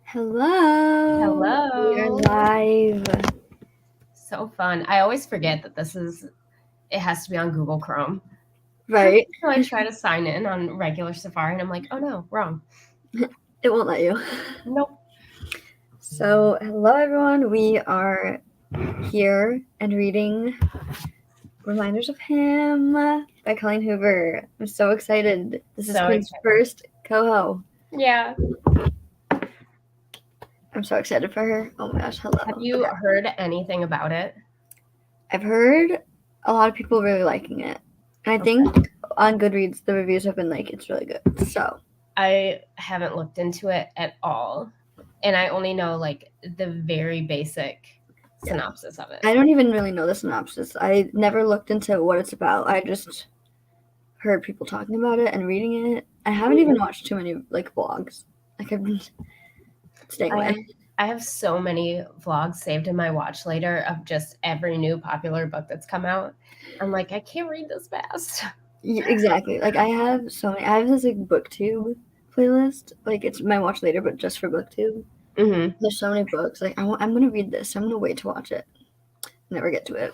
Hello. We are Hello. live. So fun. I always forget that it has to be on Google Chrome. Right. So I try to sign in on regular Safari and I'm like, oh no, wrong. It won't let you. Nope. So, hello everyone. We are here and reading Reminders of Him by Colleen Hoover. I'm so excited. This is So Quinn's excited. first coho. Yeah. I'm so excited for her. Oh my gosh, hello. Have you heard anything about it? I've heard a lot of people really liking it. And I think on Goodreads the reviews have been like it's really good. So I haven't looked into it at all. And I only know like the very basic synopsis of it. I don't even really know the synopsis. I never looked into what it's about. I just heard people talking about it and reading it. I haven't even watched too many like vlogs. Like I've been staying away. I have so many vlogs saved in my watch later of just every new popular book that's come out. I'm like, I can't read this fast. Exactly. Like I have so many. I have this like booktube playlist. Like it's my watch later, but just for booktube. Mm-hmm. There's so many books. Like I'm gonna read this. I'm gonna wait to watch it. Never get to it.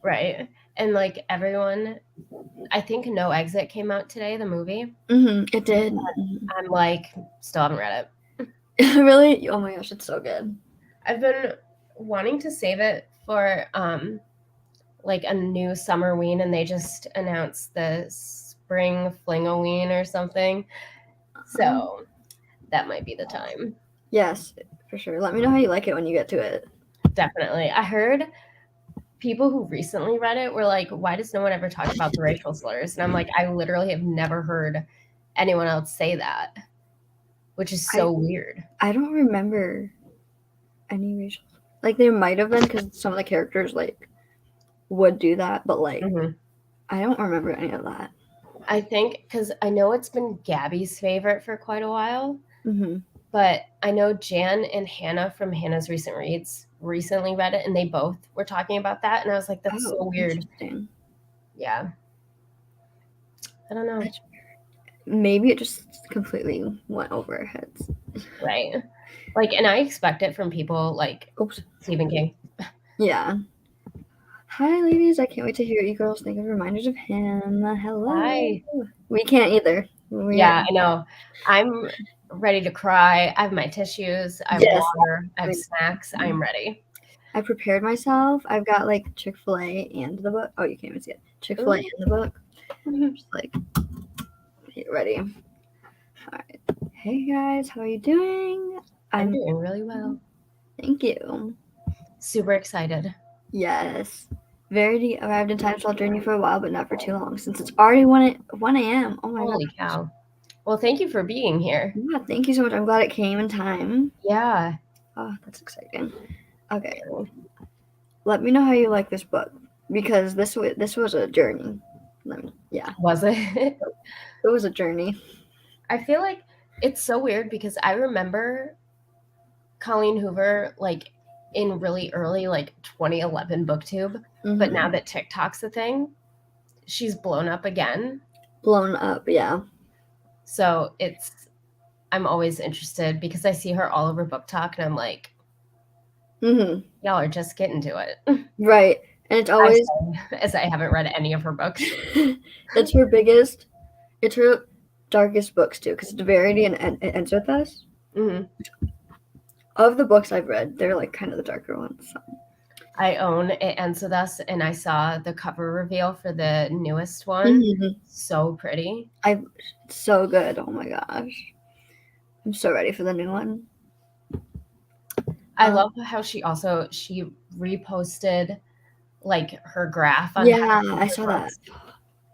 Right. And like everyone, I think No Exit came out today, the movie. It did. I'm like, still haven't read it. Really? Oh my gosh, it's so good. I've been wanting to save it for like a new summerween, and they just announced the spring flingoween or something. So that might be the time. Yes, for sure. Let me know how you like it when you get to it. Definitely. I heard people who recently read it were like, why does no one ever talk about the racial slurs? And I'm like, I literally have never heard anyone else say that, which is so weird. I don't remember any racial. Like there might have been because some of the characters like would do that, but like I don't remember any of that. I think because I know it's been Gabby's favorite for quite a while, Mm-hmm. but I know Jan and Hannah from Hannah's Recent Reads recently read it, and they both were talking about that, and I was like, that's so weird. Interesting. Yeah. I don't know. Maybe it just completely went over our heads. Right. Like, and I expect it from people like Stephen King. Yeah. Hi, ladies. I can't wait to hear what you girls think of Reminders of Him. Hello. Hi. We can't either. Yeah, I know. I'm ready to cry. I have my tissues. I have water. I have snacks. I'm ready. I prepared myself. I've got like Chick-fil-A and the book. Oh, you can't even see it. Chick-fil-A and the book. Just like get ready. All right. Hey guys, how are you doing? I'm doing really well. Thank you. Super excited. Yes. Verity arrived in time, so I'll join you for a while, but not for too long, since it's already 1 a.m. Oh my god. Holy cow. Well, thank you for being here. Yeah, thank you so much. I'm glad it came in time. Yeah. Oh, that's exciting. Okay. Let me know how you like this book, because this was a journey. Yeah. Was it? It was a journey. I feel like it's so weird because I remember Colleen Hoover like in really early like 2011 booktube, but now that TikTok's a thing, she's blown up again. Blown up, yeah. So I'm always interested because I see her all over Book Talk and I'm like, y'all are just getting to it. Right. And it's always as I haven't read any of her books. it's her darkest books too, because it's Verity and It Ends With Us. Of the books I've read, they're like kind of the darker ones. So. I own It Ends With Us, and I saw the cover reveal for the newest one. So pretty. It's so good. Oh my gosh. I'm so ready for the new one. I love how she reposted like her graph on I saw that.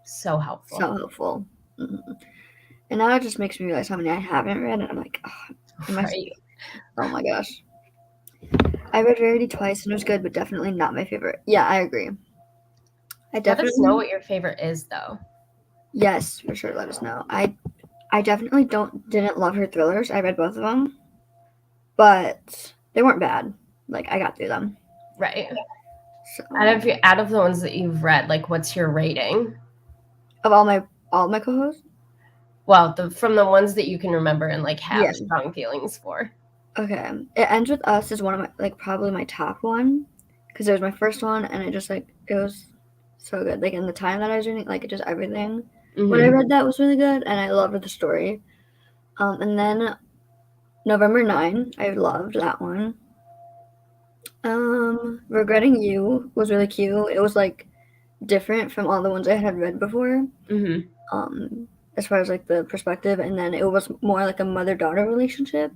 So helpful. So helpful. And now it just makes me realize how many I haven't read, and I'm like, oh my gosh. I read Verity twice and it was good, but definitely not my favorite. Yeah, I agree. Let us know what your favorite is, though. Yes, for sure. Let us know. I definitely didn't love her thrillers. I read both of them, but they weren't bad. Like I got through them. Right. So, out of the ones that you've read, like what's your rating? Of all my co-hosts? Well, from the ones that you can remember and like have strong feelings for. Okay, It Ends With Us is one of my, like, probably my top one, because it was my first one, and it just, like, it was so good. Like, in the time that I was reading, like, just everything. When I Mm-hmm. read that was really good, and I loved the story. And then November 9, I loved that one. Regretting You was really cute. It was, like, different from all the ones I had read before. Mm-hmm. As far as, like, the perspective, and then it was more like a mother-daughter relationship.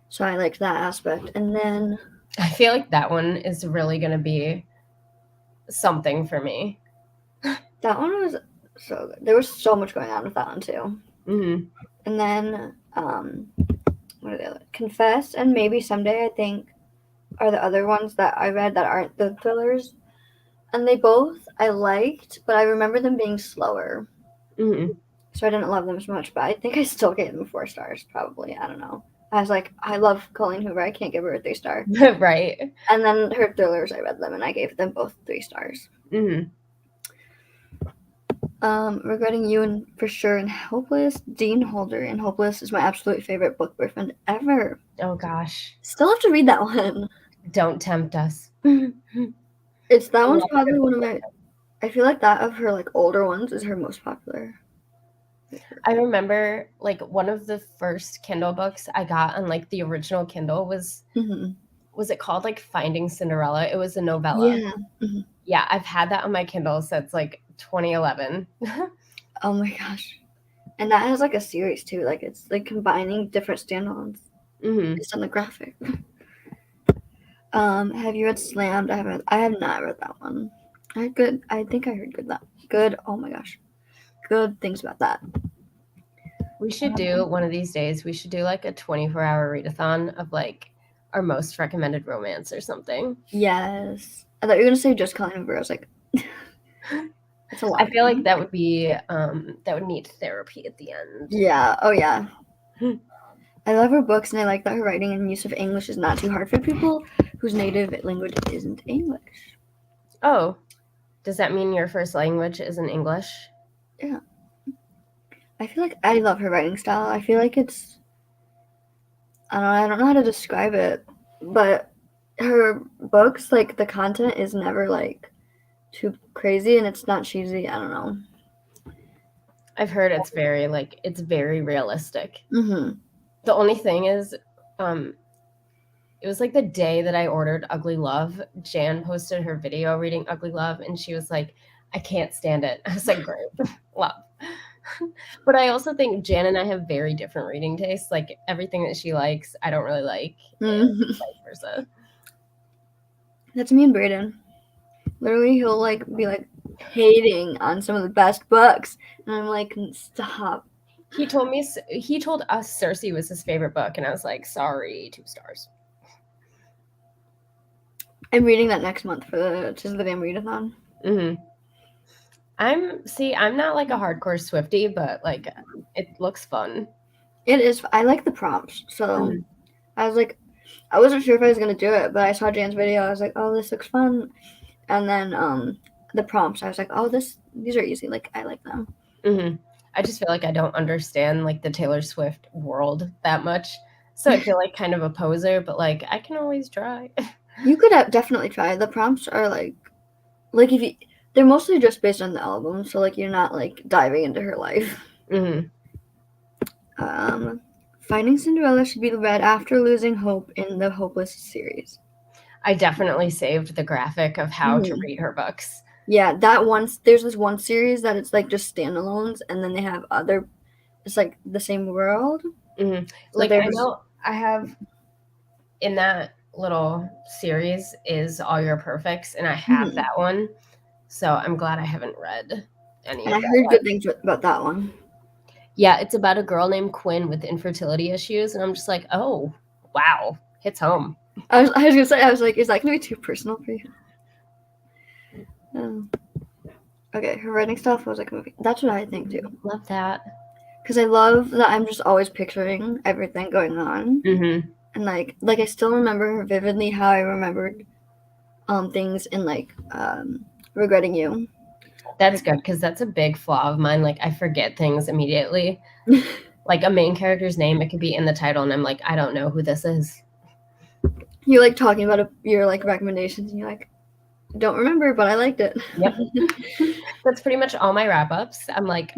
So I liked that aspect. And then I feel like that one is really going to be something for me. that one was so good. There was so much going on with that one too. Mm-hmm. And then what are the other? Confess and Maybe Someday, I think, are the other ones that I read that aren't the thrillers. And they both I liked, but I remember them being slower. Mm-hmm. So I didn't love them as much, but I think I still gave them 4 stars, probably. I don't know. I was like, I love Colleen Hoover. I can't give her a 3-star. Right. And then her thrillers, I read them, and I gave them both 3 stars. Mm-hmm. Regretting You and For Sure and Hopeless. Dean Holder in Hopeless is my absolute favorite book boyfriend ever. Oh gosh. Still have to read that one. Don't tempt us. It's that one's probably one of my. I feel like that of her like older ones is her most popular. I remember like one of the first Kindle books I got on like the original Kindle was it called like Finding Cinderella? It was a novella. Yeah. Mm-hmm. Yeah, I've had that on my Kindle since like 2011. Oh my gosh. And that has like a series too. Like it's like combining different standalones based on the graphic. Have you read Slammed? I have not read that one. I think I heard good. Oh my gosh. Good things about that. We should do one of these days. We should do like a 24-hour readathon of like our most recommended romance or something. Yes. I thought you were gonna say just Colleen Hoover. I was like, that's a lot. I feel like that would be that would need therapy at the end. Yeah. Oh yeah. I love her books, and I like that her writing and use of English is not too hard for people whose native language isn't English. Oh, does that mean your first language isn't English? Yeah. I feel like I love her writing style. I feel like it's I don't know how to describe it, but her books, like the content is never like too crazy and it's not cheesy. I don't know. I've heard it's very realistic. Mm-hmm. The only thing is, it was like the day that I ordered Ugly Love. Jan posted her video reading Ugly Love, and she was like, I can't stand it. I was like, great, love. But I also think Jan and I have very different reading tastes. Like everything that she likes, I don't really like, and vice versa. That's me and Brayden. Literally, he'll like be like hating on some of the best books, and I'm like, stop. He told us Cersei was his favorite book, and I was like, sorry, 2 stars. I'm reading that next month for the damn readathon. Mm-hmm. I'm not like a hardcore Swiftie, but like it looks fun. It is. I like the prompts, so I was like, I wasn't sure if I was gonna do it, but I saw Jan's video. I was like, oh, this looks fun, and then the prompts. I was like, oh, these are easy. Like I like them. Mm-hmm. I just feel like I don't understand like the Taylor Swift world that much, so I feel like kind of a poser. But like I can always try. You could definitely try. The prompts are like if you. They're mostly just based on the album, so like you're not like diving into her life. Mm-hmm. Finding Cinderella should be read after losing hope in the Hopeless series. I definitely saved the graphic of how to read her books. Yeah, there's this one series that it's like just standalones, and then they have other. It's like the same world. Mm-hmm. So like I know I have in that little series is All Your Perfects, and I have that one. So I'm glad I haven't read any of that. And I heard good things about that one. Yeah, it's about a girl named Quinn with infertility issues, and I'm just like, oh, wow, hits home. I was gonna say, I was like, is that gonna be too personal for you? Okay, her writing style feels like a movie. That's what I think too. Love that. Because I love that I'm just always picturing everything going on. Mm-hmm. And like I still remember vividly how I remembered things in like Regretting You. That's good, because that's a big flaw of mine. Like I forget things immediately. like a main character's name. It could be in the title, and I'm like, I don't know who this is. You're like talking about your like recommendations, and you're like, don't remember, but I liked it. Yep. That's pretty much all my wrap ups. I'm like,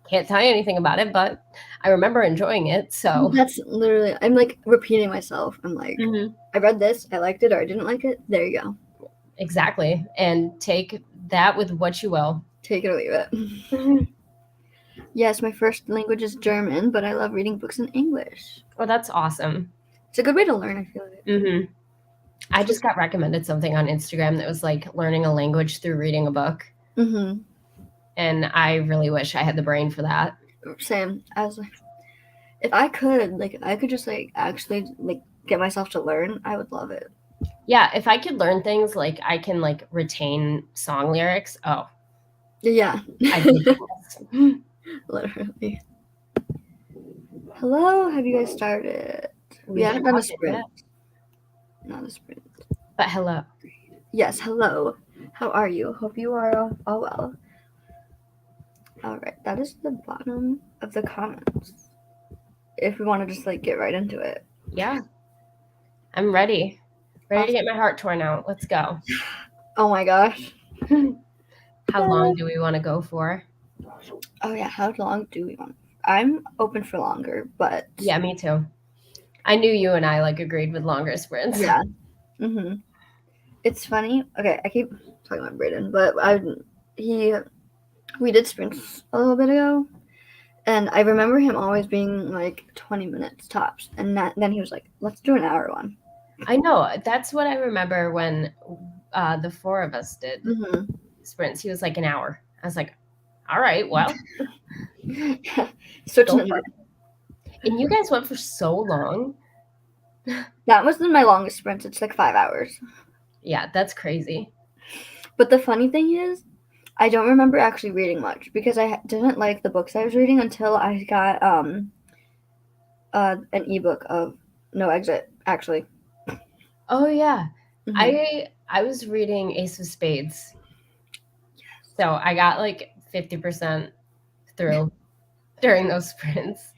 can't tell you anything about it, but I remember enjoying it. So That's literally, I'm like repeating myself. I'm like, I read this, I liked it, or I didn't like it. There you go. Exactly. And take that with what you will. Take it or leave it. Yes, my first language is German, but I love reading books in English. Well, that's awesome. It's a good way to learn, I feel like. I just got recommended something on Instagram that was like learning a language through reading a book. And I really wish I had the brain for that. Same. I was like, if I could just like actually like get myself to learn, I would love it. Yeah, if I could learn things like I can like retain song lyrics. Oh. Yeah. I'd be Literally. Hello, have you guys started? We haven't done a sprint. Not a sprint. But hello. Yes, hello. How are you? Hope you are all well. All right, that is the bottom of the comments. If we want to just like get right into it. Yeah. I'm ready. Ready to get my heart torn out. Let's go. Oh my gosh. How long do we want to go for? Oh yeah, how long do we want? I'm open for longer, but yeah, me too. I knew you and I like agreed with longer sprints. Yeah. It's funny. Okay, I keep talking about Brayden, but we did sprints a little bit ago, and I remember him always being like 20 minutes tops, and then he was like, "Let's do an hour one." I know. That's what I remember when the four of us did sprints. He was like an hour. I was like, all right, well. And you guys went for so long. That wasn't my longest sprint. It's like 5 hours. Yeah, that's crazy. But the funny thing is, I don't remember actually reading much because I didn't like the books I was reading until I got an ebook of No Exit, actually. Oh yeah. I was reading Ace of Spades. Yes. So I got like 50% through during those sprints.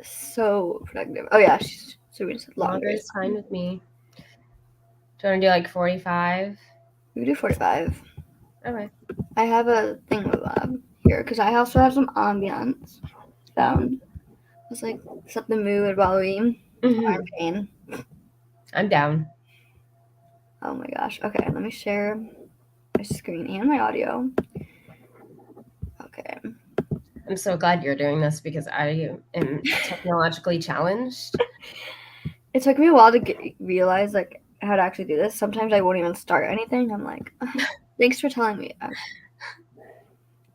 So productive. Oh yeah, so we just longer is fine with me. Do you want to do like 45? We can do 45. Okay. I have a thing here because I also have some ambiance found. It's like set the mood while we are in pain. I'm down. Oh my gosh. Okay, let me share my screen and my audio. Okay. I'm so glad you're doing this because I am technologically challenged. It took me a while to realize like how to actually do this. Sometimes I won't even start anything. I'm like, thanks for telling me.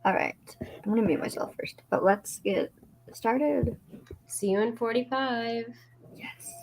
All right. I'm going to mute myself first, but let's get started. See you in 45. Yes.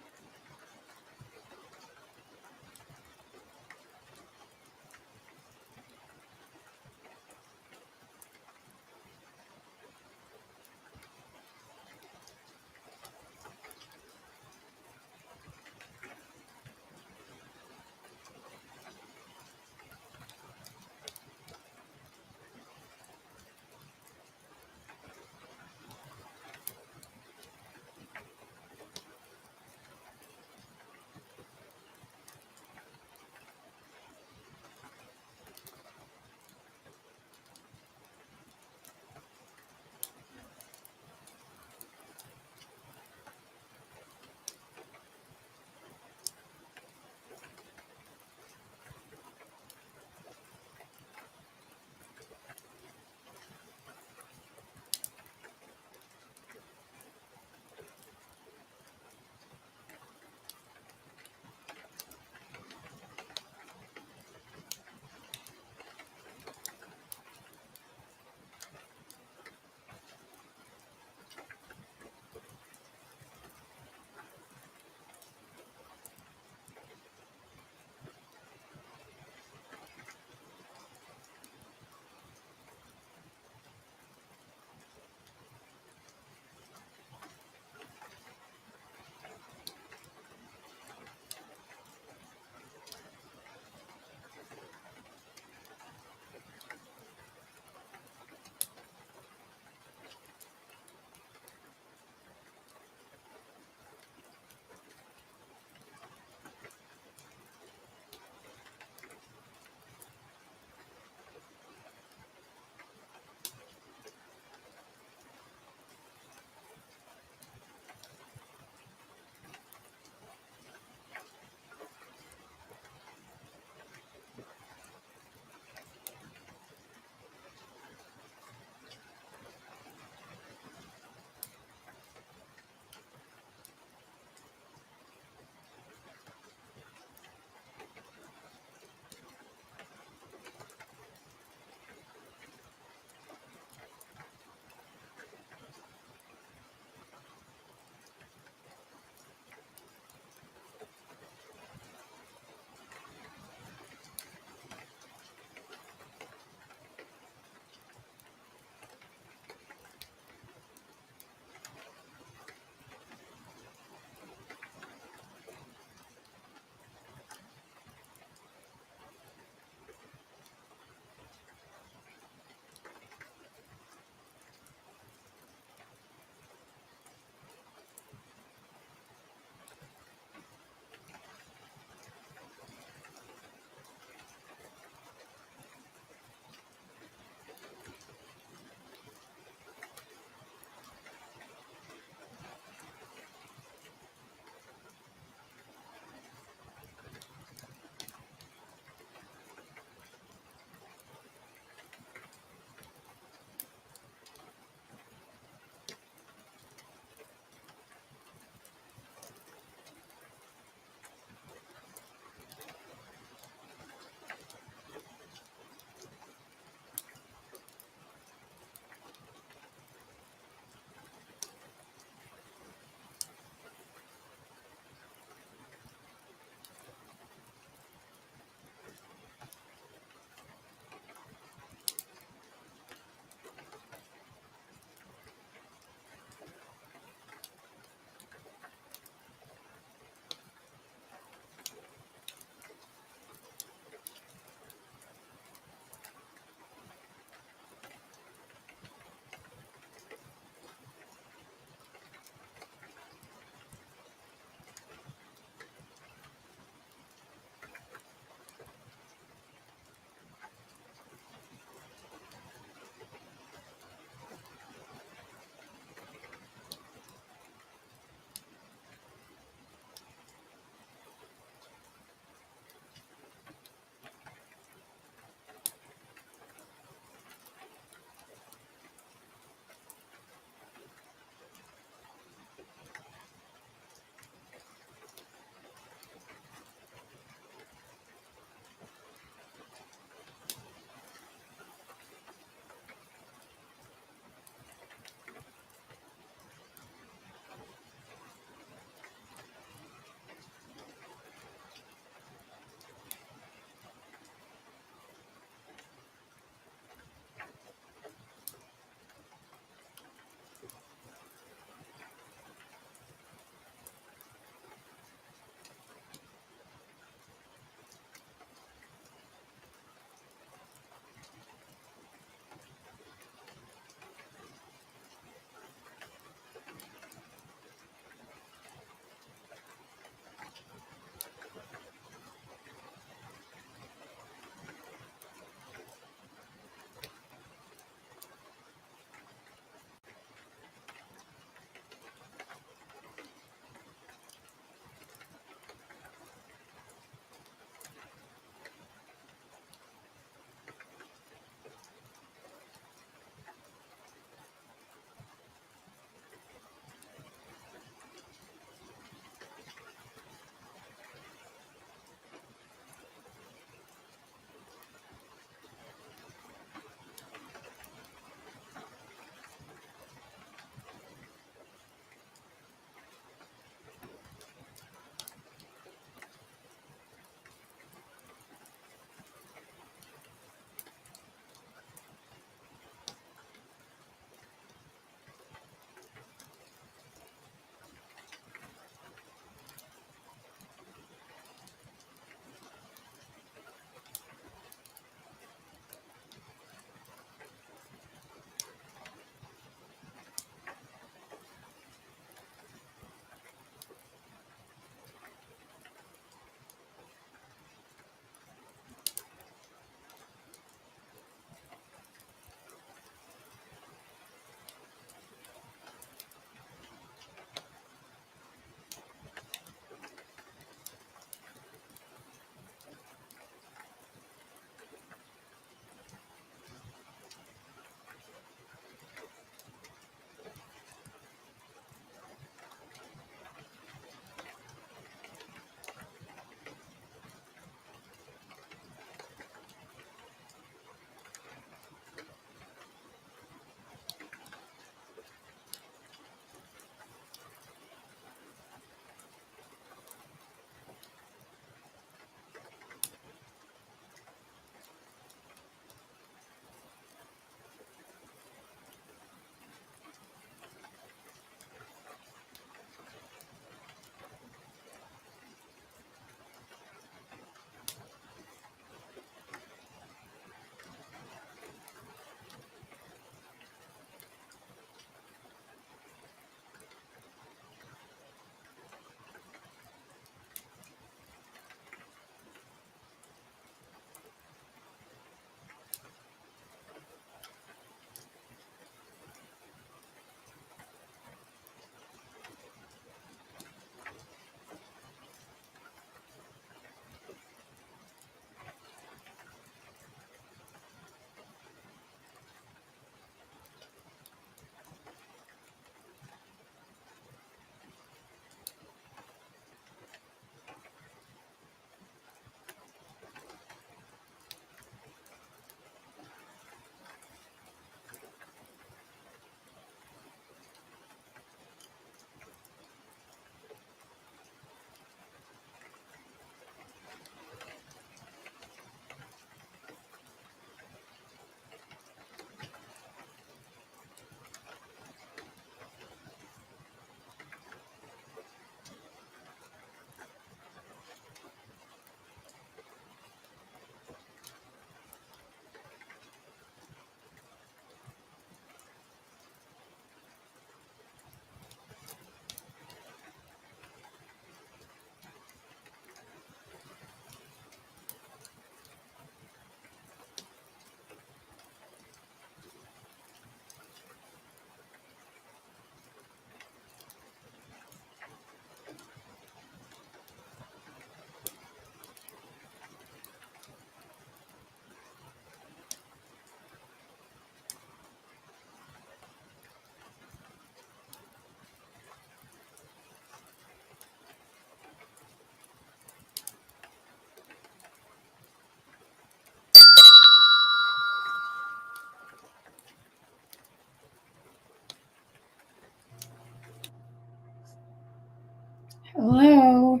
Hello.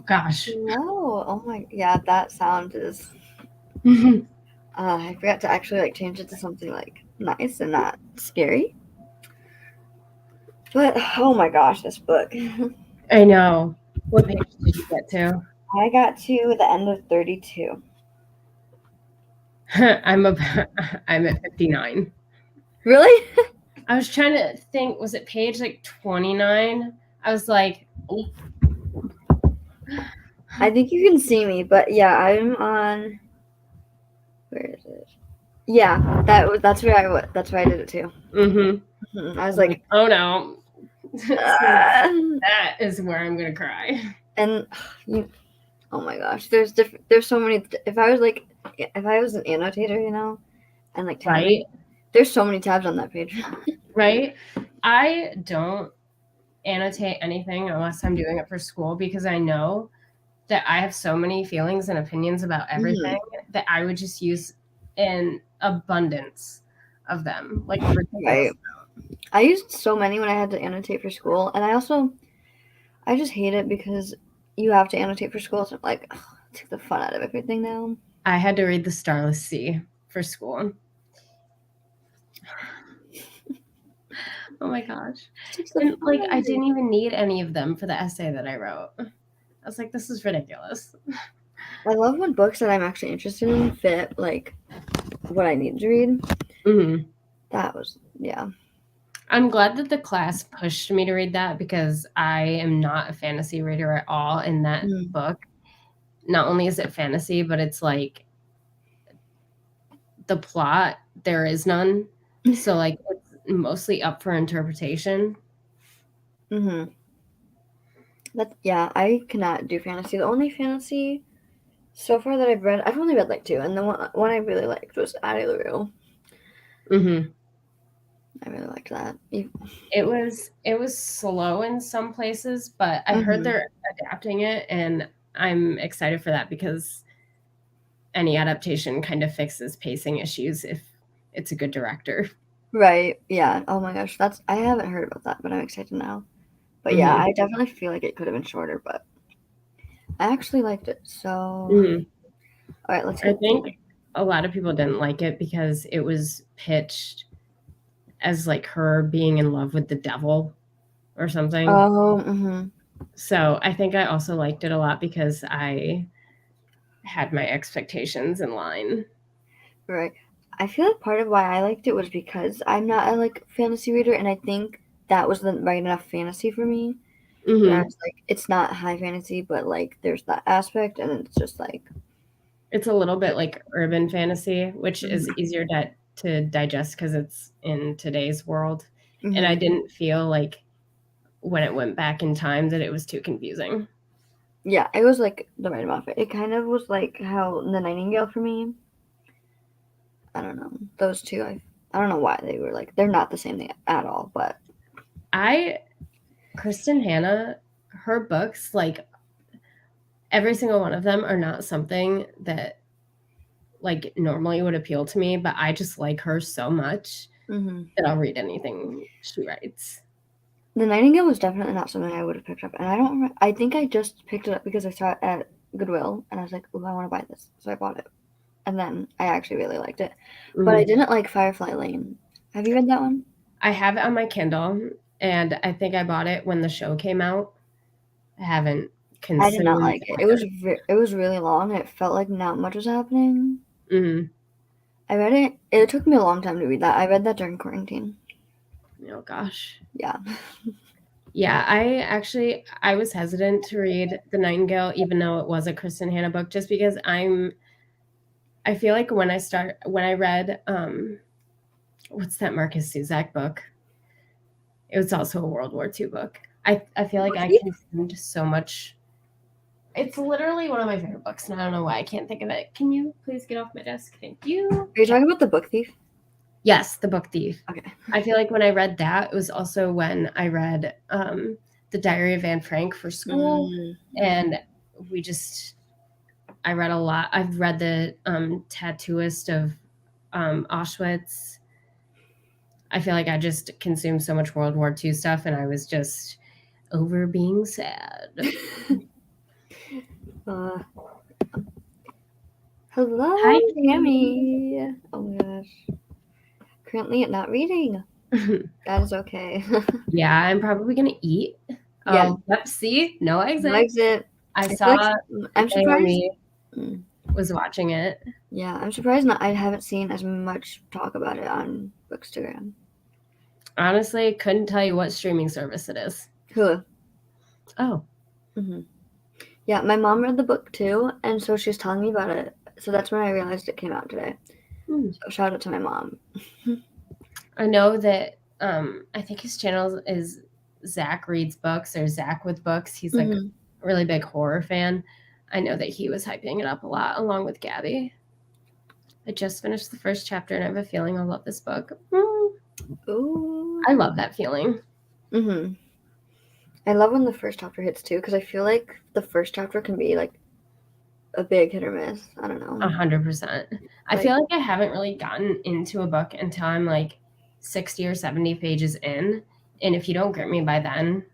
Gosh. No. Oh my. Yeah, that sound is. I forgot to actually like change it to something like nice and not scary. But oh my gosh, this book. I know. What page did you get to? I got to the end of 32. I'm at 59. Really? I was trying to think, was it page like 29? I was like, oh, I think you can see me, but yeah, I'm on. Where is it? Yeah, that's where I was. That's where I did it too. I was I'm like, like, oh no. So ah. that is where I'm gonna cry. And you, oh my gosh, there's so many. If I was an annotator, and like tabbing, Right? there's so many tabs on that page. Right? I don't annotate anything unless I'm doing it for school because I know that I have so many feelings and opinions about everything that I would just use an abundance of them. Like a ridiculous. Right. I used so many when I had to annotate for school, and I just hate it because you have to annotate for school. So I'm like, ugh, take the fun out of everything now. I had to read The Starless Sea for school. Oh my gosh. And like I didn't even need any of them for the essay that I wrote. I was like, this is ridiculous. I love when books that I'm actually interested in fit like what I need to read. Mm-hmm. That was yeah. I'm glad that the class pushed me to read that because I am not a fantasy reader at all in that book. Not only is it fantasy, but it's like the plot, there is none. So like it's mostly up for interpretation. Mm-hmm. Yeah, I cannot do fantasy. The only fantasy so far that I've only read like two, and the one I really liked was Addie LaRue. Mm-hmm. I really liked that. It was slow in some places, but I heard they're adapting it, and I'm excited for that because any adaptation kind of fixes pacing issues if it's a good director. Right. Yeah. Oh my gosh, I haven't heard about that, but I'm excited now. But yeah, I definitely feel like it could have been shorter, but I actually liked it. So, all right, let's. I think a lot of people didn't like it because it was pitched as like her being in love with the devil or something. Oh. So I think I also liked it a lot because I had my expectations in line. Right. I feel like part of why I liked it was because I'm not a like fantasy reader, and I think that was the right enough fantasy for me. Where I was like, it's not high fantasy, but like there's that aspect, and it's just like it's a little bit like urban fantasy, which is easier to digest because it's in today's world. And I didn't feel like when it went back in time that it was too confusing. Yeah, it was like the right amount. It kind of was like how the Nightingale for me. I don't know. Those two, I don't know why they were like they're not the same thing at all, but Kristen Hanna, her books, like every single one of them are not something that like normally would appeal to me, but I just like her so much that I'll read anything she writes. The Nightingale was definitely not something I would have picked up, and I think I just picked it up because I saw it at Goodwill, and I was like, "Ooh, I want to buy this," so I bought it, and then I actually really liked it. But I didn't like Firefly Lane. Have you read that one? I have it on my Kindle, and I think I bought it when the show came out. I haven't I did not consumed like it. It was really long, and it felt like not much was happening. I read it. It took me a long time to read that. I read that during quarantine. Oh gosh. Yeah. Yeah, I was hesitant to read The Nightingale, even though it was a Kristen Hanna book, just because I feel like when I read what's that Marcus Zuzak book? It was also a World War II book. I feel like I consumed so much. It's literally one of my favorite books, and I don't know why I can't think of it. Can you please get off my desk? Thank you. Are you talking about The Book Thief? Yes, The Book Thief. Okay. I feel like when I read that, it was also when I read The Diary of Anne Frank for school, and I read a lot. I've read the Tattooist of Auschwitz. I feel like I just consumed so much World War II stuff, and I was just over being sad. Hello, Hi, Tammy. Oh my gosh. Currently not reading. That is okay. Yeah, I'm probably gonna eat. Yeah. Oh, yep. See, no exit. No exit. I feel saw like I'm surprised. Naomi was watching it. Yeah, I'm surprised I haven't seen as much talk about it on Bookstagram. Honestly, couldn't tell you what streaming service it is. Hulu. Oh, Yeah, my mom read the book too, and so she's telling me about it. So that's when I realized it came out today. So shout out to my mom. I know that I think his channel is Zach Reads Books or Zach with Books. He's like a really big horror fan. I know that he was hyping it up a lot along with Gabby. I just finished the first chapter and I have a feeling I'll love this book. Ooh. I love that feeling. I love when the first chapter hits too, because I feel like the first chapter can be like a big hit or miss. I don't know. 100%. I feel like I haven't really gotten into a book until I'm like 60 or 70 pages in. And if you don't get me by then.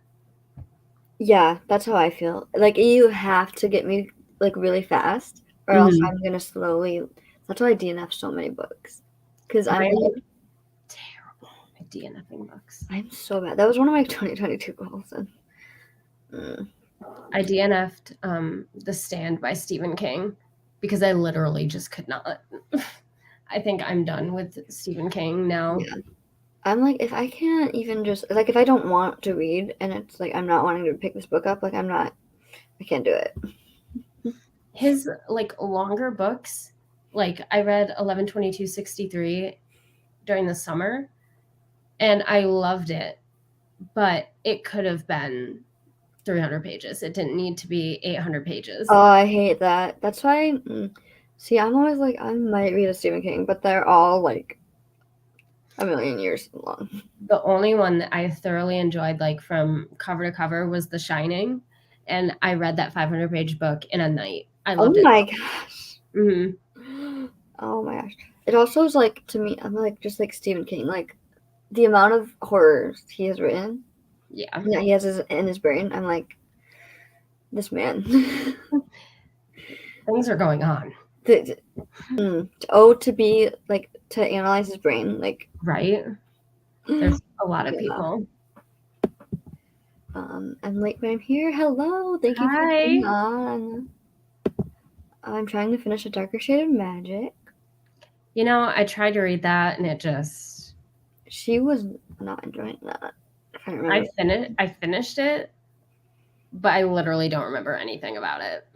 Yeah, that's how I feel. Like, you have to get me like really fast, or else I'm gonna slowly. That's why I DNF so many books. Because I'm terrible at DNFing books. I'm so bad. That was one of my 2022 goals. I DNF'd The Stand by Stephen King because I literally just could not. I think I'm done with Stephen King now. Yeah. I'm like, if I can't even just, like, if I don't want to read and it's like I'm not wanting to pick this book up, like, I can't do it. His, like, longer books, like, I read 11/22/63 during the summer, and I loved it, but it could have been 300 pages. It didn't need to be 800 pages. Oh, I hate that. That's why, see, I'm always like, I might read a Stephen King, but they're all like a million years long. The only one that I thoroughly enjoyed, like, from cover to cover was The Shining, and I read that 500-page book in a night. I loved it. Oh my gosh. Oh my gosh. It also is like, to me, I'm like, just like Stephen King, like, the amount of horrors he has written. Yeah. He has in his brain. I'm like, this man. Things are going on. To be like, to analyze his brain, like, right? There's a lot of people. I'm late, but I'm here. Hello, thank you for being on. I'm trying to finish A Darker Shade of Magic. You know, I tried to read that, and it just. She was not enjoying that. If I remember. I finished it, but I literally don't remember anything about it.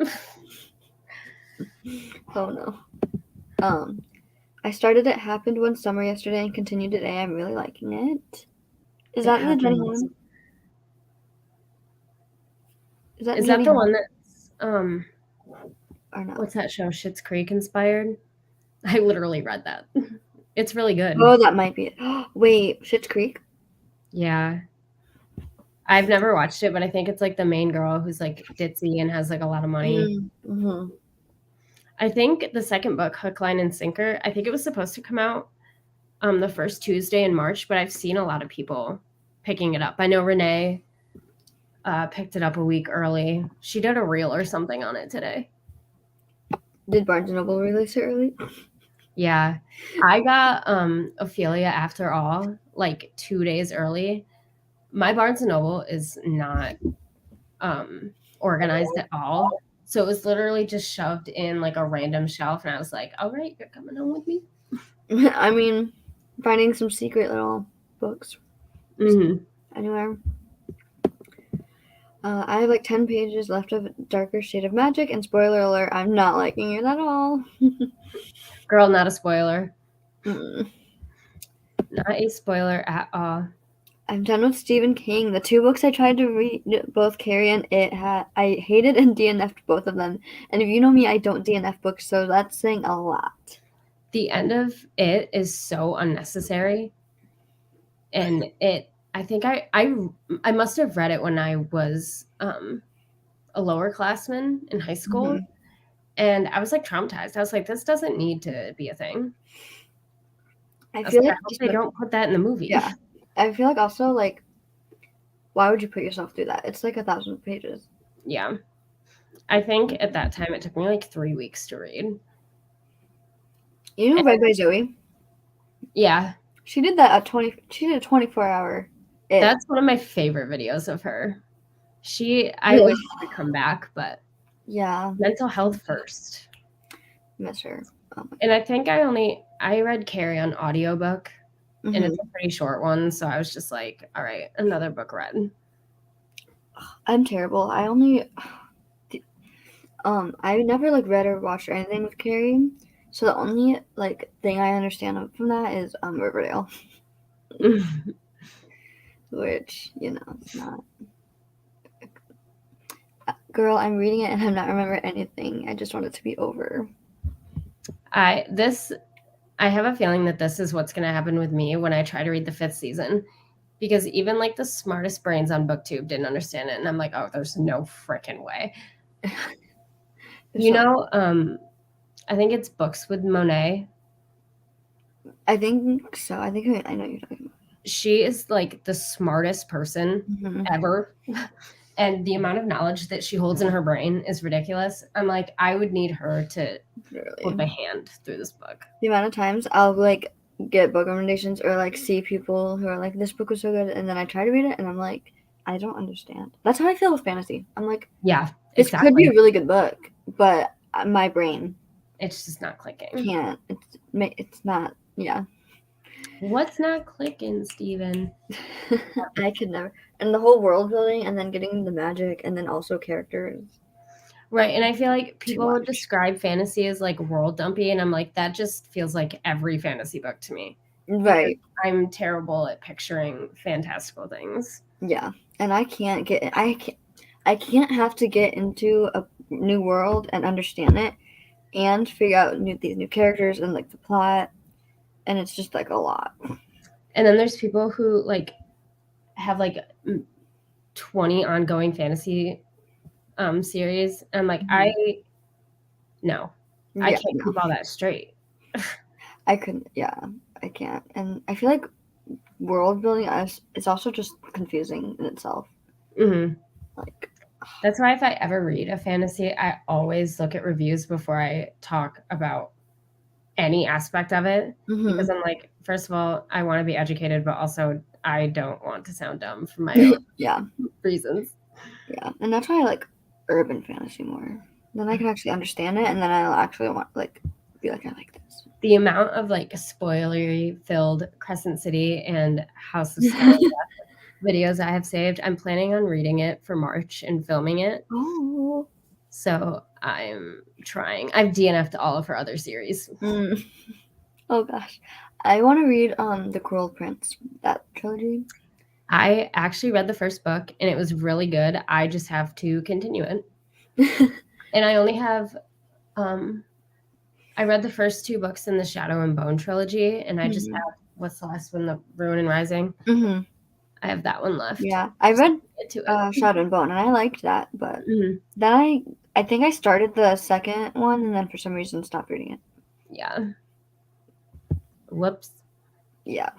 Oh no. I started It Happened One Summer yesterday and continued today. I'm really liking it. Is that the Jenny one? Is that the one that's or not? What's that show? Schitt's Creek inspired? I literally read that. It's really good. Oh, that might be it. Wait, Schitt's Creek? Yeah. I've never watched it, but I think it's like the main girl who's like ditzy and has like a lot of money. I think the second book, Hook, Line, and Sinker, I think it was supposed to come out the first Tuesday in March, but I've seen a lot of people picking it up. I know Renee picked it up a week early. She did a reel or something on it today. Did Barnes & Noble release it early? Yeah. I got Ophelia After All like 2 days early. My Barnes & Noble is not organized at all. So it was literally just shoved in like a random shelf, and I was like, all right, you're coming home with me. I mean, finding some secret little books anywhere. I have like 10 pages left of Darker Shade of Magic, and spoiler alert, I'm not liking it at all. Girl, not a spoiler. Not a spoiler at all. I'm done with Stephen King. The two books I tried to read, both Carrie and It, I hated and DNF'd both of them. And if you know me, I don't DNF books, so that's saying a lot. The end of It is so unnecessary. And I think I must have read it when I was a lower classman in high school. And I was like traumatized. I was like, this doesn't need to be a thing. I feel like I hope they don't put that in the movie. Yeah. I feel like also, like, Why would you put yourself through that? It's like 1,000 pages. Yeah. I think at that time it took me like 3 weeks to read. You know, Read by Zoe. Yeah. She did that at 20. She did a 24-hour. That's one of my favorite videos of her. I Really? wish she would come back, but Yeah. mental health first. Miss her. Oh my And I think I read Carrie on audiobook, God. and it's a pretty short one, so I was just like, all right, another book read. I'm terrible. I never like read or watched or anything with Carrie. So the only like thing I understand from that is Riverdale. Which, it's not. Girl, I'm reading it and I'm not remembering anything. I just want it to be over. I have a feeling that this is what's going to happen with me when I try to read the 5th season, because even like the smartest brains on BookTube didn't understand it, and I'm like, oh, there's no freaking way. I think it's Books with Monet. I think so. I know you're talking about. She is like the smartest person ever. And the amount of knowledge that she holds in her brain is ridiculous. I'm like, I would need her to flip a hand through this book. The amount of times I'll like get book recommendations or like see people who are like, this book was so good, and then I try to read it and I'm like, I don't understand. That's how I feel with fantasy. I'm like, yeah, this could be a really good book, but my brain, it's just not clicking. Can't. It's not. Yeah. What's not clicking, Steven? I could never. And the whole world building, and then getting the magic, and then also characters. Right, and I feel like people would describe fantasy as like world dumpy, and I'm like, that just feels like every fantasy book to me. Right. I'm terrible at picturing fantastical things. Yeah, and I can't have to get into a new world and understand it, and figure out these new characters and like the plot, and it's just like a lot. And then there's people who like have like 20 ongoing fantasy series. I'm like, I can't keep all that straight. I couldn't. Yeah, I can't. And I feel like world building is also just confusing in itself. Like, that's why if I ever read a fantasy, I always look at reviews before I talk about any aspect of it, because I'm like, first of all, I want to be educated, but also I don't want to sound dumb for my own reasons. Yeah, and that's why I like urban fantasy more. Then I can actually understand it, and then I'll actually want be like, I like this. The amount of like spoilery filled Crescent City and House of Stone videos I have saved, I'm planning on reading it for March and filming it. Oh. So I'm trying. I've DNF'd all of her other series. Oh gosh. I want to read The Cruel Prince, that trilogy. I actually read the first book and it was really good. I just have to continue it. And I only have I read the first 2 books in the Shadow and Bone trilogy, and I just have, what's the last one, the Ruin and Rising? I have that one left. Yeah, I read Shadow and Bone, and I liked that, but then I think I started the second one, and then for some reason stopped reading it. Yeah. Whoops. Yeah.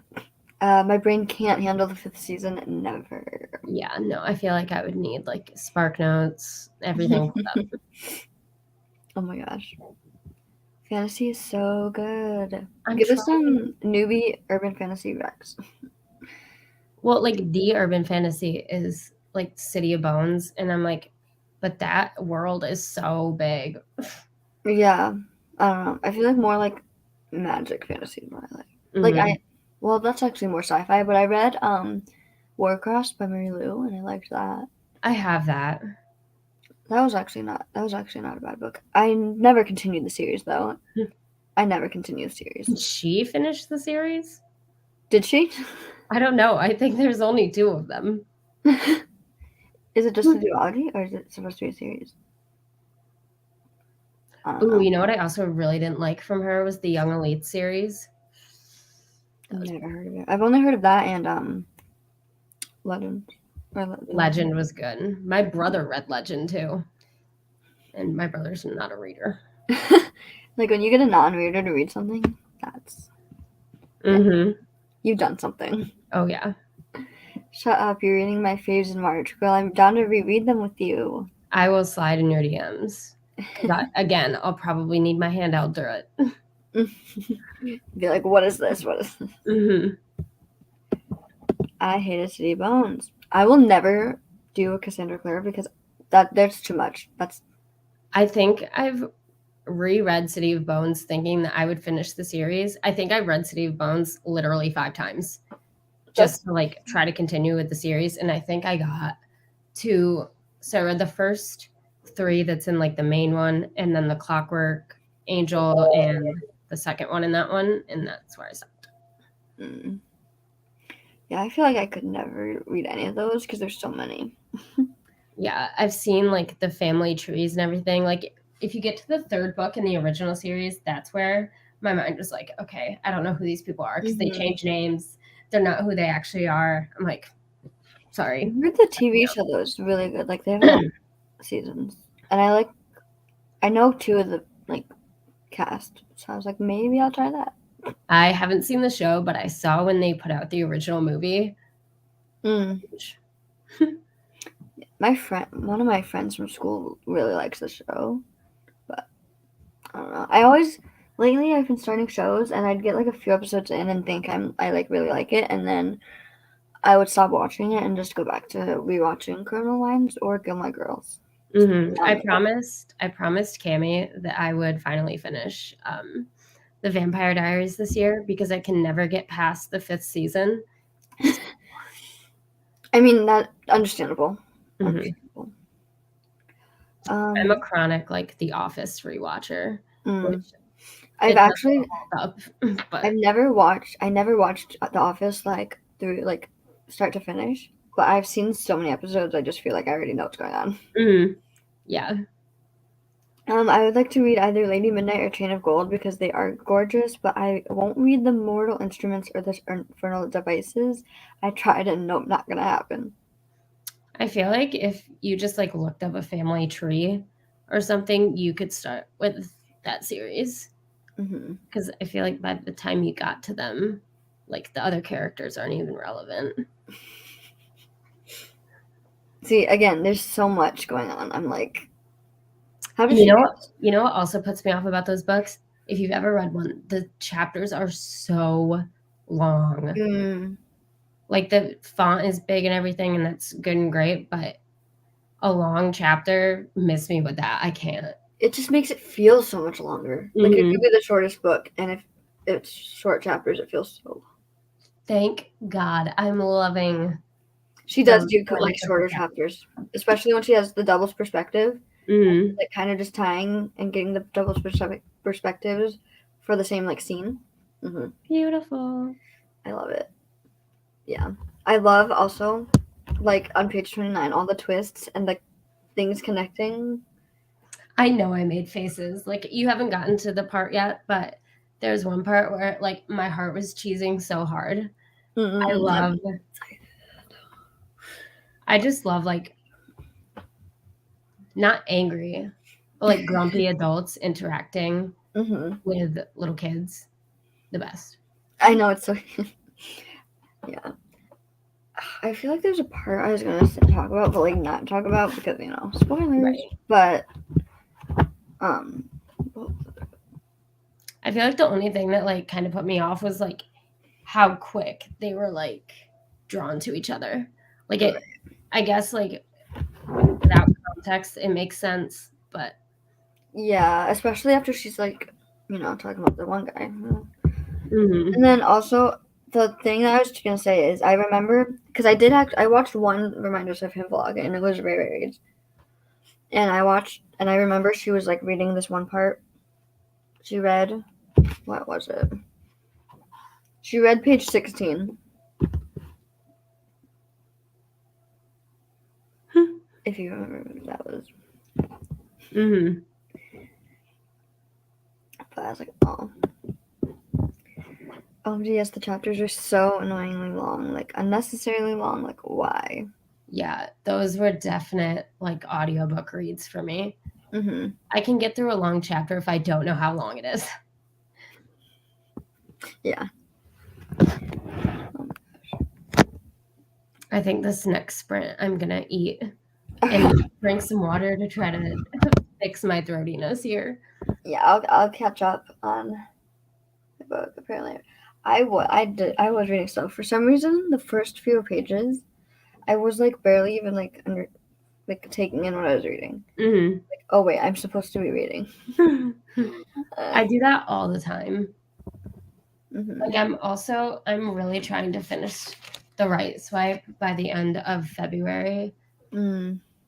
My brain can't handle the 5th season, never. Yeah, no, I feel like I would need like Spark Notes, everything. Oh my gosh. Fantasy is so good. Give us some newbie urban fantasy recs. Well, like the urban fantasy is like City of Bones, and I'm like, but that world is so big. Yeah, I don't know. I feel like more like magic fantasy is what I like. Like well, that's actually more sci-fi, but I read Warcross by Mary Lou, and I liked that. I have that. That was actually not a bad book. I never continued the series though. I never continued the series. Did she finish the series? Did she? I don't know. I think there's only 2 of them. Is it just a duology, or is it supposed to be a series? Ooh, you know what I also really didn't like from her was the Young Elite series. I've never heard of it. I've only heard of that and Legend. Legend was good. My brother read Legend too. And my brother's not a reader. Like when you get a non-reader to read something, that's you've done something. Oh yeah. Shut up, you're reading my faves in March. Girl, I'm down to reread them with you. I will slide in your DMs. Again, I'll probably need my hand out through it. Be like, what is this? What is this? Mm-hmm. I hate a City of Bones. I will never do a Cassandra Clare because that's too much. I think I've reread City of Bones thinking that I would finish the series. I think I read City of Bones literally 5 times just to like try to continue with the series. And I think I got to, so I read the first 3 that's in like the main one, and then the Clockwork Angel and the second one in that one, and that's where I stopped. Yeah, I feel like I could never read any of those because there's so many. Yeah, I've seen like the family trees and everything. Like if you get to the 3rd book in the original series, that's where my mind was like, okay, I don't know who these people are because they change names. They're not who they actually are. I'm like, sorry. I heard the TV show though is really good. Like they have a lot of seasons, and I know 2 of the like cast, so I was like, maybe I'll try that. I haven't seen the show, but I saw when they put out the original movie. One of my friends from school really likes the show, but I don't know. Lately I've been starting shows, and I'd get like a few episodes in and think I like really like it, and then I would stop watching it and just go back to rewatching Criminal Minds or Gilmore Girls. Mm-hmm. I promised Cammie that I would finally finish the Vampire Diaries this year because I can never get past the 5th season. I mean, that's understandable. Mm-hmm. I'm a chronic like The Office rewatcher. Which I've actually but I never watched The Office like through like start to finish, but I've seen so many episodes I just feel like I already know what's going on. Mm-hmm. Yeah. I would like to read either Lady Midnight or Chain of Gold because they are gorgeous, but I won't read the Mortal Instruments or the Infernal Devices. I tried and nope, not gonna happen. I feel like if you just like looked up a family tree or something, you could start with that series. Because I feel like by the time you got to them, like the other characters aren't even relevant. See, again, there's so much going on. I'm like, how does you know what also puts me off about those books? If you've ever read one, the chapters are so long. Like the font is big and everything, and that's good and great, but a long chapter, miss me with that. I can't. It just makes it feel so much longer. Like it could be the shortest book, and if it's short chapters, it feels so long. Thank God. I'm loving. She does do like shorter chapters, especially when she has the doubles perspective. Like kind of just tying and getting the doubles perspectives for the same like scene. Beautiful. I love it. Yeah, I love also like on page 29 all the twists and the things connecting. I know I made faces. Like you haven't gotten to the part yet, but there's one part where like my heart was cheesing so hard. I just love like not angry, but like grumpy adults interacting with little kids. The best. I know it's so yeah. I feel like there's a part I was gonna talk about, but like not talk about because spoilers. Right. But I feel like the only thing that like kind of put me off was like how quick they were like drawn to each other. Like it, I guess like without context, it makes sense, but yeah, especially after she's like, talking about the one guy. And then also the thing that I was gonna say is I remember because I watched one Reminders of Him vlog and it was very good. And I remember she was like reading this one part. She read, what was it? She read page 16. If you remember what that was. But I was like, oh. Oh, yes, the chapters are so annoyingly long, like unnecessarily long. Like, why? Yeah, those were definite like audiobook reads for me. I can get through a long chapter if I don't know how long it is. Yeah. I think this next sprint I'm gonna eat and drink some water to try to fix my throatiness here. Yeah, I'll catch up on the book. Apparently, I was reading stuff. For some reason, the first few pages, I was like barely even like taking in what I was reading. Mm-hmm. Like, oh wait, I'm supposed to be reading. I do that all the time. Mm-hmm. Like I'm really trying to finish The Right Swipe by the end of February,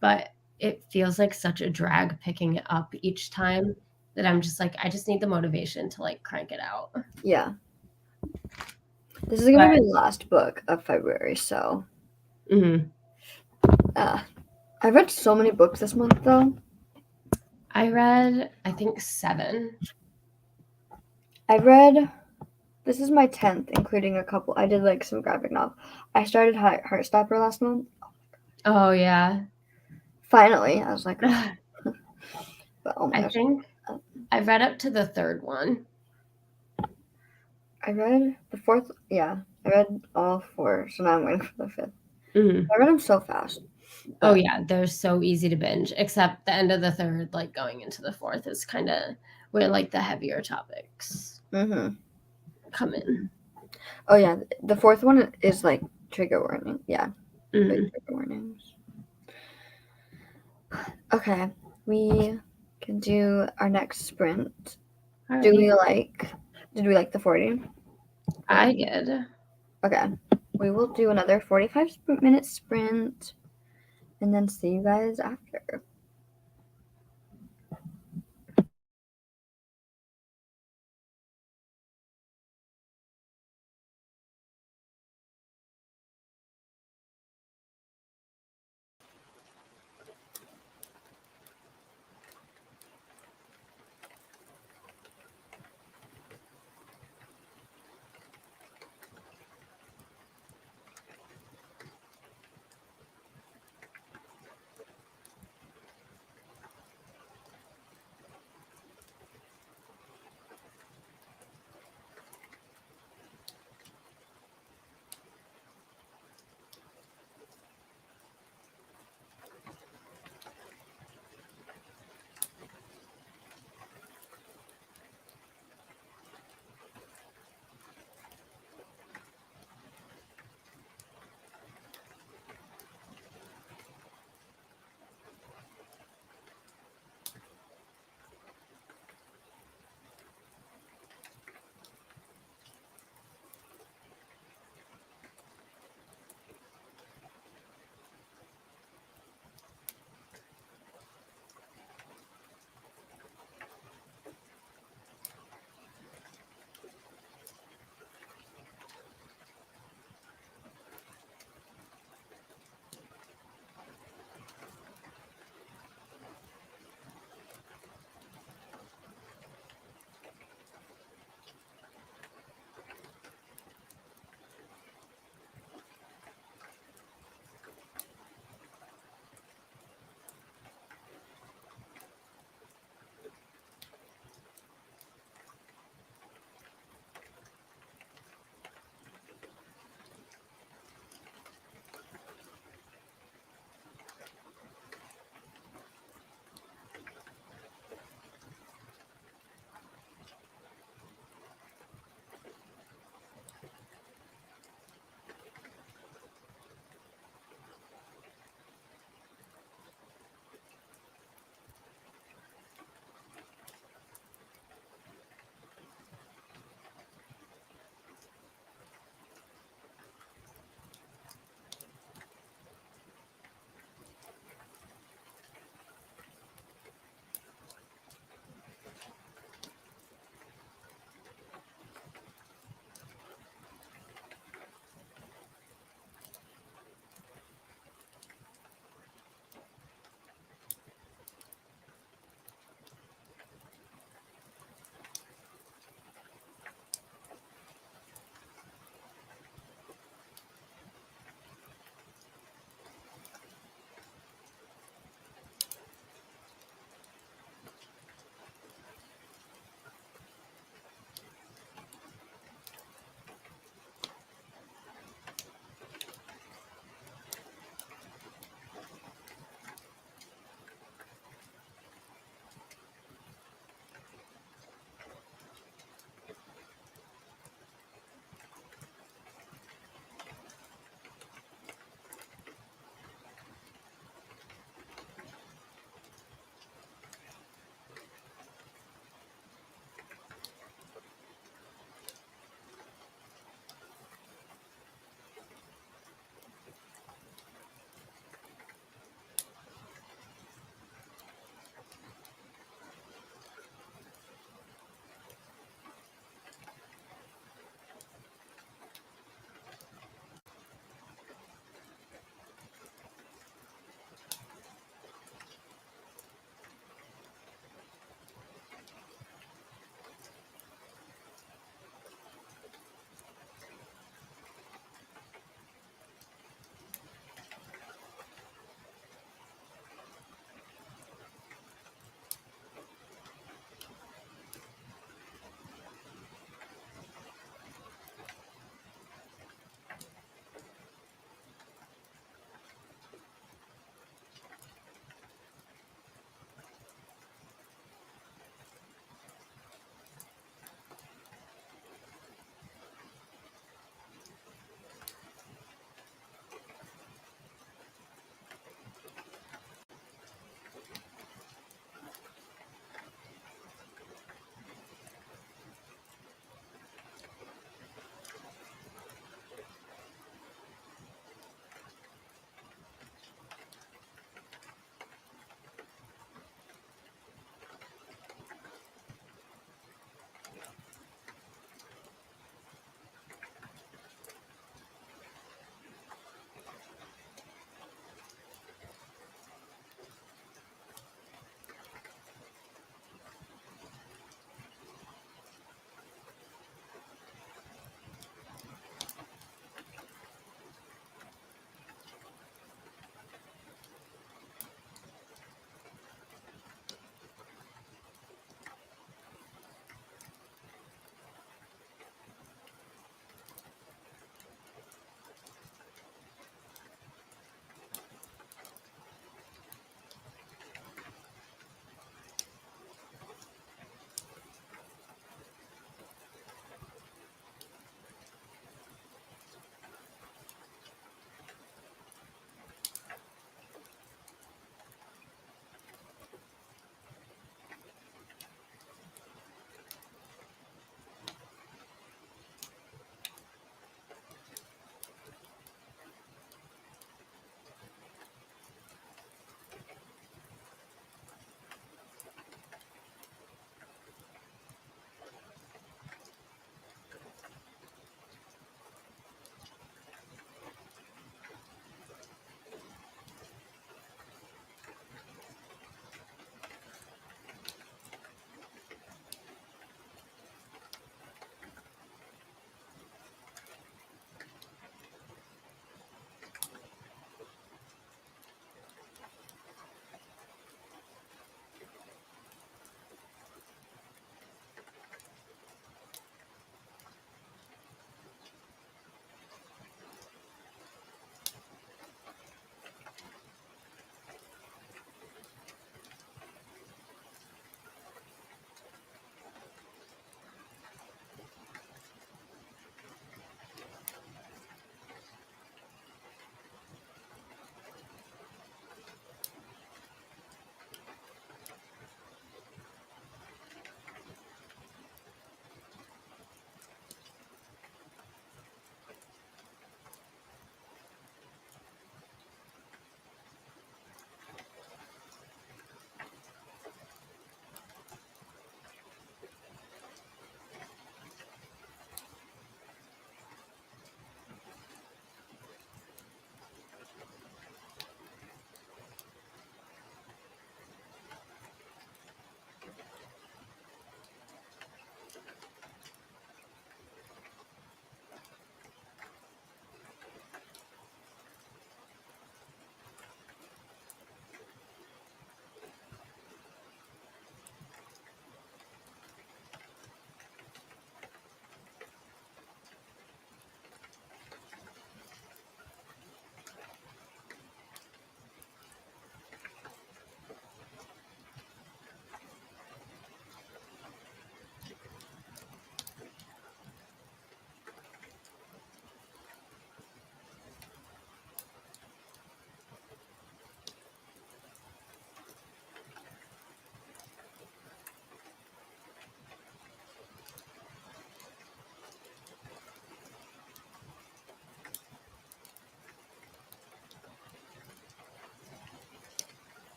but it feels like such a drag picking it up each time that I'm just like, I just need the motivation to like crank it out. Yeah. This is gonna be the last book of February, so. I've read so many books this month, though. I read, I think 7. This is my 10th, including a couple. I did like some graphic novel. I started Heartstopper last month. Oh yeah. Finally, I was like, oh. But oh my I gosh. think I read up to the 3rd one. I read the 4th. Yeah, I read all 4, so now I'm waiting for the 5th. Mm-hmm. I read them so fast. Oh yeah, they're so easy to binge. Except the end of the 3rd, like going into the 4th, is kind of where like the heavier topics come in. Oh yeah, the 4th one is like trigger warning. Yeah, big trigger warnings. Okay, we can do our next sprint. Right. Did we like the 40? I did. Okay, we will do another 45-minute sprint and then see you guys after.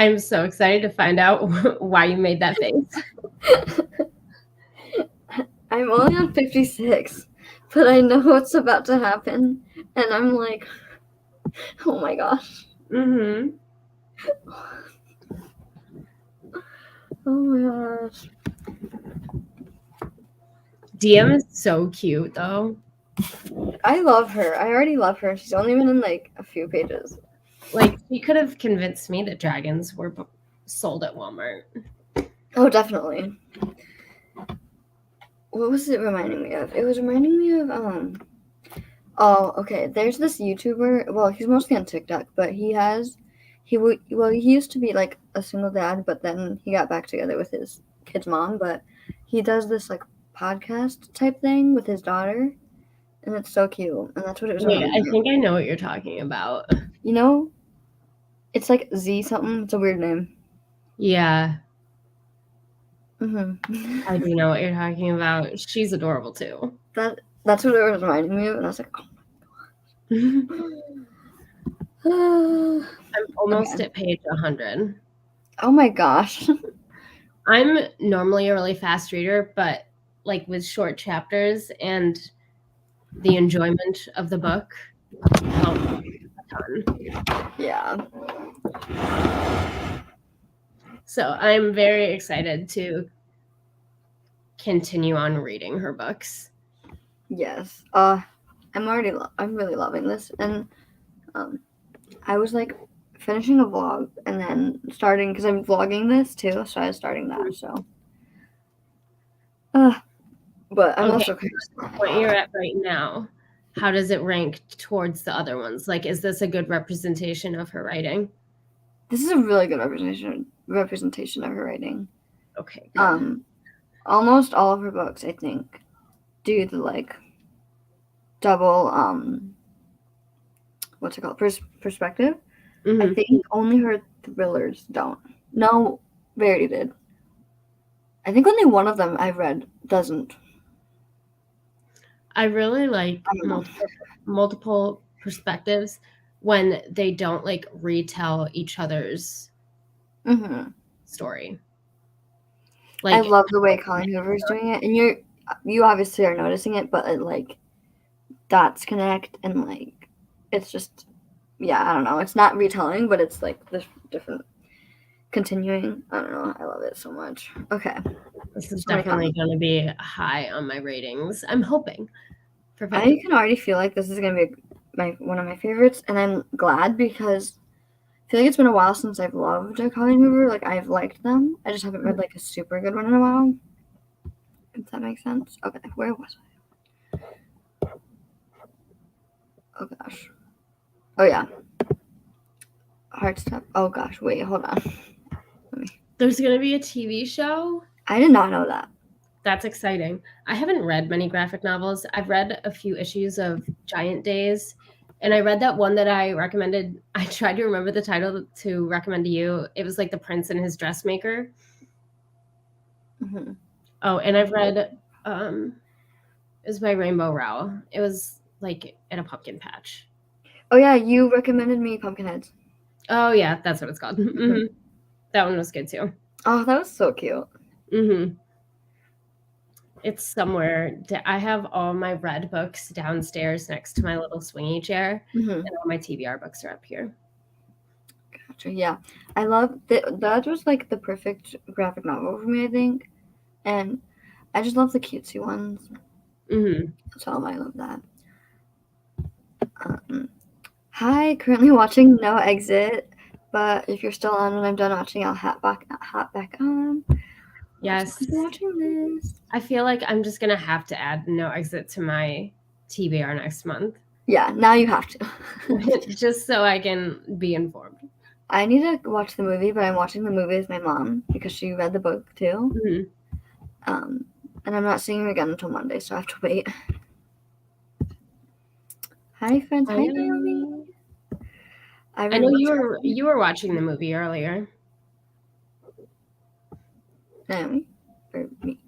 I'm so excited to find out why you made that face. I'm only on 56, but I know what's about to happen, and I'm like, oh my gosh. Mm-hmm. Oh my gosh. DM is so cute, though. I love her. I already love her. She's only been in like a few pages. Like, she could have convinced me that dragons were sold at Walmart. Oh, definitely. What was it reminding me of? It was reminding me of oh, okay. There's this YouTuber. Well, he's mostly on TikTok, but he used to be like a single dad, but then he got back together with his kid's mom. But he does this like podcast type thing with his daughter, and it's so cute. And that's what it was Wait, reminding I me of. think I know what you're talking about. You know, it's like Z something. It's a weird name. Yeah, Mm-hmm. I do know what you're talking about. She's adorable, too. That's what it was reminding me of, and I was like, oh. I'm almost Okay. at page 100. Oh my gosh. I'm normally a really fast reader, but like with short chapters and the enjoyment of the book helps a ton. Yeah. So I'm very excited to continue on reading her books. Yes. I'm really loving this, and I was like finishing a vlog and then starting because I'm vlogging this too, so I was starting that. So, but I'm Okay, also what you're at right now, how does it rank towards the other ones? Like, is this a good representation of her writing? This is a really good representation of her writing. Okay, good. Almost all of her books, I think, do the like double what's it called perspective. Mm-hmm. I think only her thrillers don't. No, Verity did. I think only one of them I've read doesn't. I really like I don't know. multiple perspectives when they don't like retell each other's story. I Like, love the way Colin Hoover's doing it, and you obviously are noticing it, but it, like dots connect, and like it's just I don't know. It's not retelling, but it's like this different continuing. I don't know. I love it so much. Okay, this is definitely going to be high on my ratings. I'm hoping. I can already feel like this is gonna be one of my favorites, and I'm glad because I feel like it's been a while since I've loved a Colin Hoover. Like I've liked them. I just haven't read like a super good one in a while. If that makes sense. Okay, where was I? Oh gosh. Oh yeah. Heartstop. Oh gosh. Wait. Hold on. There's going to be a TV show? I did not know that. That's exciting. I haven't read many graphic novels. I've read a few issues of Giant Days, and I read that one that I recommended. I tried to remember the title to recommend to you. It was like The Prince and His Dressmaker. Mm-hmm. Oh, and I've read it was by Rainbow Rowell. It was like at a pumpkin patch. Oh yeah, you recommended me Pumpkinheads. Oh yeah, that's what it's called. Mm-hmm. That one was good too. Oh, that was so cute. Mm-hmm. It's somewhere. I have all my read books downstairs next to my little swingy chair, and all my TBR books are up here. Gotcha. Yeah, I love that. Was like the perfect graphic novel for me, I think, and I just love the cutesy ones. So I love that. Hi, currently watching No Exit, but if you're still on when I'm done watching, I'll hop back on. Yes. Watching this. I feel like I'm just gonna have to add No Exit to my TBR next month. Yeah, now you have to. Just so I can be informed. I need to watch the movie, but I'm watching the movie with my mom because she read the book too. And I'm not seeing her again until Monday, so I have to wait. Hi, friends. Hi, Naomi. I know you were watching the movie earlier. Naomi or me?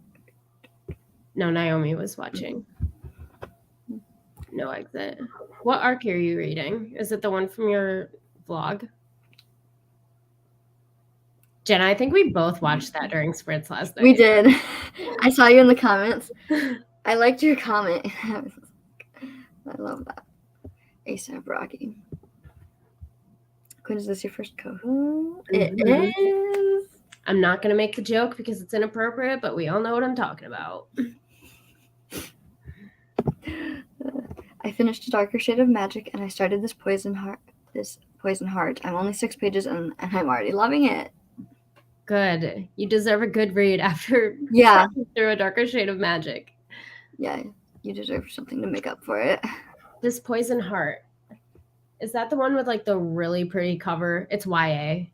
No, Naomi was watching. No Exit. What arc are you reading? Is it the one from your vlog? Jenna, I think we both watched that during sprints last night. We did. I saw you in the comments. I liked your comment. I love that. ASAP Rocky. Quinn, is this your first co-host? It is. I'm not going to make the joke because it's inappropriate, but we all know what I'm talking about. I finished A Darker Shade of Magic and I started this Poison Heart. I'm only 6 pages and I'm already loving it. Good. You deserve a good read after through A Darker Shade of Magic. Yeah, you deserve something to make up for it. This Poison Heart. Is that the one with like the really pretty cover? It's YA.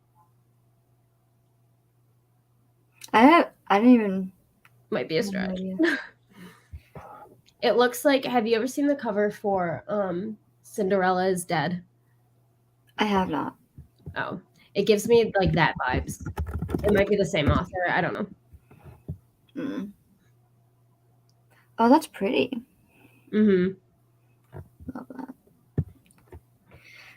I didn't even. Might be a stretch. It looks like. Have you ever seen the cover for Cinderella is Dead? I have not. Oh, it gives me like that vibes. It might be the same author. I don't know. Oh, that's pretty. Love that.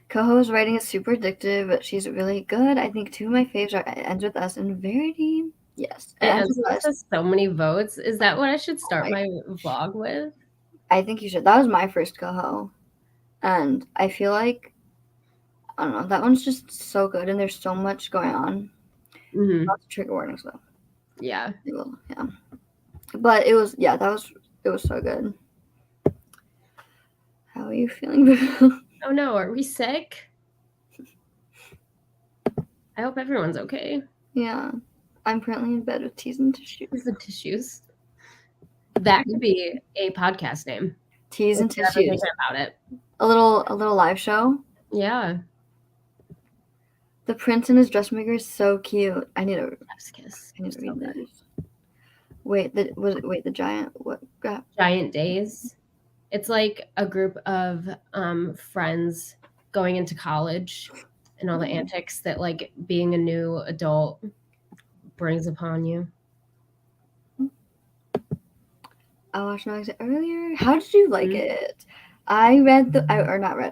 Coho's writing is super addictive, but she's really good. I think 2 of my faves are Ends With Us and Verity. Yes. It Ends With Us has so many votes. Is that what I should start my vlog with? I think you should. That was my first Coho. And I feel like, I don't know, that one's just so good and there's so much going on. Lots of trigger warnings though. Yeah. Yeah. But it was, it was so good. How are you feeling? Oh no, are we sick? I hope everyone's okay. Yeah. I'm currently in bed with teas and tissues. Teas and tissues. That could be a podcast name. Teas and tissues. About it. A little live show. Yeah. The prince and his dressmaker is so cute. I need to kiss. I need to read this. Wait, the giant what? Giant Days. It's like a group of friends going into college and all the antics that like being a new adult brings upon you. I watched it earlier. How did you like it? I read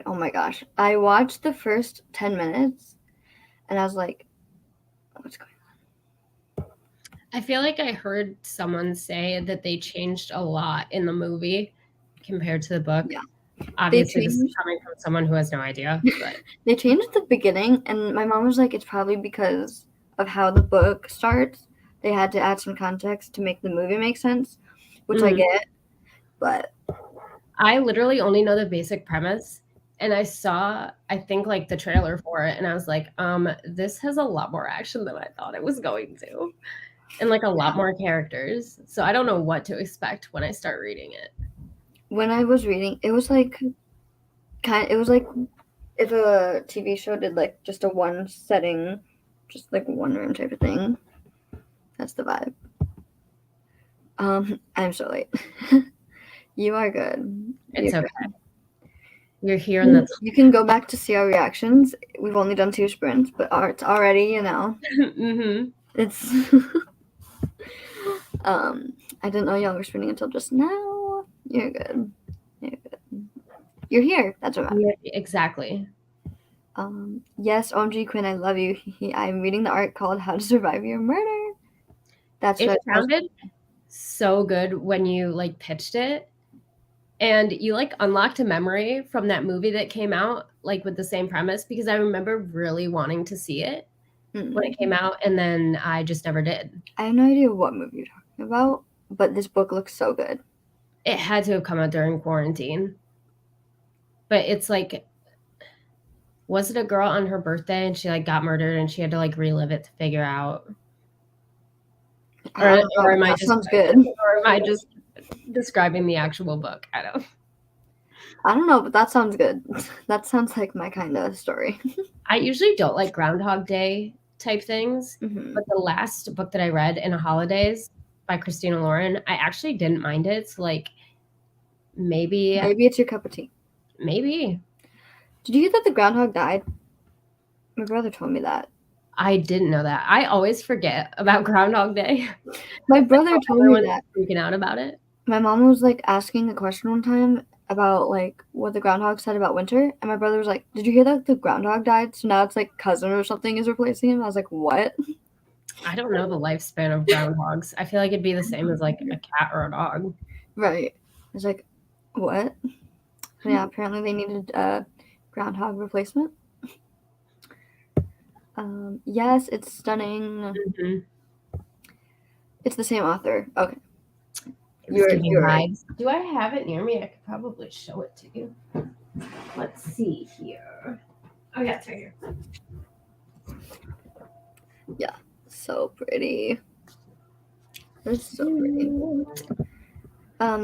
oh my gosh. I watched the first 10 minutes and I was like, what's going on? I feel like I heard someone say that they changed a lot in the movie compared to the book. Yeah. Obviously, this is coming from someone who has no idea. But they changed the beginning, and my mom was like, it's probably because of how the book starts. They had to add some context to make the movie make sense, which I get. But I literally only know the basic premise. And I saw, I think, like the trailer for it, and I was like, this has a lot more action than I thought it was going to. And like a lot more characters. So I don't know what to expect when I start reading it. When I was reading, it was like if a TV show did like just a one setting, just like one room type of thing. That's the vibe. I'm so late. You are good. It's okay. You're here in the You can go back to see our reactions. We've only done 2 sprints, but it's already, you know. It's I didn't know y'all were sprinting until just now. You're good. You're here. That's what matters. Yeah, exactly. Yes, OMG Quinn, I love you. I'm reading the art called How to Survive Your Murder. That's it sounded so good when you like pitched it. And you like unlocked a memory from that movie that came out like with the same premise, because I remember really wanting to see it when it came out, and then I just never did. I have no idea what movie you're talking about, but this book looks so good. It had to have come out during quarantine. But it's like, was it a girl on her birthday and she like got murdered and she had to like relive it to figure out? Or am I just sounds good? Or am I just describing the actual book? I don't know, but that sounds good. That sounds like my kind of story. I usually don't like Groundhog Day type things, but the last book that I read, In a Holidays by Christina Lauren, I actually didn't mind it. So like maybe it's your cup of tea. Maybe. Did you hear that the groundhog died? My brother told me that. I didn't know that. I always forget about Groundhog Day. My brother told me that. Freaking out about it. My mom was like asking a question one time about like what the groundhog said about winter, and my brother was like, "Did you hear that the groundhog died? So now it's like cousin or something is replacing him." I was like, "What?" I don't know the lifespan of groundhogs. I feel like it'd be the same as like a cat or a dog. Right. It's like, what? Yeah, apparently they needed a groundhog replacement. Yes, it's stunning. Mm-hmm. It's the same author. Okay. It was giving You're right. vibes. Do I have it near me? I could probably show it to you. Let's see here. Oh yeah, it's right here. So pretty. It's so pretty.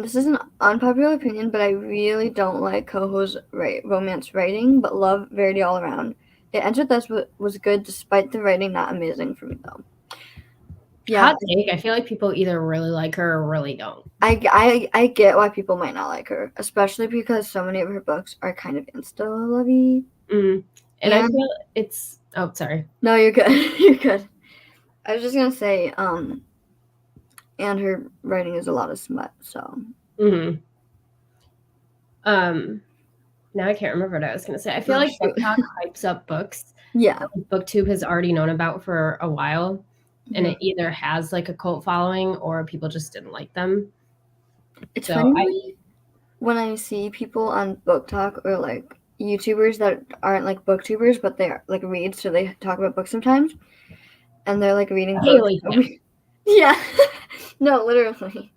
This is an unpopular opinion, but I really don't like Coho's romance writing, but love Verity all around. It Entered Thus was good despite the writing not amazing for me though. Yeah, Hot take. I feel like people either really like her or really don't. I get why people might not like her, especially because so many of her books are kind of insta-lovey. And I feel it's. Oh, sorry. No, you're good. You're good. I was just gonna say, and her writing is a lot of smut, so. Now I can't remember what I was gonna say. I feel like TikTok hypes up books. Yeah. That BookTube has already known about for a while, and it either has like a cult following or people just didn't like them. It's funny when I see people on Book Talk or like YouTubers that aren't like booktubers, but they are like read, so they talk about books sometimes, and they're like reading Haley books. Yeah, no, literally.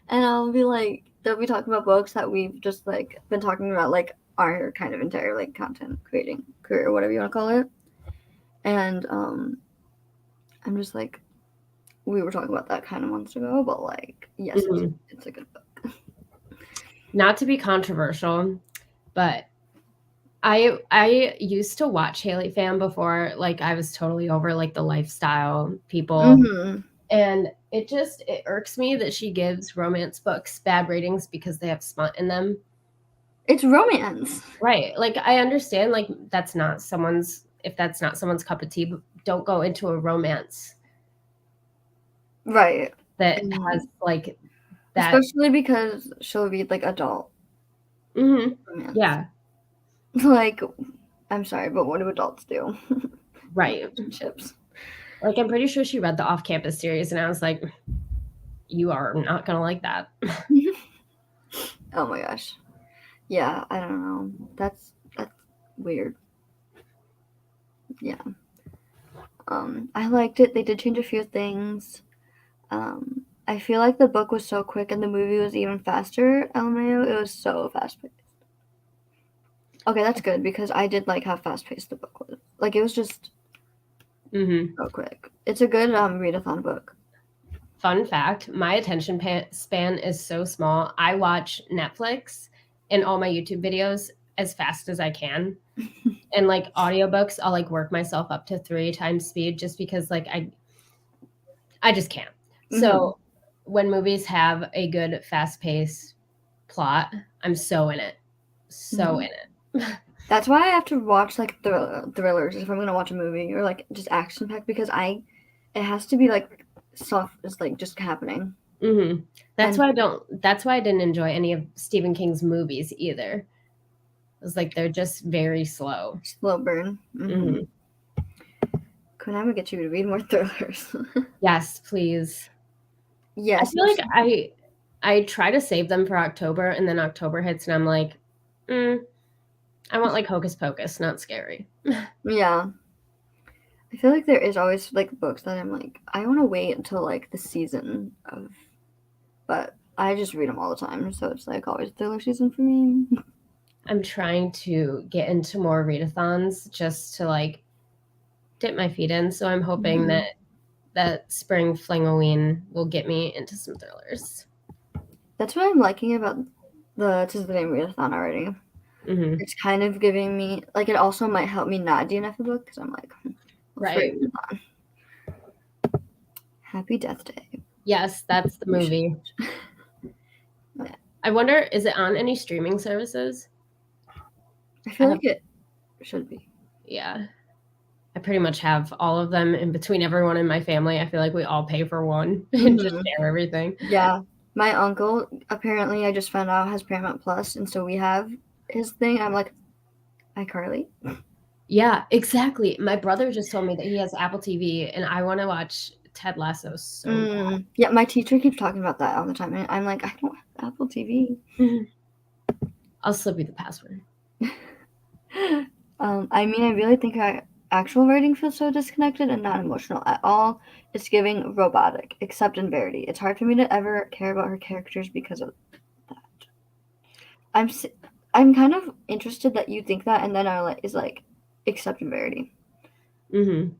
And I'll be like, they'll be talking about books that we've just like been talking about, like our kind of entire like content creating career, or whatever you want to call it. And I'm just like, we were talking about that kind of months ago, but like, yes, it's a good book. Not to be controversial, but I used to watch Haley Fan before, like I was totally over like the lifestyle people, and it irks me that she gives romance books bad ratings because they have smut in them. It's romance, right? Like I understand, like if that's not someone's cup of tea, but don't go into a romance, right? That has like that, especially because she'll read like adult. Romance. Yeah. Like, I'm sorry, but what do adults do? Right. Relationships. Like, I'm pretty sure she read the Off-Campus series, and I was like, you are not going to like that. Oh my gosh. Yeah, I don't know. That's weird. Yeah. I liked it. They did change a few things. I feel like the book was so quick and the movie was even faster. LMAO, it was so fast paced. Okay, that's good because I did like how fast paced the book was. Like it was just so quick. It's a good readathon book. Fun fact: my attention span is so small. I watch Netflix and all my YouTube videos as fast as I can, and like audiobooks, I'll like work myself up to 3 times speed just because like I just can't. So when movies have a good fast paced plot, I'm so in it. So in it. That's why I have to watch like thrillers if I'm gonna watch a movie or like just action packed because it has to be like soft. It's like just happening. That's why I didn't enjoy any of Stephen King's movies either. It was like they're just very slow. Slow burn. Could I get you to read more thrillers? Yes, please. Yes. I feel like I try to save them for October, and then October hits, and I'm like, I want like Hocus Pocus, not scary. Yeah. I feel like there is always like books that I'm like, I want to wait until like the season of, but I just read them all the time, so it's like always thriller season for me. I'm trying to get into more readathons just to like dip my feet in. So I'm hoping that spring Flingoween will get me into some thrillers. That's what I'm liking about the Tis the Name readathon already. It's kind of giving me like it also might help me not DNF a book because I'm like, right. Happy Death Day. Yes, that's the movie. Yeah. I wonder, is it on any streaming services? I feel like it should be. Yeah. I pretty much have all of them in between everyone in my family. I feel like we all pay for one and just share everything. Yeah. My uncle, apparently, I just found out, has Paramount Plus, and so we have his thing. I'm like, iCarly. Yeah, exactly. My brother just told me that he has Apple TV, and I want to watch Ted Lasso so bad. Yeah, my teacher keeps talking about that all the time, and I'm like, I don't have Apple TV. I'll slip you the password. I mean, I really think actual writing feels so disconnected and not emotional at all. It's giving robotic, except in Verity. It's hard for me to ever care about her characters because of that. I'm kind of interested that you think that, and then is like, except in Verity. Mm-hmm.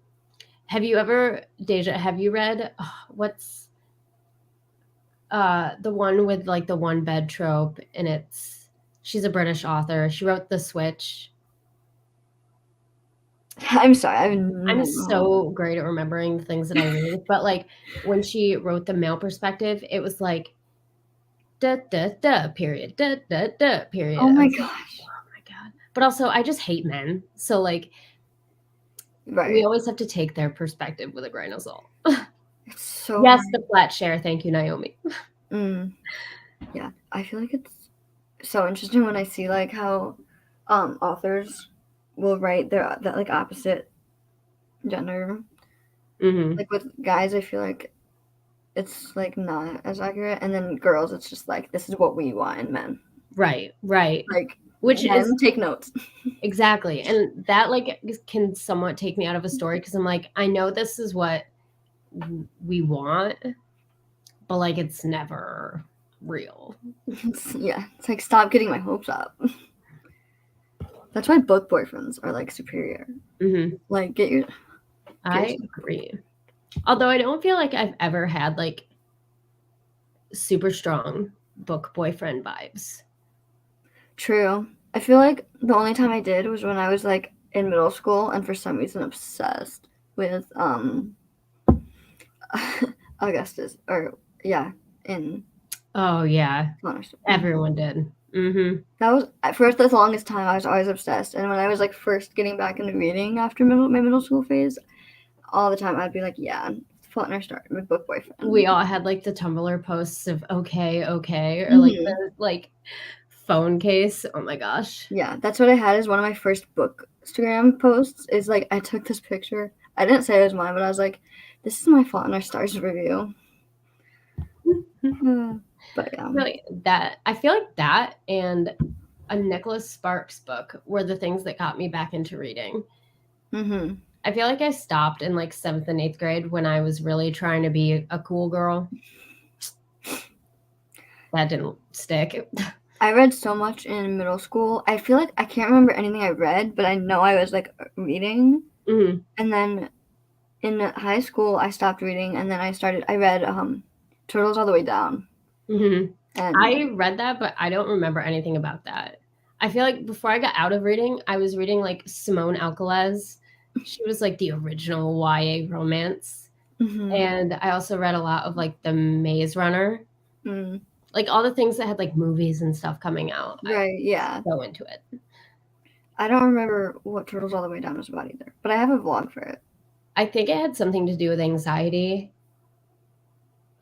Have you ever, Deja? Have you read what's the one with like the one bed trope, and she's a British author. She wrote The Switch. I'm sorry, I'm so great at remembering the things that I read, but like when she wrote the male perspective, it was like da da da period da da da period. Oh I my was like, gosh! oh my god! But also, I just hate men, so like Right. we always have to take their perspective with a grain of salt. It's so Yes, hard. the flat share. Thank you, Naomi. Yeah, I feel like it's so interesting when I see like how authors will write that like opposite gender. Mm-hmm. Like with guys, I feel like it's like not as accurate, and then girls, it's just like this is what we want in men. Right. Like Which men, is take notes. exactly, and that like can somewhat take me out of a story because I'm like, I know this is what we want, but like it's never real. It's like stop getting my hopes up. That's why book boyfriends are like superior. Mm-hmm. Like get your. I agree. Although I don't feel like I've ever had like super strong book boyfriend vibes. True. I feel like the only time I did was when I was like in middle school and for some reason obsessed with Augustus in Oh yeah, Honors. everyone did. Mm-hmm. That was for the longest time I was always obsessed, and when I was like first getting back into reading after my middle school phase, all the time I'd be like, yeah, Fault in Our Stars, my book boyfriend. We all had like the Tumblr posts of okay, or like Mm-hmm. the like phone case. Oh my gosh. Yeah, that's what I had as one of my first Bookstagram posts. Is like I took this picture. I didn't say it was mine, but I was like, "This is my Fault in Our Stars review." But yeah, Really, that I feel like that and a Nicholas Sparks book were the things that got me back into reading. mm-hmm. I feel like I stopped in like 7th and 8th grade when I was really trying to be a cool girl. That didn't stick. I read so much in middle school. I feel like I can't remember anything I read, but I know I was like reading. Mm-hmm. And then in high school, I stopped reading, and then I read Turtles All the Way Down. Mm-hmm. And I read that, but I don't remember anything about that. I feel like before I got out of reading, I was reading like Simone Alcalez. She was like the original YA romance. mm-hmm. And I also read a lot of like The Maze Runner. Like all the things that had like movies and stuff coming out. Right, yeah. Go into it. I don't remember what Turtles All the Way Down was about either, but I have a vlog for it. I think it had something to do with anxiety.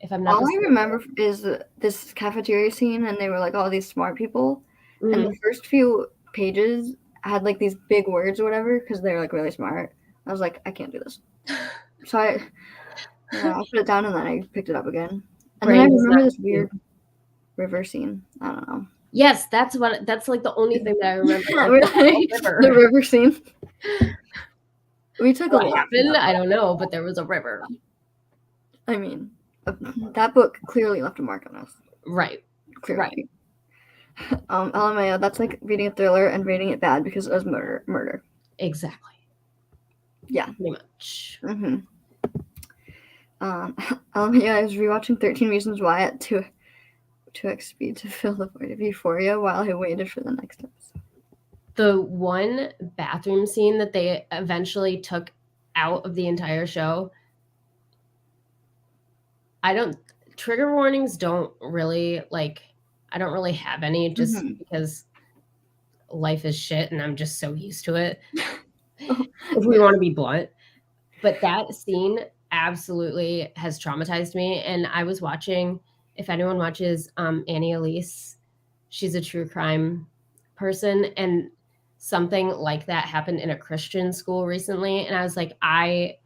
If I'm not All mistaken. I remember is this cafeteria scene, and they were like all these smart people, and the first few pages had like these big words or whatever because they're like really smart. I was like, I can't do this. So I put it down and then I picked it up again. And then I remember this weird river scene. I don't know. Yes, that's like the only thing that I remember. The river scene. We took what happened? I don't know, but there was a river. I mean, that book clearly left a mark on us. Right. Clearly. Right. LMAO, that's like reading a thriller and rating it bad because it was murder. Exactly. Yeah. Pretty much. Mm-hmm. LMAO, I was rewatching 13 Reasons Why at 2x speed to fill the void of euphoria while I waited for the next episode. The one bathroom scene that they eventually took out of the entire show, trigger warnings don't really like, I don't really have any just because life is shit and I'm just so used to it. If we want to be blunt. But that scene absolutely has traumatized me. And I was watching, if anyone watches Annie Elise, she's a true crime person. And something like that happened in a Christian school recently, and I was like, I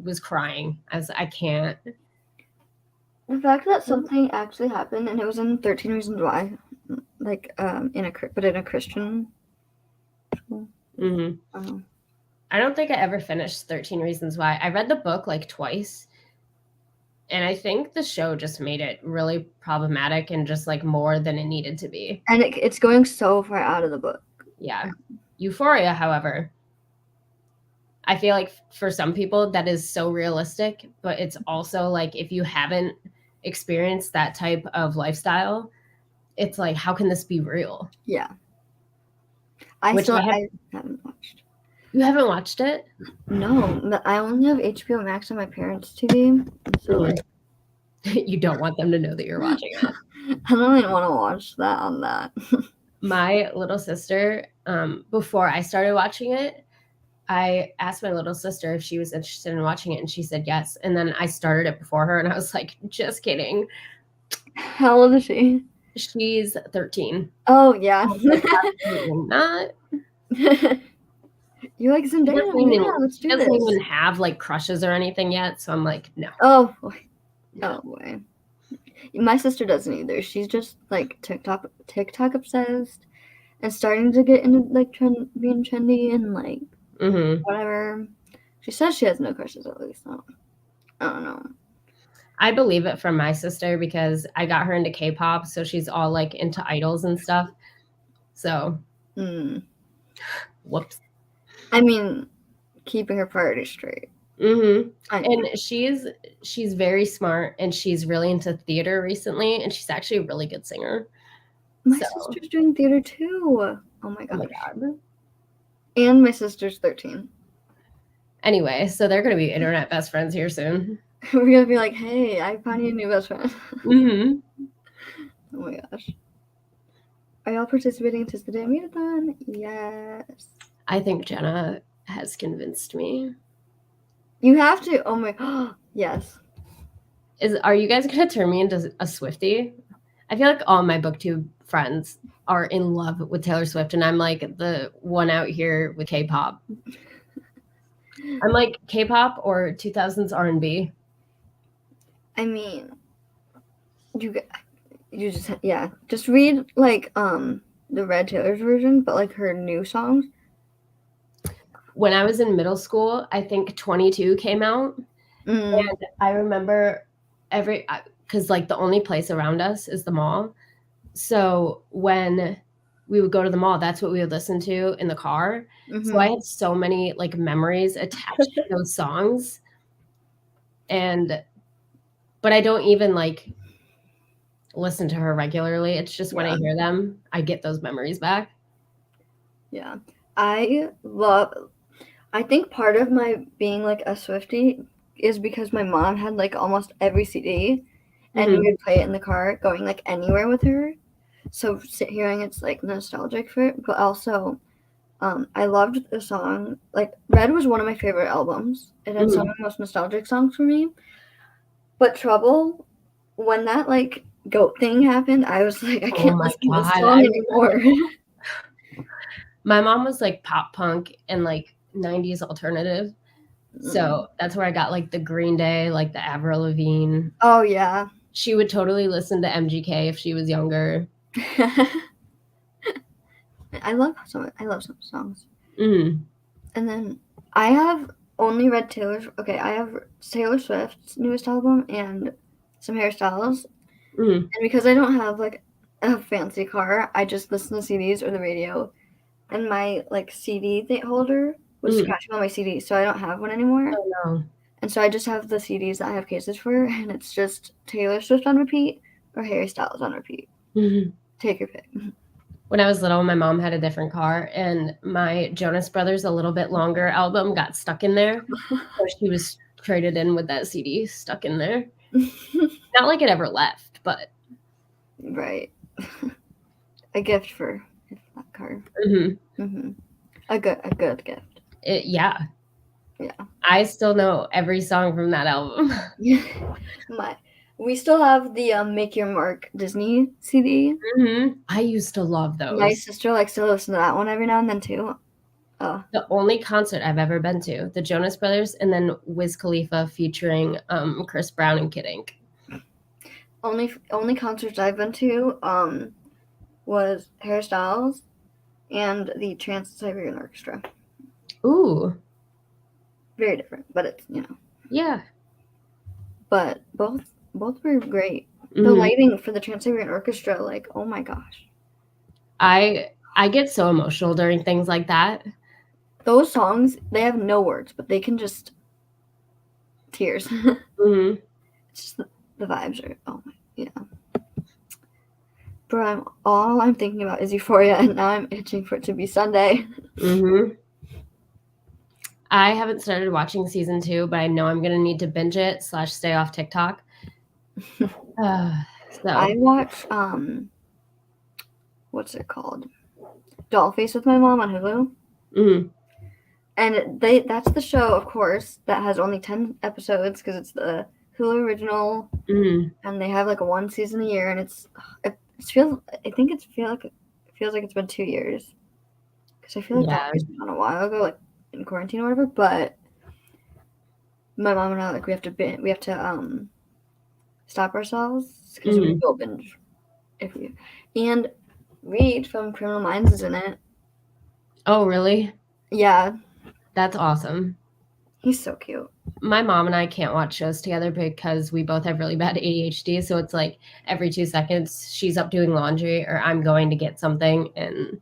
was crying. I was, I can't. The fact that something actually happened and it was in 13 Reasons Why, like in a Christian school. Mm-hmm. I don't think I ever finished 13 Reasons Why. I read the book like twice, and I think the show just made it really problematic and just like more than it needed to be. And it's going so far out of the book. Yeah. Euphoria, however, I feel like for some people that is so realistic, but it's also like if you haven't experienced that type of lifestyle, it's like, how can this be real? Yeah. I haven't watched. You haven't watched it? No, but I only have HBO Max on my parents' TV. So like, you don't want them to know that you're watching it. I don't even want to watch that on that. My little sister, before I started watching it, I asked my little sister if she was interested in watching it, and she said yes. And then I started it before her, and I was like, just kidding. How old is she? She's 13. Oh, yeah. Absolutely not. You like Zendaya? Yeah, let's do this. She doesn't even have like crushes or anything yet, so I'm like, no. Oh, boy. No way. My sister doesn't either. She's just like TikTok obsessed and starting to get into like being trendy and like whatever. She says she has no crushes at least. So I don't know. I believe it from my sister because I got her into K-pop, so she's all like into idols and stuff. So, whoops. I mean, keeping her priorities straight. And she's very smart, and she's really into theater recently, and she's actually a really good singer. My sister's doing theater too. Oh my god. And my sister's 13. Anyway, so they're going to be internet best friends here soon. We're going to be like, hey, I found you a new best friend. Oh my gosh. Are y'all participating in Tis the Day Meet-a-thon? Yes. I think Jenna has convinced me. You have to. Oh my god. Yes. Are you guys going to turn me into a Swiftie? I feel like all my BookTube friends are in love with Taylor Swift, and I'm like the one out here with K-pop. I'm like K-pop or 2000s R&B. I mean, you just read like the Red Taylor's version, but like her new songs. When I was in middle school, I think 22 came out, and I remember because like the only place around us is the mall. So when we would go to the mall, that's what we would listen to in the car. So I had so many like memories attached to those songs. But I don't even like listen to her regularly. It's just when I hear them, I get those memories back. Yeah. I think part of my being like a Swiftie is because my mom had like almost every CD and we would play it in the car going like anywhere with her. So hearing it's like nostalgic for it, but also I loved the song. Like Red was one of my favorite albums. It had some of the most nostalgic songs for me. But Trouble, when that like goat thing happened, I was like, I can't listen to this song anymore. My mom was like pop punk and like 90s alternative. So that's where I got like the Green Day, like the Avril Lavigne. Oh yeah. She would totally listen to MGK if she was younger. I love some songs. And then I have only read I have Taylor Swift's newest album and some hairstyles. And because I don't have like a fancy car, I just listen to CDs or the radio. And my like CD holder was scratching on my CD, so I don't have one anymore. Oh no. And so I just have the CDs that I have cases for, and it's just Taylor Swift on repeat or Harry Styles on repeat. Take your pick. When I was little, my mom had a different car, and my Jonas Brothers A Little Bit Longer album got stuck in there. So she was traded in with that CD stuck in there. Not like it ever left, but. Right. A gift for that car. A good gift. Yeah. I still know every song from that album. We still have the Make Your Mark Disney CD. I used to love those. My sister likes to listen to that one every now and then too. Oh, The only concert I've ever been to, the Jonas Brothers, and then Wiz Khalifa featuring Chris Brown and Kid Ink. only concerts I've been to was Harry Styles and the Trans-Siberian Orchestra. Ooh. Very different, but it's, you know. Yeah. But both were great. The lighting for the Trans-Siberian Orchestra, like, oh my gosh. I get so emotional during things like that. Those songs, they have no words, but they can just tears. It's just the vibes are, oh my, yeah. Bro, all I'm thinking about is Euphoria, and now I'm itching for it to be Sunday. I haven't started watching season 2, but I know I'm gonna need to binge it / stay off TikTok. So I watched what's it called? Dollface with my mom on Hulu. And that's the show, of course, that has only 10 episodes because it's the Hulu original, and they have like a 1 season a year, and it feels like it's been 2 years because I feel like that was on a while ago, like in quarantine or whatever. But my mom and I, like, we have to stop ourselves because we will binge and Reed from Criminal Minds is in it. Oh, really? Yeah. That's awesome. He's so cute. My mom and I can't watch shows together because we both have really bad ADHD. So it's like every 2 seconds she's up doing laundry or I'm going to get something. And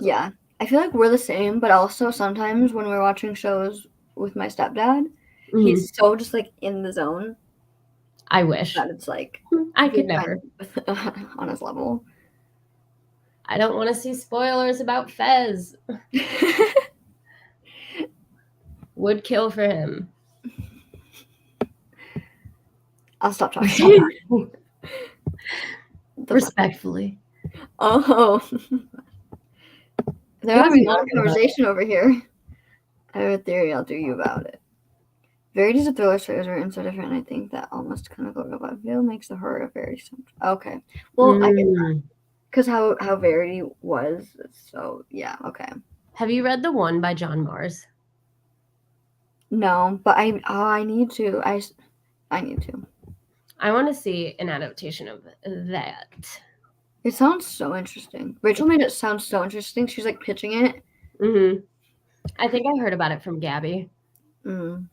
yeah, I feel like we're the same, but also sometimes when we're watching shows with my stepdad, he's so just like in the zone. I wish that it's like I could never on his level. I don't want to see spoilers about Fez. Would kill for him. I'll stop talking. Respectfully. Oh. They're having a conversation over here. I have a theory, I'll do you about it. Verity's a thriller stories are so different, I think that almost kind of I feel makes the horror of Verity so okay. Well, I get that. Because how Verity was, so yeah, okay. Have you read the one by John Mars? No, but I need to. I need to. I want to see an adaptation of that. It sounds so interesting. Rachel made it sound so interesting. She's like pitching it. I think I heard about it from Gabby. So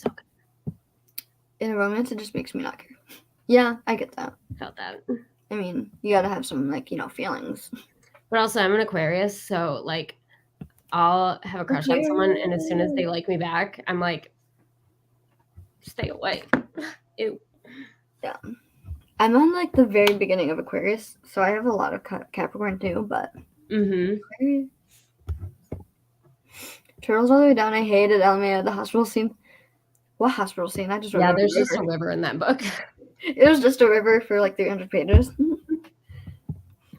good. In a romance, it just makes me not care. Yeah, I get that. Felt that. I mean, you gotta have some, like, feelings. But also, I'm an Aquarius, so, like, I'll have a crush on someone, and as soon as they like me back, I'm like, stay away. Ew. Yeah. I'm on, like, the very beginning of Aquarius, so I have a lot of Capricorn, too, but... Aquarius. Turtles All the Way Down, I hated Elmia, the hospital scene. What hospital scene? I just remember. Yeah, there's just a river in that book. It was just a river for, like, 300 pages.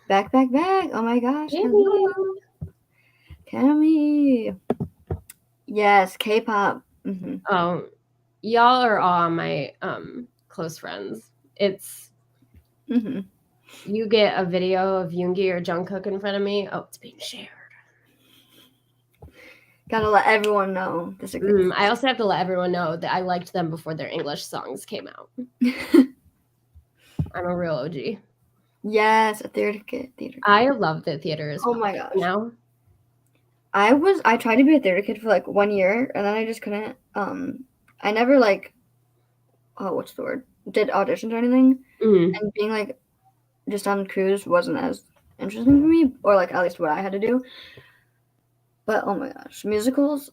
Back. Oh, my gosh. Cammy. Yes, K-pop. Oh, y'all are all my close friends. It's you get a video of Yoongi or Jungkook in front of me. Oh, it's being shared. Gotta let everyone know. I also have to let everyone know that I liked them before their English songs came out. I'm a real OG. Yes, a theater kid. I love the theater as well. Oh my gosh. Now I tried to be a theater kid for like 1 year, and then I just couldn't. I never what's the word? Did auditions or anything, and being like just on cruise wasn't as interesting for me, or like at least what I had to do. But oh my gosh, musicals,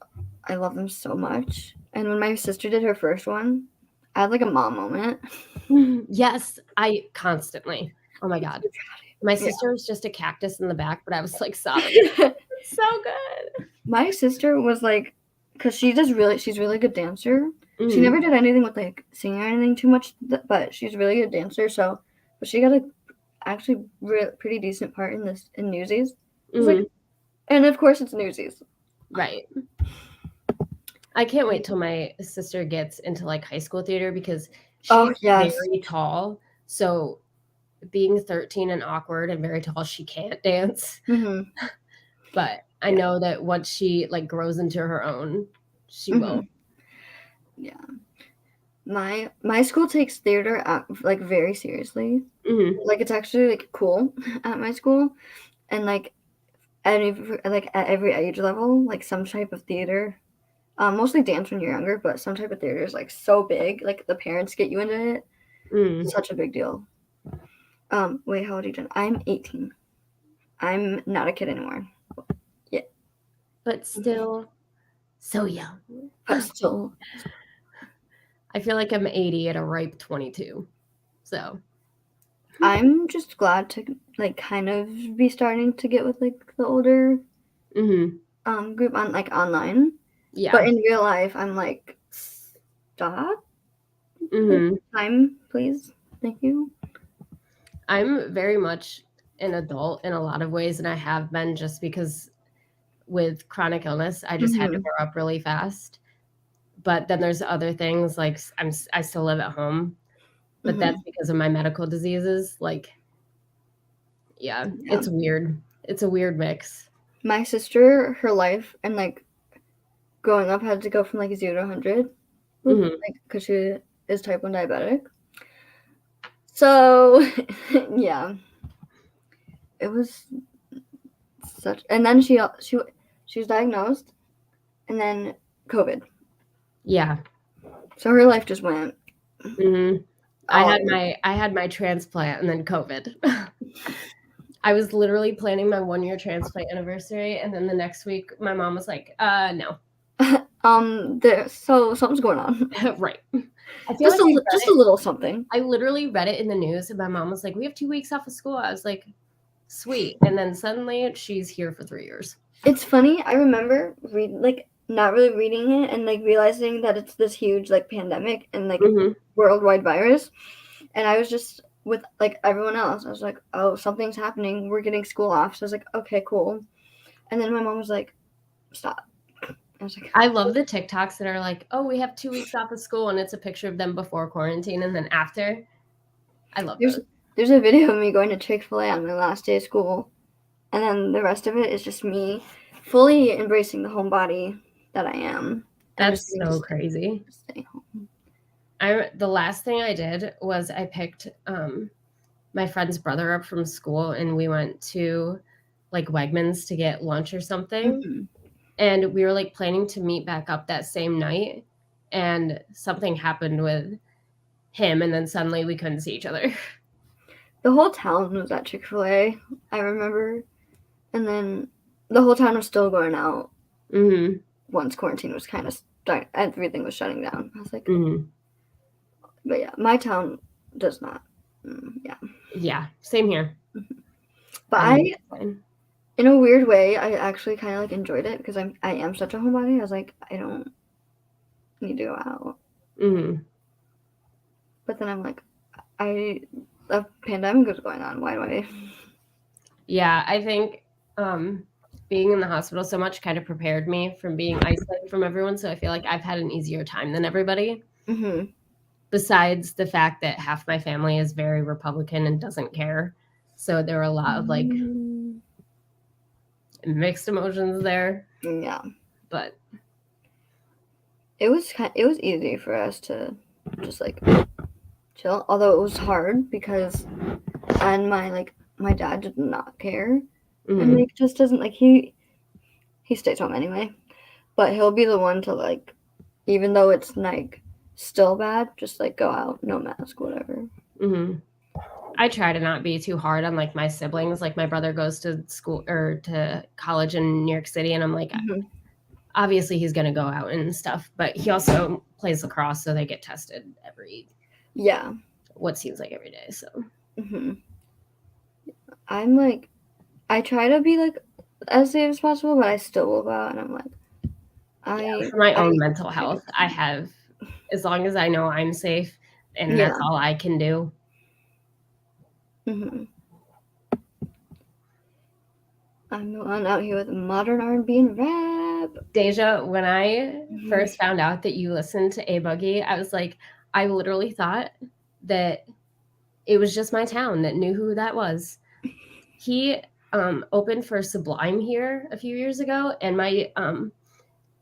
I love them so much. And when my sister did her first one, I had like a mom moment. Yes, I constantly. Oh my god. My sister was just a cactus in the back, but I was like sobbing. So good. My sister was like, because she's really good dancer. She never did anything with like singing or anything too much, but she's a really good dancer. So, but she got a actually pretty decent part in Newsies. Like, and of course it's Newsies. Right. I can't wait till my sister gets into like high school theater because She's yes. very tall, so being 13 and awkward and very tall, she can't dance. Mm-hmm. But I Yeah. know that once she like grows into her own, she Mm-hmm. will. Yeah. My school takes theater like very seriously. Mm-hmm. Like it's actually like cool at my school, and like at every age level, like some type of theater. Mostly dance when you're younger, but some type of theater is like so big. Like the parents get you into it. Mm. Such a big deal. Wait, how old are you, Jen? I'm 18. I'm not a kid anymore. Yeah, But still so young. but still, I feel like I'm 80 at a ripe 22. So, I'm just glad to like kind of be starting to get with like the older mm-hmm. group on like online. Yeah. But in real life, I'm like, stop. Mm-hmm. Time, please. Thank you. I'm very much an adult in a lot of ways, and I have been just because with chronic illness, I just had to Mm-hmm. grow up really fast. But then there's other things like I still live at home, but Mm-hmm. that's because of my medical diseases. Like, yeah, Yeah. it's weird. It's a weird mix. My sister, her life and like growing up had to go from like 0 to 100, Mm-hmm. like because she is type 1 diabetic. So, yeah, it was such. And then she was diagnosed, and then COVID. Yeah. So her life just went. Mm-hmm. All I had my transplant and then COVID. I was literally planning my 1 year transplant anniversary, and then the next week, my mom was like, no. So something's going on. Right. I feel like Just a little something. I literally read it in the news, and my mom was like, "We have 2 weeks off of school." I was like, "Sweet." And then suddenly, she's here for 3 years. It's funny. I remember not really reading it and like realizing that it's this huge like pandemic and like Mm-hmm. worldwide virus, and I was just with like everyone else. I was like, oh, something's happening. We're getting school off. So I was like, okay, cool. And then my mom was like, stop. I was like, I love the TikToks that are like, "Oh, we have 2 weeks off of school," and it's a picture of them before quarantine and then after. I love those. There's a video of me going to Chick-fil-A on my last day of school, and then the rest of it is just me fully embracing the homebody that I am. That's so crazy. Stay home. The last thing I did was I picked my friend's brother up from school, and we went to like Wegmans to get lunch or something. Mm-hmm. And we were like planning to meet back up that same night, and something happened with him, and then suddenly we couldn't see each other. The whole town was at Chick-fil-A, I remember, and then the whole town was still going out. Mm-hmm. Once quarantine was kind of everything was shutting down. I was like, Mm-hmm. But yeah, my town does not. Yeah, same here. But in a weird way, I actually kind of like enjoyed it because I am such a homebody. I was like, I don't need to go out. Mm-hmm. But then I'm like, a pandemic is going on. Why do I? Yeah, I think being in the hospital so much kind of prepared me from being isolated from everyone. So I feel like I've had an easier time than everybody. Mm-hmm. Besides the fact that half my family is very Republican and doesn't care. So there were a lot of like mixed emotions there. Yeah. But it was easy for us to just like chill. Although it was hard because my dad did not care. mm-hmm. And like just doesn't like he stays home anyway. But he'll be the one to like, even though it's like still bad, just like go out, no mask, whatever. Mm-hmm. I try to not be too hard on like my siblings. Like my brother goes to school or to college in New York City, and I'm like, obviously he's gonna go out and stuff, but he also plays lacrosse, so they get tested what seems like every day. So I'm like, I try to be like as safe as possible, but I still will go out, and I'm like, for my own mental health, I have, as long as I know I'm safe, and that's all I can do. I'm going out here with modern R&B and rap. Deja, when I first found out that you listened to A Boogie, I was like, I literally thought that it was just my town that knew who that was. He opened for Sublime here a few years ago, and my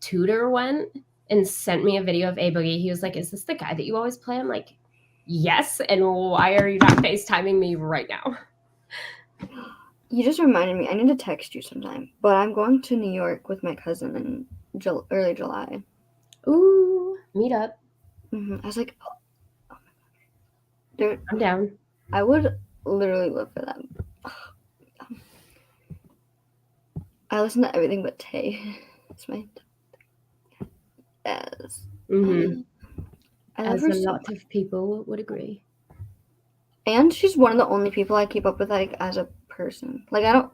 tutor went and sent me a video of A Boogie. He was like, "Is this the guy that you always play?" I'm like, "Yes." And why are you not FaceTiming me right now? You just reminded me. I need to text you sometime. But I'm going to New York with my cousin in early July. Ooh, meet up. I was like, oh my God. Dude, I'm down. I would literally live for that. I listen to everything but Tay. It's my yes. Mm-hmm. I love As her a so lot much. of people would agree. And she's one of the only people I keep up with, like, as a person. Like, I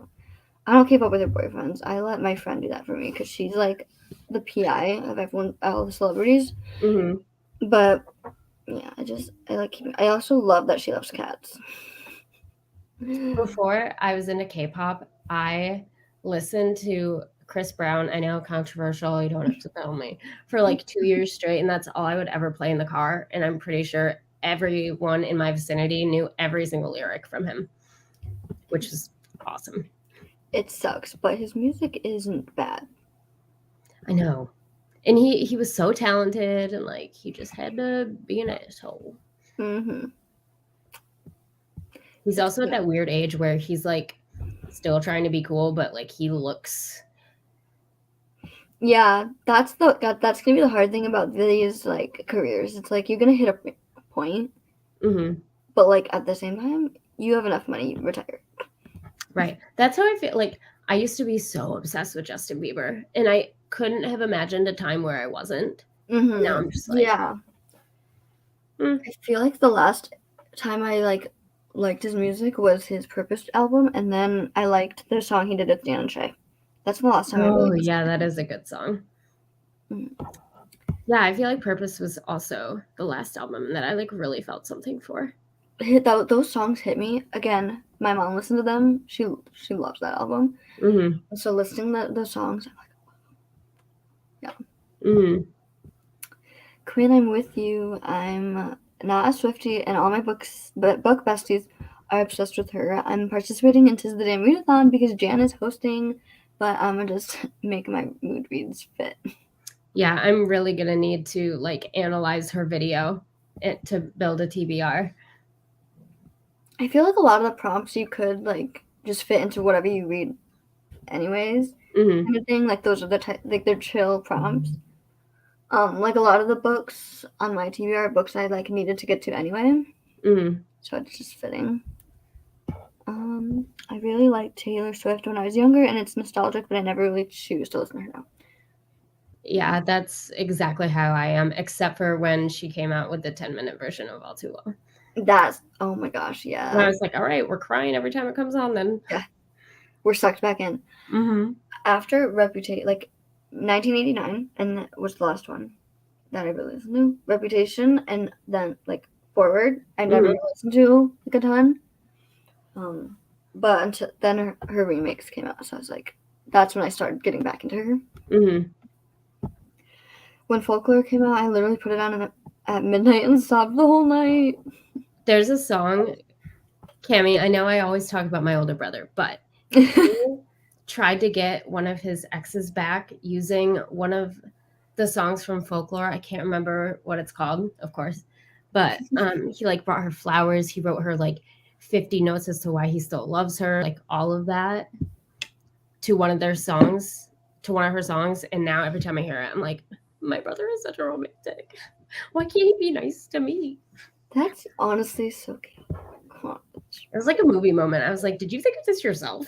don't keep up with her boyfriends. I let my friend do that for me because she's like the PI of everyone, all the celebrities. Mm-hmm. But yeah, I like keeping. I also love that she loves cats. Before I was into K-pop, I listened to Chris Brown. I know, controversial, you don't have to tell me, for like 2 years straight, and that's all I would ever play in the car, and I'm pretty sure everyone in my vicinity knew every single lyric from him, which was awesome. It sucks, but his music isn't bad. I know. And he was so talented, and like he just had to be an asshole. Mm-hmm. He's also at that weird age where he's like still trying to be cool, but like he looks. Yeah, that's gonna be the hard thing about these like careers. It's like you're gonna hit a point, Mm-hmm. but like at the same time, you have enough money, you retire. Right. That's how I feel. Like I used to be so obsessed with Justin Bieber, and I couldn't have imagined a time where I wasn't. And now I'm just like, Yeah. I feel like the last time I liked his music was his Purpose album, and then I liked the song he did with Dan and Shay. That's the last time I really oh listened. yeah, that is a good song. Mm. Yeah, I feel like Purpose was also the last album that I like really felt something for. Those songs hit me again. My mom listened to them. She loves that album. Mm-hmm. So listening to the songs, I'm like, yeah. Mm-hmm. Quinn, I'm with you. I'm not a Swiftie, and all my book besties are obsessed with her. I'm participating in Tis the Day Readathon because Jan is hosting, but I'm gonna just make my mood reads fit. Yeah, I'm really gonna need to like analyze her video to build a TBR. I feel like a lot of the prompts you could like just fit into whatever you read, anyways. Mm-hmm. Kind of thing. Like those are like they're chill prompts. Like a lot of the books on my TBR books I like needed to get to anyway, Mm-hmm. so it's just fitting. I really liked Taylor Swift when I was younger, and it's nostalgic, but I never really choose to listen to her now. Yeah, that's exactly how I am, except for when she came out with the 10-minute version of All Too Well. That's oh my gosh, And I yeah, was like, all right, we're crying every time it comes on then. yeah, we're sucked back in. Mm-hmm. After Reputation, like 1989, and that was the last one that I really listened to. Reputation, and then like Forward, I never Mm-hmm. listened to like a ton. But until then, her remakes came out, so I was like, that's when I started getting back into her. Mm-hmm. When Folklore came out, I literally put it on at midnight and sobbed the whole night. There's a song, Cammie, I know I always talk about my older brother, but tried to get one of his exes back using one of the songs from Folklore. I can't remember what it's called, of course, but he like brought her flowers. He wrote her like 50 notes as to why he still loves her, like all of that to one of their songs, to one of her songs. And now every time I hear it, I'm like, my brother is such a romantic. Why can't he be nice to me? That's honestly so cute. It was like a movie moment. I was like, did you think of this yourself?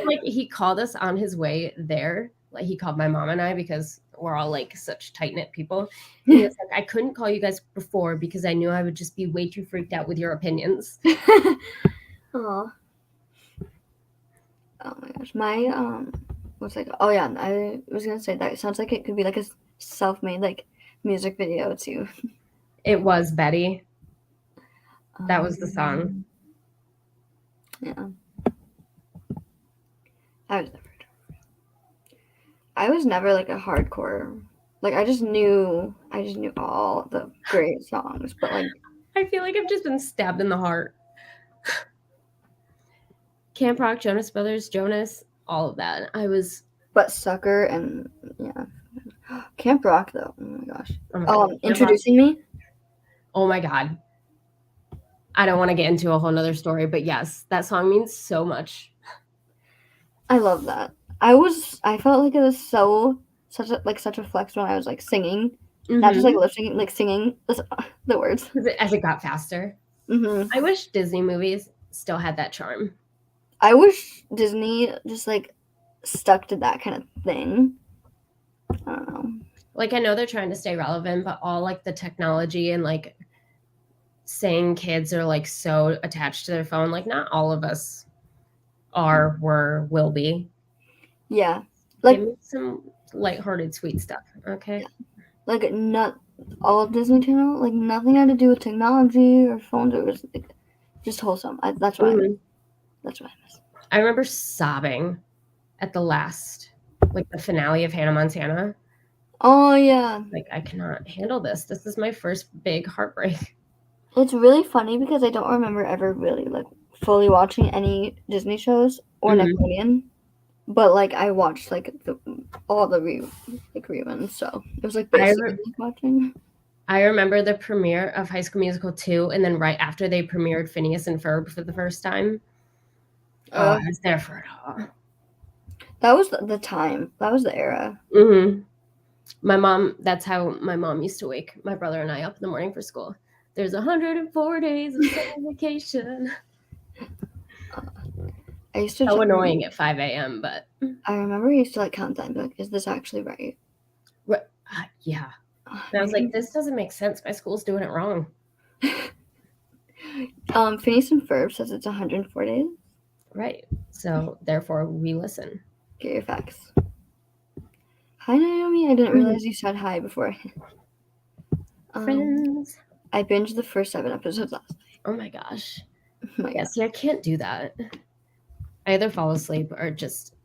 Like he called us on his way there. Like he called my mom and I because we're all like such tight knit people. And he was like, I couldn't call you guys before because I knew I would just be way too freaked out with your opinions. Aw. Oh my gosh. My what's like oh yeah, I was gonna say that it sounds like it could be like a self-made like music video too. It was Betty. That was the song. Yeah. I was never like a hardcore Like I just knew all the great songs, but like I feel like I've just been stabbed in the heart. Camp Rock, Jonas Brothers, Jonas, all of that. but Sucker and yeah. Camp Rock though. Oh my gosh. Oh my God. Introducing Me. Oh my God. I don't want to get into a whole nother story, but yes, that song means so much. I love that. I felt like it was such a flex when I was like singing, not just like lip syncing, like singing the words. As it got faster. Mm-hmm. I wish Disney movies still had that charm. I wish Disney just like stuck to that kind of thing. I don't know. Like I know they're trying to stay relevant, but all like the technology and like saying kids are like so attached to their phone, like not all of us are, were, will be. Yeah. Like give me some lighthearted sweet stuff, okay? Yeah. Like not all of Disney Channel, like nothing had to do with technology or phones. It was like just wholesome. That's what I miss. That's what I miss. I remember sobbing at the last, like the finale of Hannah Montana. Oh yeah. Like I cannot handle this. This is my first big heartbreak. It's really funny because I don't remember ever really like fully watching any Disney shows or Nickelodeon, but like I watched like all the reruns, so it was like basically watching. I remember the premiere of High School Musical 2, and then right after they premiered Phineas and Ferb for the first time. Oh, I was there for it all. That was the time. That was the era. Mm-hmm. That's how my mom used to wake my brother and I up in the morning for school. There's 104 days of summer vacation. I used to so annoying at 5 a.m., but I remember I used to like count that and be like, is this actually right? Yeah. And I was like, this doesn't make sense. My school's doing it wrong. Phineas and Ferb says it's 104 days. Right. So therefore we listen. Get your facts. Hi Naomi, I didn't realize you said hi before. Friends. I binged the first 7 episodes last night. Oh my gosh. See, I can't do that. I either fall asleep or just,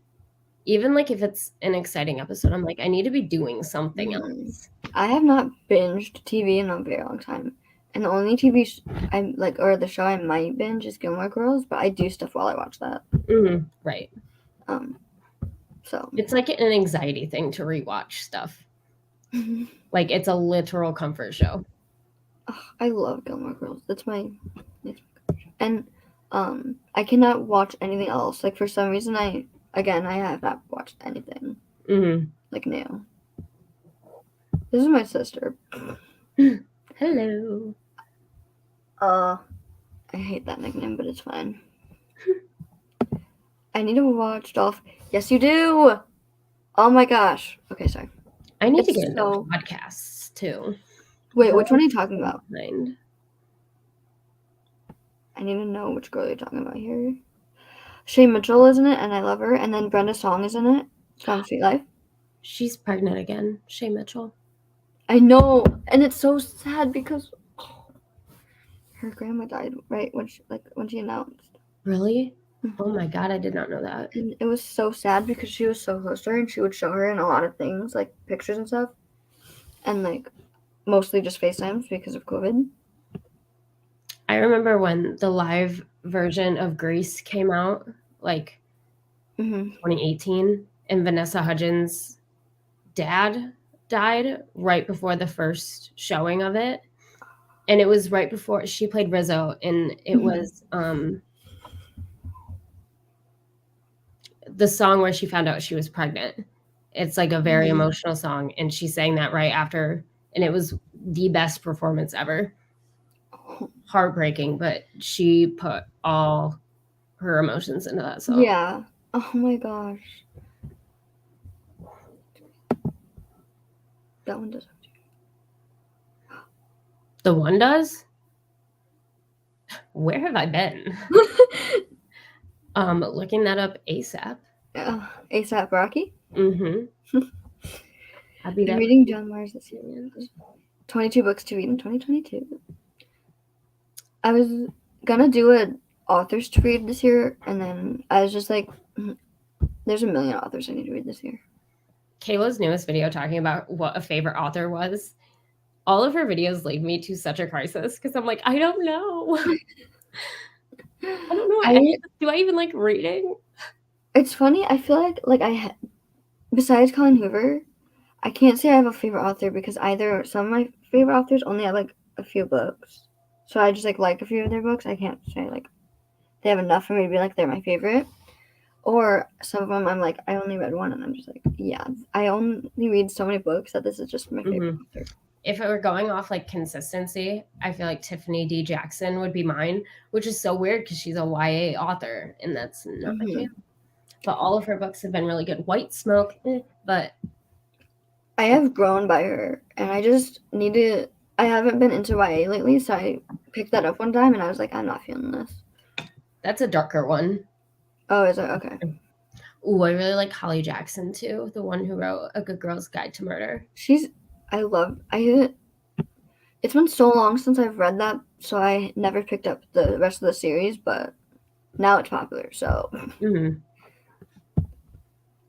even like if it's an exciting episode, I'm like, I need to be doing something else. I have not binged TV in a very long time. And the only TV I like, or the show I might binge is Gilmore Girls, but I do stuff while I watch that. Mm-hmm. Right. So it's like an anxiety thing to rewatch stuff. Like it's a literal comfort show. Oh, I love Gilmore Girls. That's my and I cannot watch anything else. Like for some reason I have not watched anything. Like new. This is my sister. Hello. I hate that nickname, but it's fine. I need to watch Dolph. Yes, you do. Oh my gosh. Okay, sorry. I need to get into podcasts too. Wait, which one are you talking about? I need to know which girl you're talking about here. Shay Mitchell is in it, and I love her. And then Brenda Song is in it from Sweet Life. She's pregnant again, Shay Mitchell. I know, and it's so sad because her grandma died right when she announced. Really? Oh my god, I did not know that. And it was so sad because she was so close to her, and she would show her in a lot of things, like pictures and stuff, and like mostly just FaceTimes because of COVID. I remember when the live version of Grease came out, like 2018, and Vanessa Hudgens' dad died right before the first showing of it. And it was right before she played Rizzo, and it was the song where she found out she was pregnant. It's like a very emotional song, and she sang that right after, and it was the best performance ever. Heartbreaking, but she put all her emotions into that song. Yeah. Oh my gosh. That one does. The one does? Where have I been? Looking that up ASAP. ASAP Rocky? I'll be I'm reading John Mars this year. 22 books to read in 2022. I was gonna do an authors to read this year, and then I was just like, there's a million authors I need to read this year. Kayla's newest video talking about what a favorite author was. All of her videos lead me to such a crisis because I'm like, I don't know. I don't know. Do I even like reading? It's funny. I feel like besides Colin Hoover, I can't say I have a favorite author because either some of my favorite authors only have like a few books, so I just like a few of their books. I can't say like they have enough for me to be like they're my favorite. Or some of them I'm like, I only read one and I'm just like, yeah, I only read so many books that this is just my favorite author. If it were going off like consistency, I feel like Tiffany D. Jackson would be mine, which is so weird because she's a YA author and that's not my jam. But all of her books have been really good. White Smoke, but I have grown by her and I just need to. I haven't been into YA lately, so I picked that up one time and I was like, I'm not feeling this. That's a darker one. Oh, is it? Okay. Ooh, I really like Holly Jackson too, the one who wrote A Good Girl's Guide to Murder. It's been so long since I've read that, so I never picked up the rest of the series, but now it's popular, so.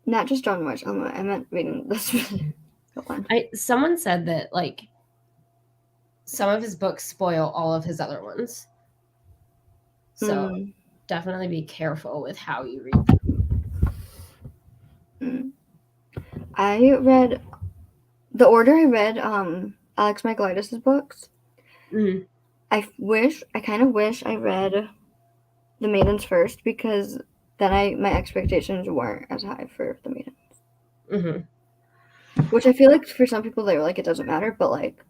Not just John March, I meant reading this one. Someone said that, like, some of his books spoil all of his other ones. So definitely be careful with how you read them. I read the order I read Alex Michaelides' books. I kind of wish I read The Maidens first because then my expectations weren't as high for The Maidens. Which I feel like for some people they were like it doesn't matter, but like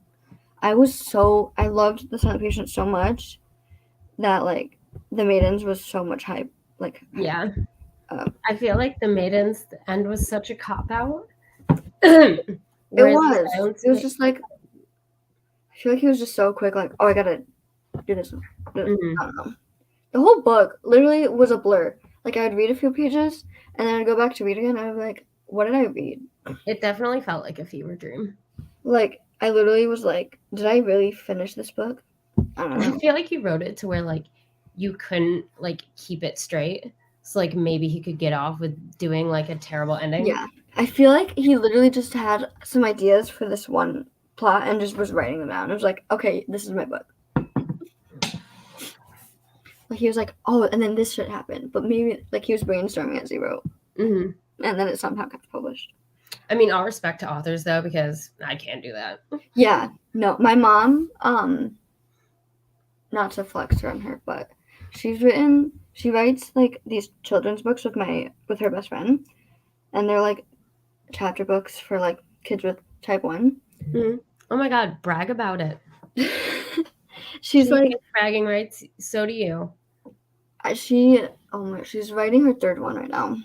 I loved The Silent Patient so much that like The Maidens was so much hype. Like yeah. I feel like The Maidens, the end was such a cop-out. It was just like, I feel like he was just so quick, like, oh, I gotta do this. I don't know. The whole book literally was a blur. Like, I would read a few pages, and then I'd go back to read again, and I'd be like, what did I read? It definitely felt like a fever dream. Like, I literally was like, did I really finish this book? I don't know. I feel like he wrote it to where, like, you couldn't, like, keep it straight. So, like, maybe he could get off with doing, like, a terrible ending. Yeah. I feel like he literally just had some ideas for this one plot and just was writing them down. It was like, okay, this is my book. Like, he was like, oh, and then this should happen. But maybe, like, he was brainstorming as he wrote. And then it somehow got published. I mean, all respect to authors, though, because I can't do that. Yeah. No, my mom, not to flex on her, but she writes, like, these children's books with her best friend. And they're, like, chapter books for, like, kids with type 1. Oh, my God. Brag about it. She's like bragging rights. So do you. She's writing her third one right now.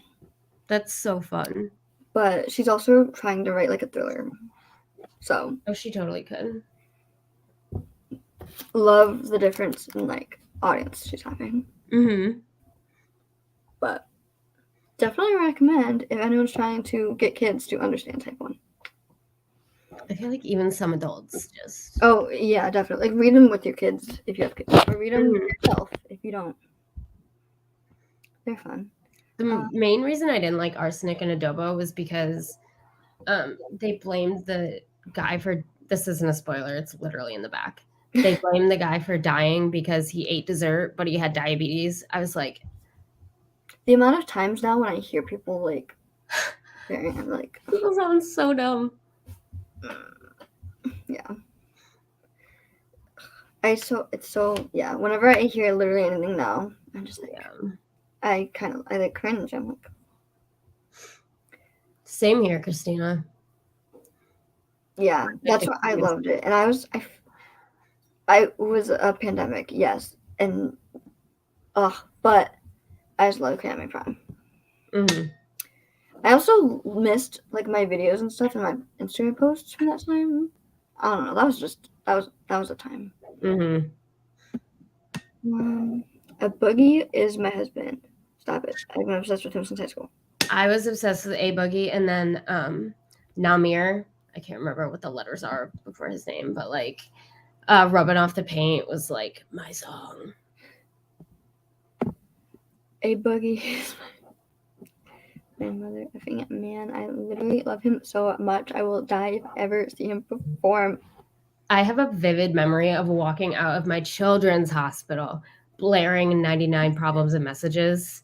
That's so fun. But she's also trying to write like a thriller. So. Oh, she totally could. Love the difference in like audience she's having. But definitely recommend if anyone's trying to get kids to understand type 1. I feel like even some adults just. Oh yeah, definitely. Like read them with your kids if you have kids, or read them yourself if you don't. They're fun. The main reason I didn't like Arsenic and Adobo was because they blamed the guy for. This isn't a spoiler. It's literally in the back. They blamed the guy for dying because he ate dessert, but he had diabetes. I was like, the amount of times now when I hear people like, I'm like, people sound so dumb. Yeah. Whenever I hear literally anything now, I'm just like, I like cringe. I'm like, same here, Christina. Yeah, that's why I loved it, and I was a pandemic, yes, and but I just love Anime Prime. I also missed like my videos and stuff and my Instagram posts from that time. I don't know. That was a time. A Boogie is my husband. Stop it. I've been obsessed with him since high school. I was obsessed with A Boogie, and then Namir. I can't remember what the letters are before his name, but like Rubbing Off the Paint was like my song. A Boogie is grandmother effing man. I literally love him so much. I will die if I ever see him perform. I have a vivid memory of walking out of my children's hospital, blaring 99 Problems and Messages.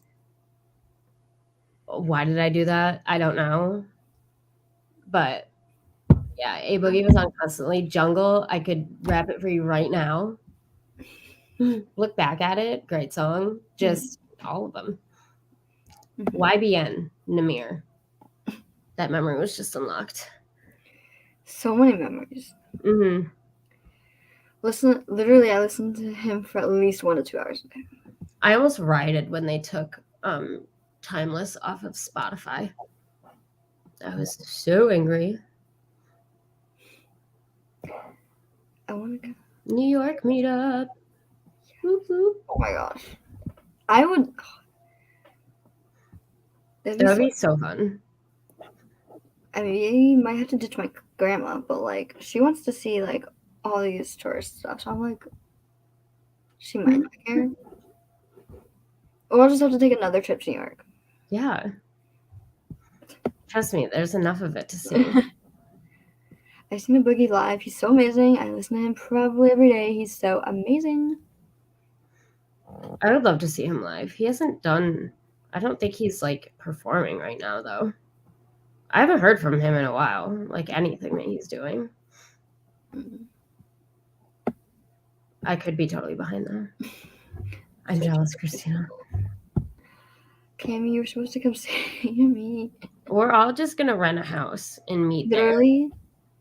Why did I do that? I don't know. But yeah, A Boogie was on constantly. Jungle, I could rap it for you right now. Look back at it, great song. Just all of them. Mhm. YBN, Namir. That memory was just unlocked. So many memories. Mm-hmm. Literally, I listened to him for at least 1 to 2 hours a day. I almost rioted when they took Timeless off of Spotify. I was so angry. I want to go. New York meetup. Whoop, whoop. Oh my gosh. I would. That would be so fun. I mean, might have to ditch my grandma, but like, she wants to see like all these tourist stuff. So I'm like, she might not care. Or I'll just have to take another trip to New York. Yeah. Trust me, there's enough of it to see. I've seen a Boogie live. He's so amazing. I listen to him probably every day. He's so amazing. I would love to see him live. He hasn't done. I don't think he's like performing right now, though. I haven't heard from him in a while, like anything that he's doing. I could be totally behind that. I'm jealous, Christina. Cammy, you were supposed to come see me. We're all just gonna rent a house and meet Literally,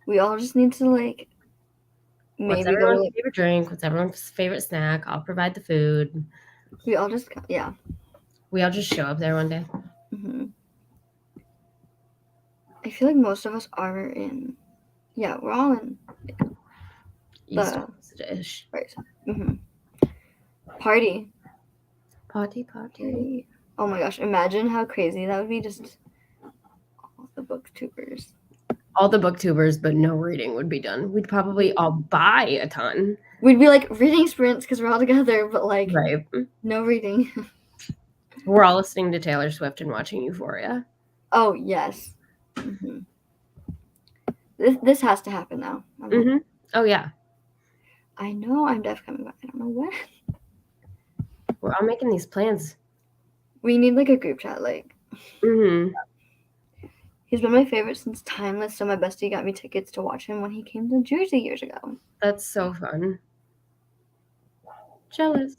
we all just need to like there. What's maybe go to everyone's like. favorite drink? What's everyone's favorite snack? I'll provide the food. We all just We all just show up there one day. Mm-hmm. I feel like most of us are in. Yeah, we're all in. East Coast-ish. Right. Mm-hmm. Party. Party. Oh my gosh! Imagine how crazy that would be. Just all the booktubers. All the booktubers, but no reading would be done. We'd probably all buy a ton. We'd be like reading sprints because we're all together, but like Right. no reading. We're all listening to Taylor Swift and watching Euphoria. Oh yes. Mm-hmm. This has to happen now. Mm-hmm. Oh yeah. I know I'm deaf coming back. I don't know when. We're all making these plans. We need like a group chat. Like. Mm-hmm. He's been my favorite since Timeless, so my bestie got me tickets to watch him when he came to Jersey years ago. That's so fun. Jealous.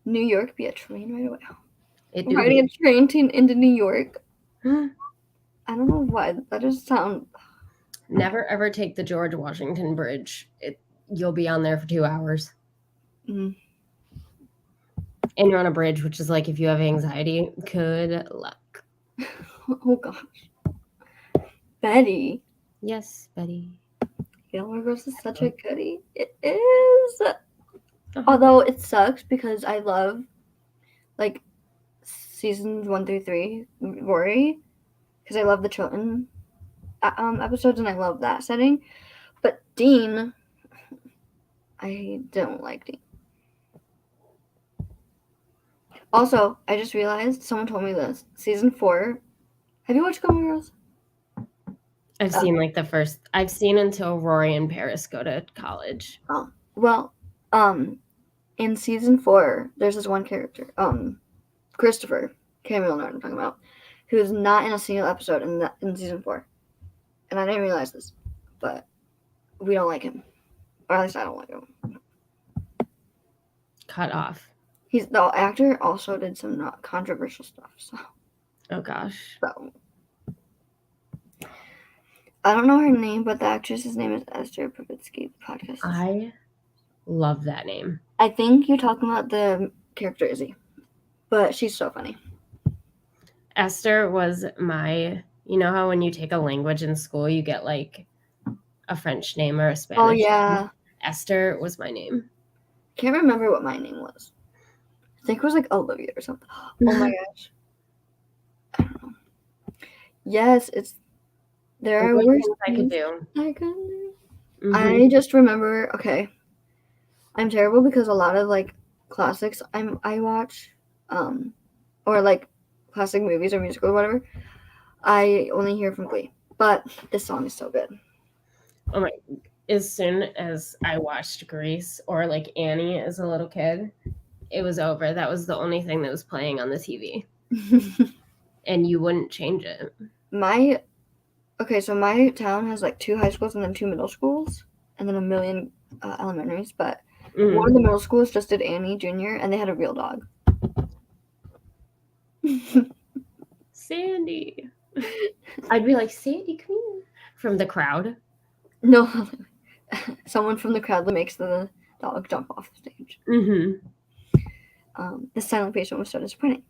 New York, be a train right away. I'm riding a train into New York. I don't know why. That just sounds. Never ever take the George Washington Bridge. You'll be on there for 2 hours. Mm. And you're on a bridge, which is like if you have anxiety, good luck. Oh gosh. Betty. Yes, Betty. Gilmore Girls is such a goodie. It is. Although it sucks because I love like seasons 1 through 3 Rory because I love the Chilton episodes and I love that setting. But Dean, I don't like Dean. Also, I just realized someone told me this. Season 4. Have you watched Gilmore Girls? I've seen like the first. I've seen until Rory and Paris go to college. Oh well, in season 4, there's this one character, Christopher. Cammy will know what I'm talking about. Who's not in a single episode in season 4, and I didn't realize this, but we don't like him, or at least I don't like him. Cut off. The actor also did some not controversial stuff. So. Oh gosh. So. I don't know her name, but the actress's name is Esther Pravitsky. The podcast. I love that name. I think you're talking about the character Izzy, but she's so funny. Esther was my. You know how when you take a language in school, you get like a French name or a Spanish. Oh yeah. Name? Esther was my name. Can't remember what my name was. I think it was like Olivia or something. Oh my gosh. I don't know. Yes, it's. There are worse things I could do. Mm-hmm. I just remember. Okay, I'm terrible because a lot of like classics I watch, or like classic movies or musical or whatever. I only hear from Glee, but this song is so good. Oh my! As soon as I watched Grease or like Annie as a little kid, it was over. That was the only thing that was playing on the TV, and you wouldn't change it. So my town has like 2 high schools and then 2 middle schools, and then a million elementaries. But one of the middle schools just did Annie Jr. and they had a real dog. Sandy. I'd be like, Sandy, come here. From the crowd. No, someone from the crowd makes the dog jump off the stage. The silent patient was so disappointing.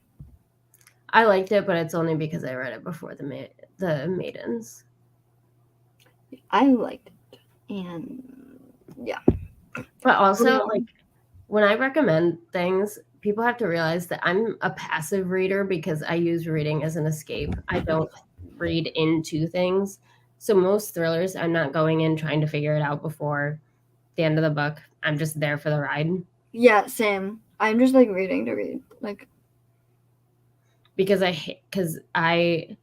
I liked it, but it's only because I read it before the Maidens. I liked it, and yeah. But also, like, when I recommend things, people have to realize that I'm a passive reader because I use reading as an escape. I don't read into things. So most thrillers, I'm not going in trying to figure it out before the end of the book. I'm just there for the ride. Yeah, same. I'm just like reading to read, like because I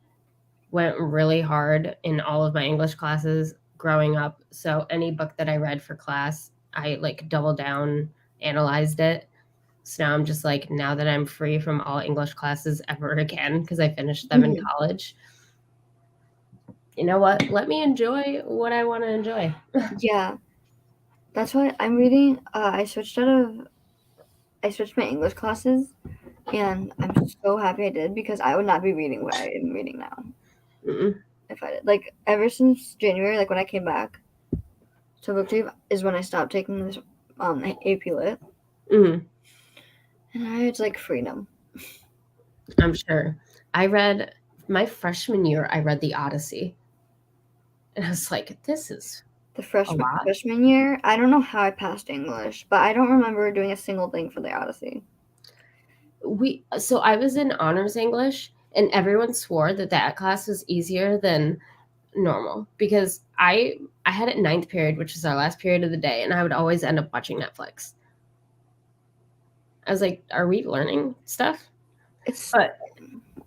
went really hard in all of my English classes growing up. So any book that I read for class, I like doubled down, analyzed it. So now I'm just like, now that I'm free from all English classes ever again, because I finished them in college, you know what? Let me enjoy what I want to enjoy. Yeah. That's why I'm reading. I switched my English classes, and I'm so happy I did because I would not be reading what I am reading now. If I did. Like, ever since January, like when I came back to BookTube, is when I stopped taking this AP Lit. And it's like freedom. I'm sure. I read my freshman year, I read The Odyssey. And I was like, this is the freshman year. I don't know how I passed English, but I don't remember doing a single thing for the Odyssey. So I was in honors English, and everyone swore that class was easier than normal because I had it 9th period, which was our last period of the day, and I would always end up watching Netflix. I was like, are we learning stuff? But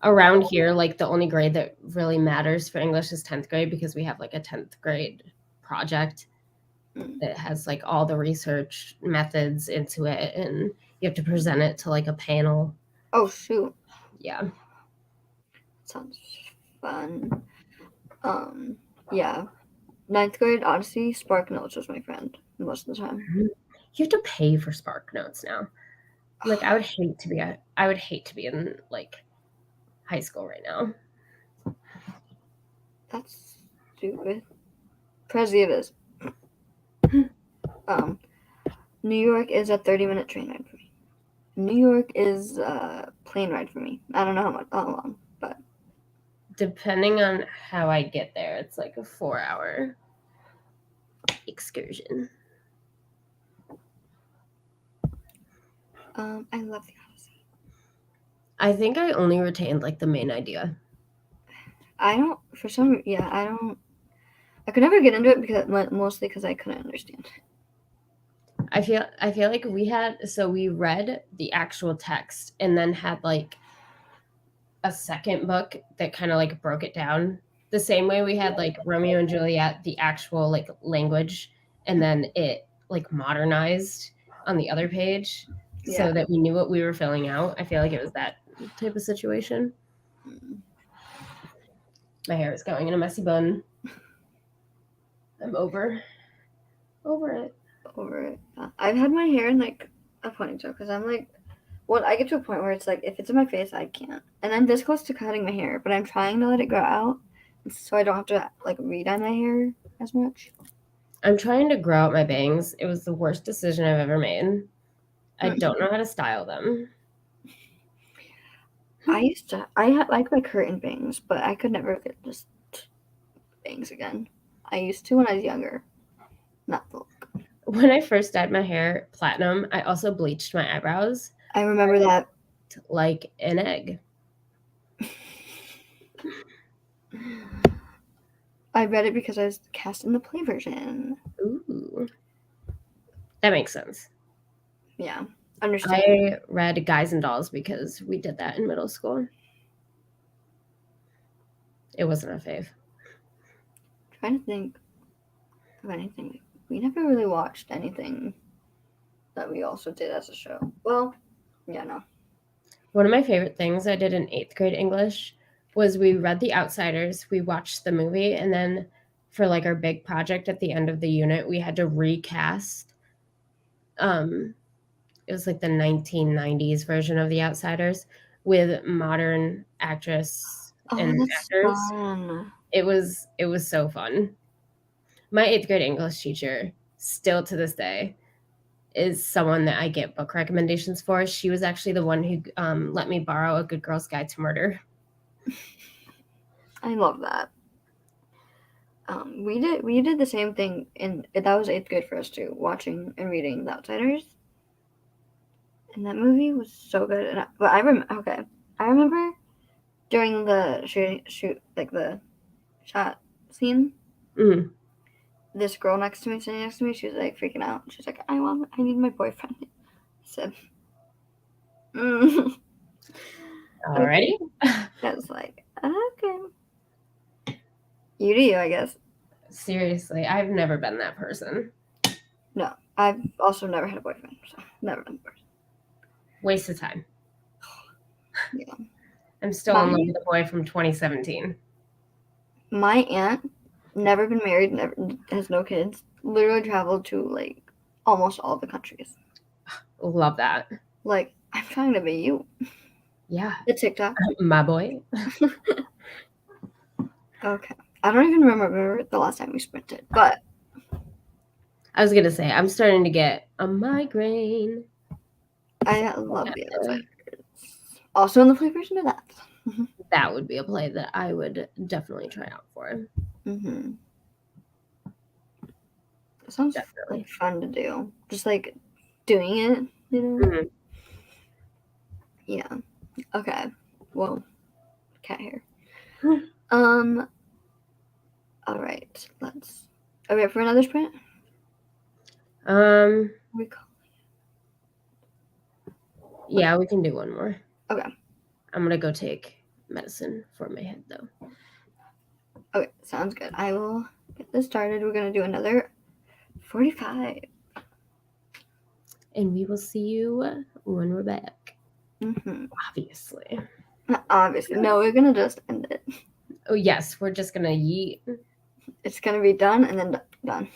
around here, like the only grade that really matters for English is 10th grade because we have like a 10th grade project that has like all the research methods into it, and you have to present it to like a panel. Oh, shoot. Yeah. Sounds fun. Yeah. 9th grade Odyssey, Spark Notes was my friend most of the time. You have to pay for Spark Notes now. Like I would hate to be in like high school right now. That's stupid. Prezi it is. New York is a 30-minute train ride for me. New York is a plane ride for me. I don't know how long, but depending on how I get there, it's like a 4-hour excursion. I love the Odyssey. I think I only retained like the main idea. I could never get into it mostly because I couldn't understand. I feel like we read the actual text and then had like a second book that kind of like broke it down the same way we had like Romeo and Juliet, the actual like language, and then it like modernized on the other page so that we knew what we were filling out. I feel like it was that type of situation. My hair is going in a messy bun. I'm over it. I've had my hair in like a ponytail because I'm like, well, I get to a point where it's like, if it's in my face, I can't. And I'm this close to cutting my hair, but I'm trying to let it grow out so I don't have to like re-dye my hair as much. I'm trying to grow out my bangs. It was the worst decision I've ever made. I don't know how to style them. I had like my curtain bangs, but I could never get just bangs again. I used to when I was younger. Not the look. When I first dyed my hair platinum, I also bleached my eyebrows. I remember that. Like an egg. I read it because I was cast in the play version. Ooh. That makes sense. Yeah. Understand. I read Guys and Dolls because we did that in middle school. It wasn't a fave. Trying to think of anything. We never really watched anything that we also did as a show. Well, yeah, no. One of my favorite things I did in 8th grade English was we read The Outsiders, we watched the movie, and then for like our big project at the end of the unit, we had to recast. It was like the 1990s version of The Outsiders with modern actress and That's actors. fun. It was so fun. My 8th grade English teacher, still to this day, is someone that I get book recommendations for. She was actually the one who let me borrow A Good Girl's Guide to Murder. I love that. We did the same thing, and that was 8th grade for us too, watching and reading The Outsiders. And that movie was so good. And I remember during the shoot like the shot scene, this girl sitting next to me, she was like freaking out. She's like, I need my boyfriend. I said, Alrighty. I was like, okay. You do you, I guess. Seriously, I've never been that person. No, I've also never had a boyfriend, so never been a person. Waste of time. Yeah. I'm still in love with a boy from 2017. My aunt, never been married, never has no kids, literally traveled to like almost all the countries. Love that. Like, I'm trying to be you. Yeah. The TikTok. My boy. Okay. I don't even remember the last time we sprinted, but I was gonna say I'm starting to get a migraine. I love The Outsiders. Also in the play version of that. That would be a play that I would definitely try out for. Mm-hmm. It sounds like fun to do. Just like doing it, you know? Mm-hmm. Yeah. Okay. Well, cat hair. All right. Are we up for another sprint? Yeah, we can do one more. Okay. I'm gonna go take medicine for my head though. Okay, sounds good. I will get this started. We're gonna do another 45. And we will see you when we're back. Mm-hmm. Obviously. Obviously. No, we're gonna just end it. Oh yes, we're just gonna yeet. It's gonna be done and then done.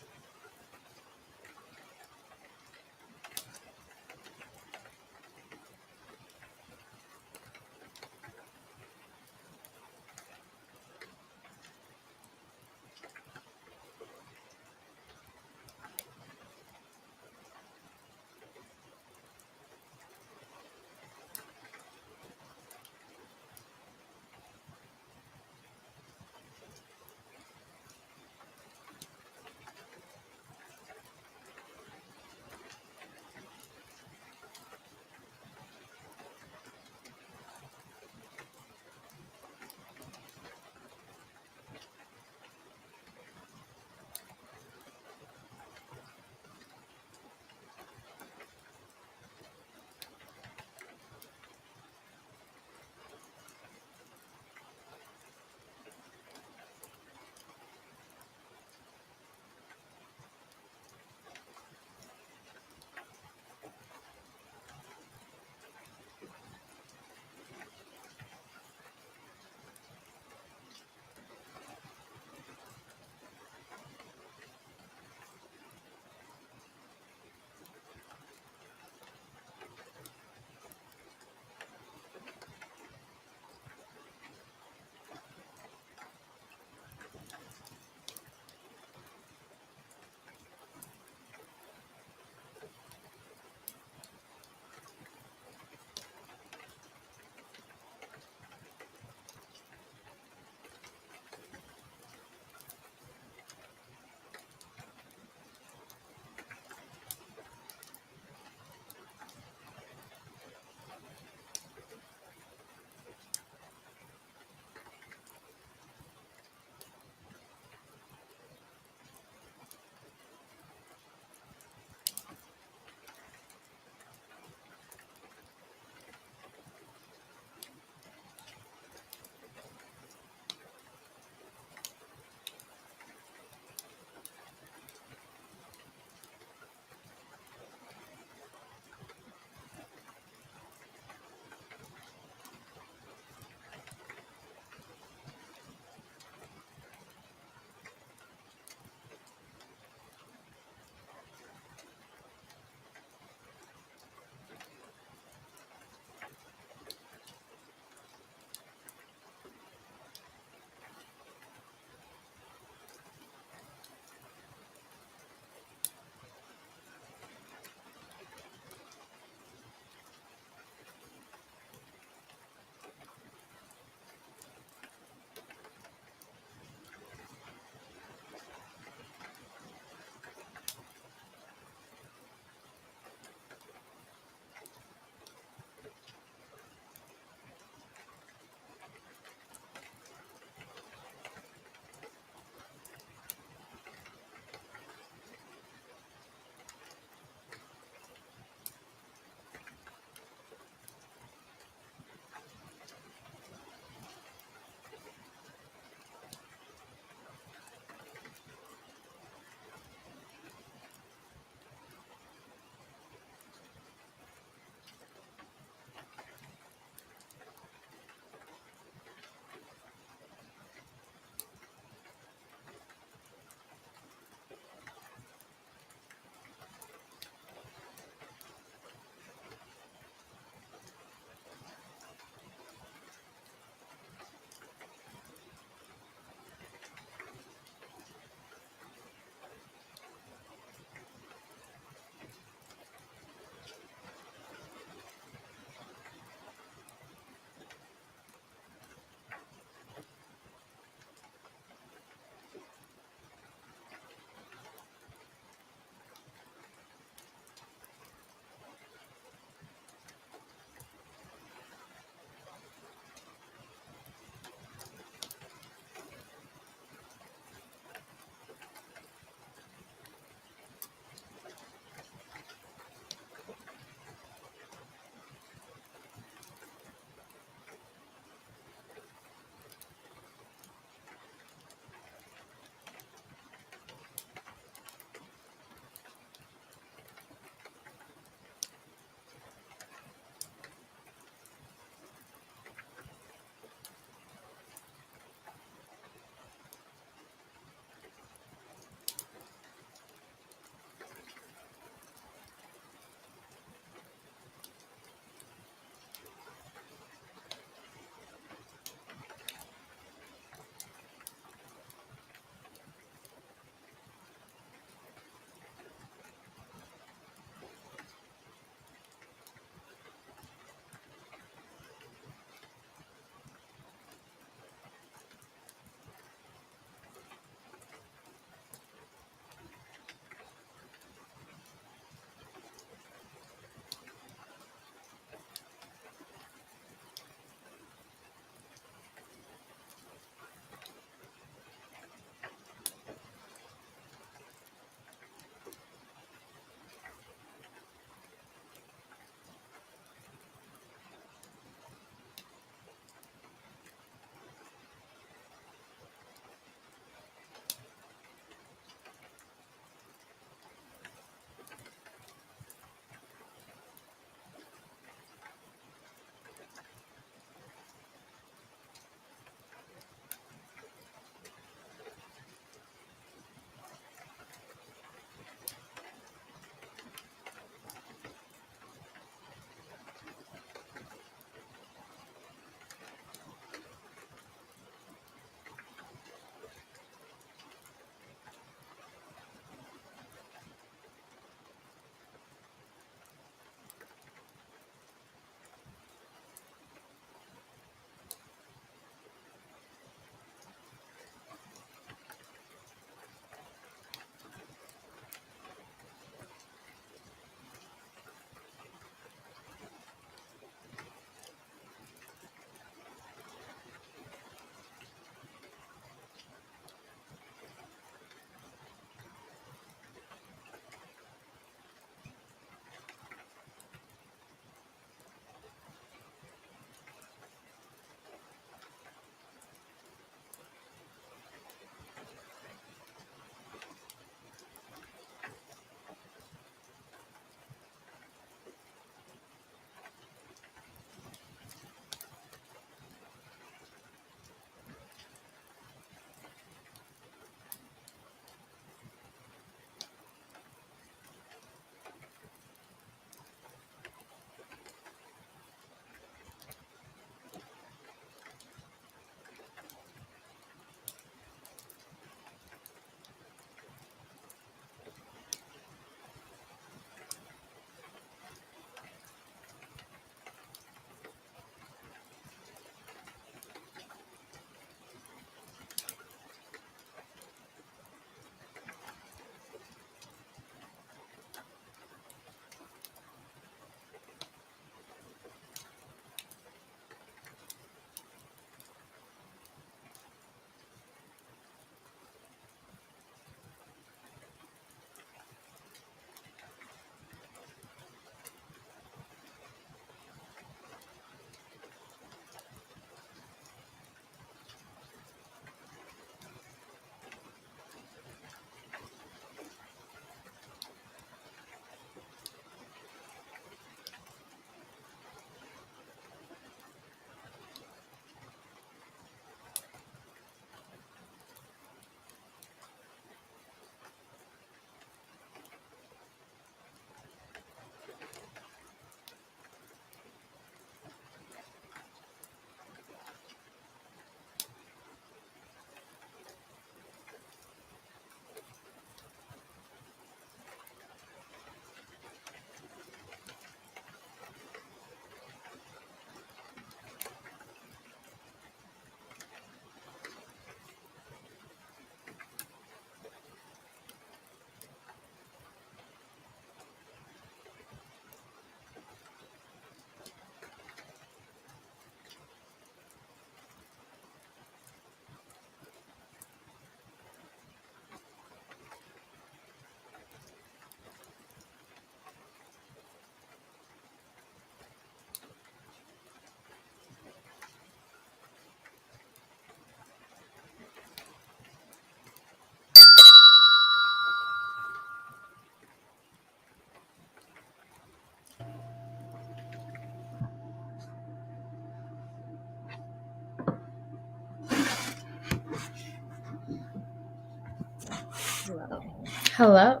Hello.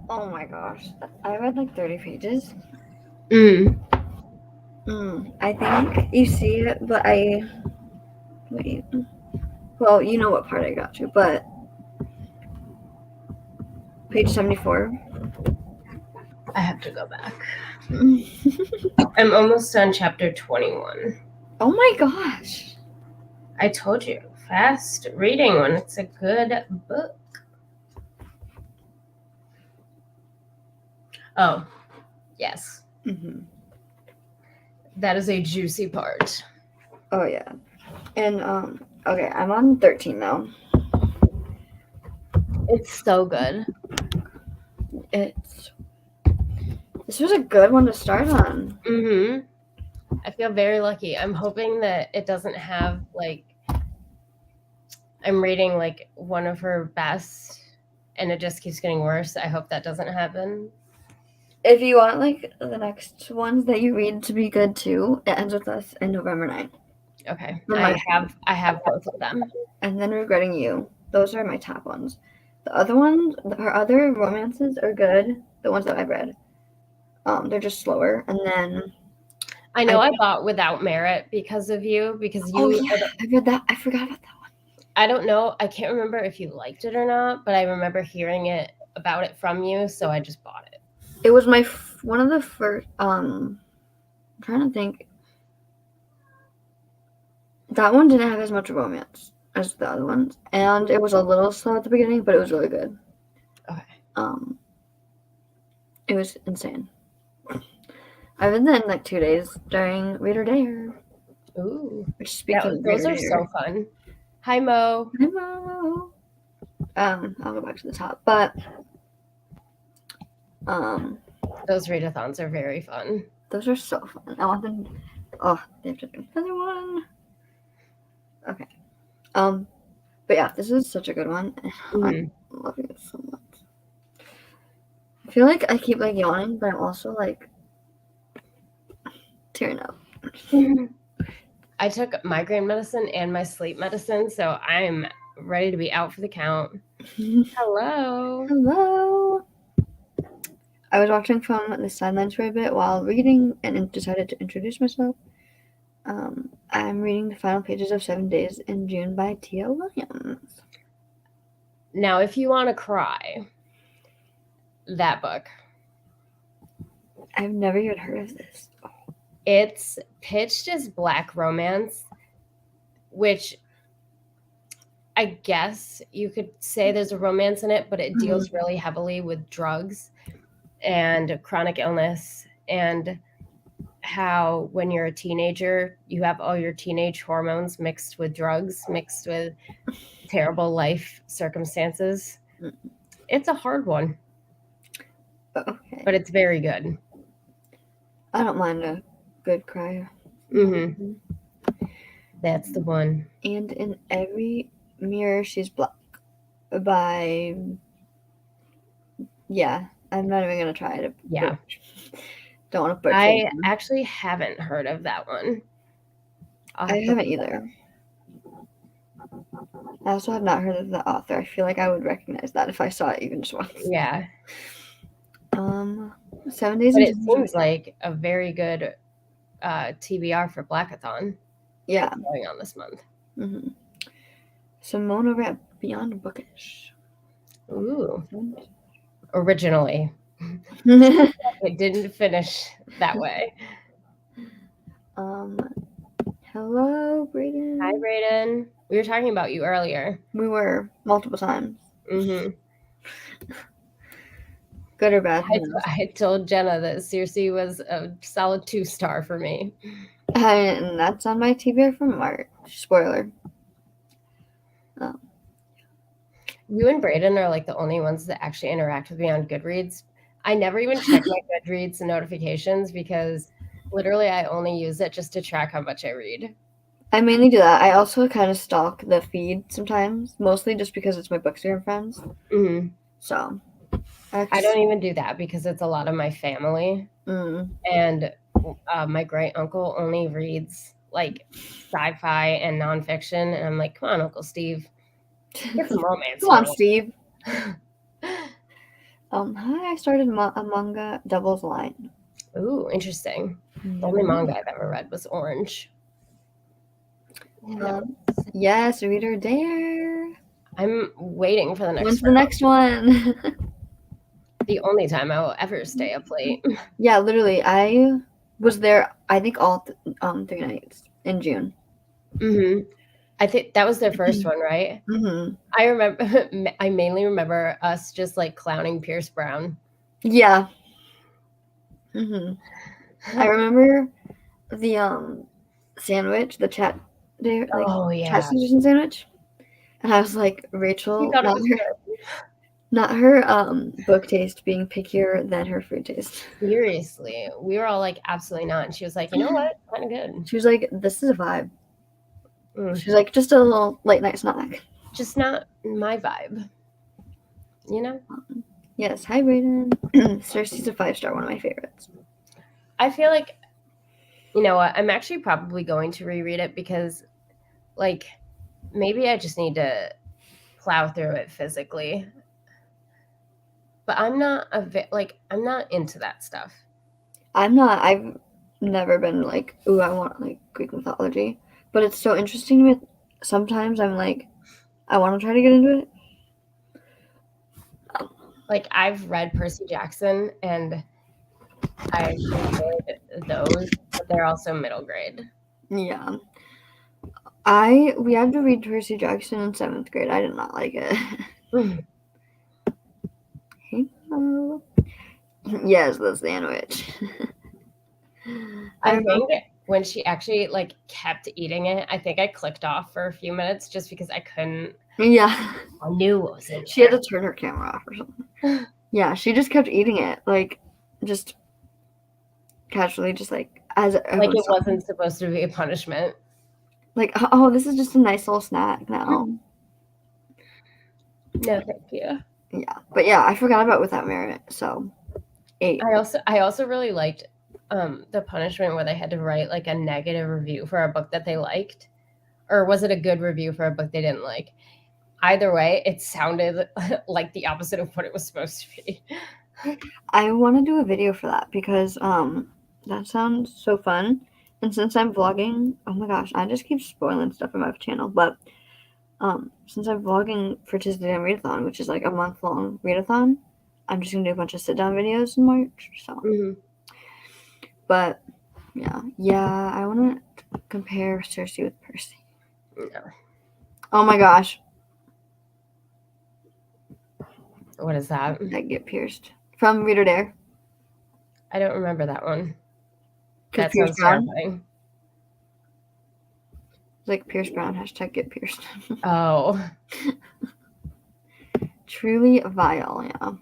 Oh my gosh. I read like 30 pages. I think you see it, but wait. Well, you know what part I got to, but page 74. I have to go back. I'm almost on chapter 21. Oh my gosh. I told you, fast reading when it's a good book. Oh, yes. That is a juicy part. Oh yeah. And okay, I'm on 13 now. It's so good. This was a good one to start on. I feel very lucky. I'm hoping that it doesn't have like I'm reading like one of her best and it just keeps getting worse. I hope that doesn't happen. If you want like the next ones that you read to be good too, it ends with us in November 9th. Okay. I have both of them. And then Regretting You. Those are my top ones. The other ones, her other romances are good. The ones that I've read. They're just slower. And then I know I bought Without Merit because of you. Because you. Oh yeah, I read that. I forgot about that one. I don't know. I can't remember if you liked it or not, but I remember hearing about it from you, so I just bought it. It was one of the first. I'm trying to think. That one didn't have as much romance as the other ones, and it was a little slow at the beginning, but it was really good. Okay. It was insane. I read that in like 2 days during Reader Day. Ooh. Those are so fun. Hi, Mo. Hi, Mo. I'll go back to the top, but those readathons are very fun. Those are so fun. I want them. Oh, they have to do another one. Okay. But yeah, this is such a good one. I'm loving it so much. I feel like I keep like yawning, but I'm also like tearing up. I took migraine medicine and my sleep medicine, so I'm ready to be out for the count. Hello. Hello. I was watching from the sidelines for a bit while reading and decided to introduce myself. I'm reading the final pages of 7 Days in June by T.L. Williams. Now, if you want to cry, that book. I've never even heard of this. It's pitched as Black romance, which I guess you could say there's a romance in it, but it deals really heavily with drugs and chronic illness and how when you're a teenager, you have all your teenage hormones mixed with drugs, mixed with terrible life circumstances. It's a hard one. Okay. But it's very good. I don't mind a good cry. That's the one. And in every mirror she's black by I'm not even gonna try to don't want to butcher I actually haven't heard of that one. I haven't either. I also have not heard of the author. I feel like I would recognize that if I saw it even just once. Yeah. 7 Days. But it seems like a very good TBR for Blackathon. Yeah. Going on this month. Simone over at Beyond Bookish. Ooh. Originally. It didn't finish that way. Hello, Brayden. Hi, Brayden. We were talking about you earlier. We were multiple times. Good or bad? I told Jenna that Circe was a solid 2-star for me. And that's on my TBR from March. Spoiler. You and Brayden are like the only ones that actually interact with me on Goodreads. I never even check my Goodreads notifications because literally I only use it just to track how much I read. I mainly do that. I also kind of stalk the feed sometimes, mostly just because it's my Bookstagram friends. So I don't even do that because it's a lot of my family. And my great uncle only reads like sci-fi and nonfiction. And I'm like, come on, Uncle Steve. Get some romance. Come on, Steve. Hi, I started a manga, Devil's Line. Ooh, interesting. The only manga I've ever read was Orange. Yes, Reader Dare. I'm waiting for the next When's the next one? The only time I will ever stay up late. Yeah, literally. I was there, I think, all 3 nights in June. Mm-hmm. I think that was their first one, right? Mm-hmm. I remember. I mainly remember us just like clowning Pierce Brown. Yeah. Mm-hmm. I remember the sandwich, the chat there, like Oh chat yeah, station sandwich, and I was like, you Rachel, thought it was good. not her book taste being pickier than her food taste. Seriously, we were all like, absolutely not. And she was like, you know what, kind of good. She was like, this is a vibe. Mm. She's like, just a little late night snack. Just not my vibe, you know. Yes, hi Brayden. Cersei's a 5-star, one of my favorites. I feel like, you know what, I'm actually probably going to reread it because, like, maybe I just need to plow through it physically. But I'm not I'm not into that stuff. I'm not. I've never been like, ooh, I want like Greek mythology, but it's so interesting to me. Sometimes I'm like, I want to try to get into it. Like I've read Percy Jackson and I enjoyed those, but they're also middle grade. Yeah. We had to read Percy Jackson in 7th grade. I did not like it. Hello. Yes, the sandwich. I think when she actually like kept eating it, I think I clicked off for a few minutes just because I couldn't. Yeah. I knew what was in She had to turn her camera off or something. Yeah, she just kept eating it, like, just casually, just like as like it wasn't supposed to be a punishment. Like, oh, this is just a nice little snack now. No, thank you. Yeah, but yeah, I forgot about Without Merit. So 8. I also really liked the punishment where they had to write like a negative review for a book that they liked, or was it a good review for a book they didn't like? Either way, it sounded like the opposite of what it was supposed to be. I want to do a video for that because that sounds so fun. And since I'm vlogging, oh my gosh, I just keep spoiling stuff on my channel. But since I'm vlogging for Tuesday Damn Readathon, which is like a month-long readathon, I'm just gonna do a bunch of sit-down videos in March. So, but yeah, I want to compare Cersei with Percy. No. Oh my gosh. What is that? That get pierced from Reader Dare. I don't remember that one. That Pierce sounds Brown. terrifying. Like Pierce Brown, hashtag get pierced. Oh. Truly vile, yeah.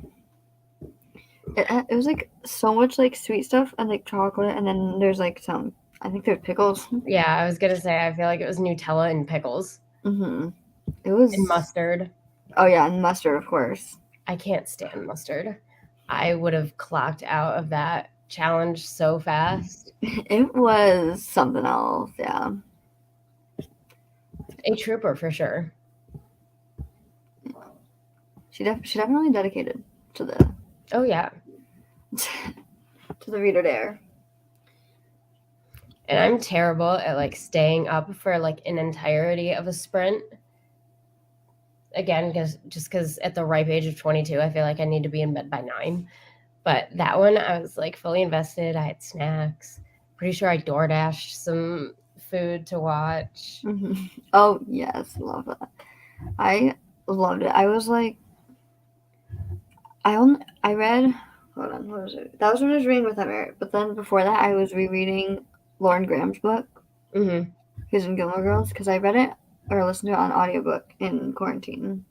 It was like so much like sweet stuff and like chocolate, and then there's like some, I think there's pickles. Yeah, I was gonna say I feel like it was Nutella and pickles. It was and mustard. Oh yeah, and mustard, of course. I can't stand mustard. I would have clocked out of that challenge so fast. It was something else, yeah. A trooper for sure. She definitely dedicated to the Oh yeah. to the Reader Dare. And I'm terrible at like staying up for like an entirety of a sprint. Again, because at the ripe age of 22, I feel like I need to be in bed by 9. But that one, I was like fully invested. I had snacks. Pretty sure I DoorDashed some food to watch. Oh yes, love that. I loved it. I was like, I read. Hold on, what was it? That was when I was reading Without Merit. But then before that, I was rereading Lauren Graham's book, who's in Gilmore Girls, because I read it or listened to it on audiobook in quarantine.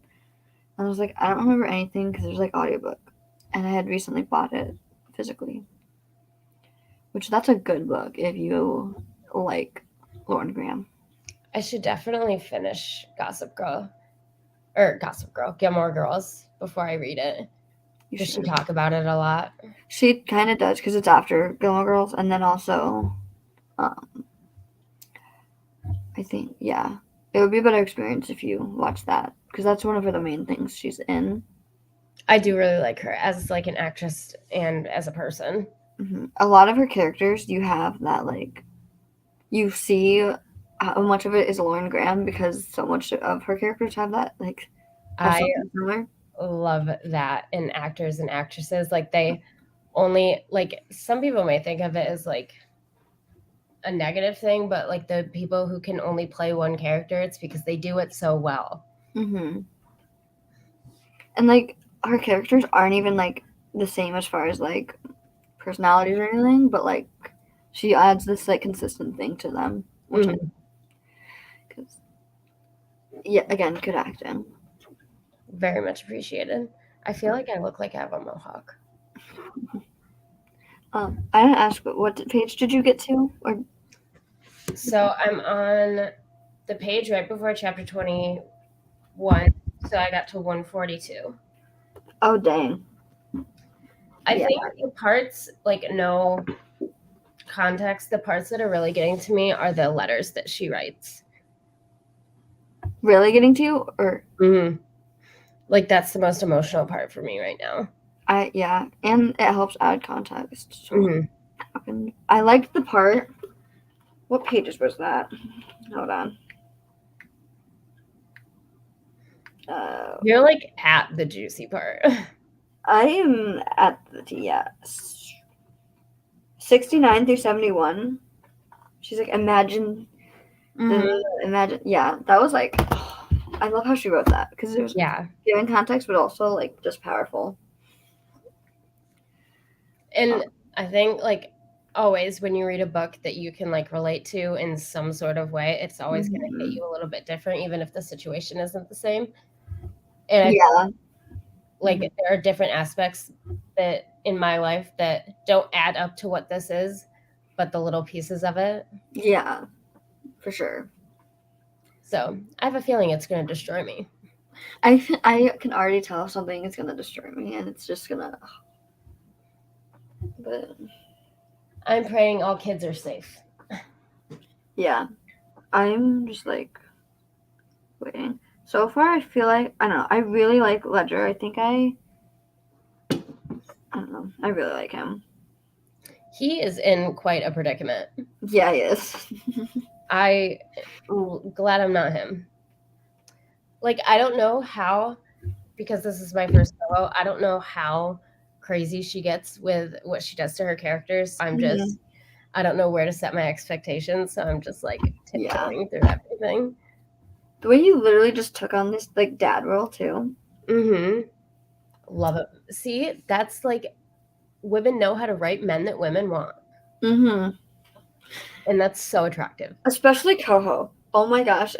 And I was like, I don't remember anything because there's like audiobook, and I had recently bought it physically. Which that's a good book if you like Lauren Graham. I should definitely finish Gilmore Girls before I read it. Does she talk about it a lot? She kind of does because it's after Gilmore Girls, and then also, I think, it would be a better experience if you watch that because that's one of the main things she's in. I do really like her as like an actress and as a person. A lot of her characters, you have that like you see how much of it is Lauren Graham because so much of her characters have that like have I something similar. love that in actors and actresses. Like they only like some people may think of it as like a negative thing, but like the people who can only play one character, it's because they do it so well. And like her characters aren't even like the same as far as like personalities or anything, but like she adds this like consistent thing to them, which I because yeah, again, good acting. Very much appreciated. I feel like I look like I have a mohawk. I didn't ask, but what page did you get to? Or So I'm on the page right before chapter 21. So I got to 142. oh dang, I yeah, think the parts, like, no context, the parts that are really getting to me are the letters that she writes. really getting to you or Like, that's the most emotional part for me right now. yeah, and it helps add context. So I liked the part. What pages was that? Hold on. You're like at the juicy part. I am at the 69 through 71. She's like, imagine, imagine. Yeah, that was like, I love how she wrote that because it was giving context, but also like just powerful. And I think like always when you read a book that you can like relate to in some sort of way, it's always going to hit you a little bit different, even if the situation isn't the same. And I feel like there are different aspects that in my life that don't add up to what this is, but the little pieces of it. Yeah, for sure. So I have a feeling it's going to destroy me. I can already tell something is going to destroy me, and it's just gonna. But I'm praying all kids are safe. yeah, I'm just like waiting. So far, I feel like I don't know. I really like Ledger. I think I don't know. I really like him. He is in quite a predicament. Yeah, he is. I'm glad I'm not him. Like, I don't know how, because this is my first solo, I don't know how crazy she gets with what she does to her characters. I don't know where to set my expectations, so I'm just like tiptoeing through everything. The way you literally just took on this like dad role too. Love it. See, that's like women know how to write men that women want. And that's so attractive. Especially Coho. Oh my gosh.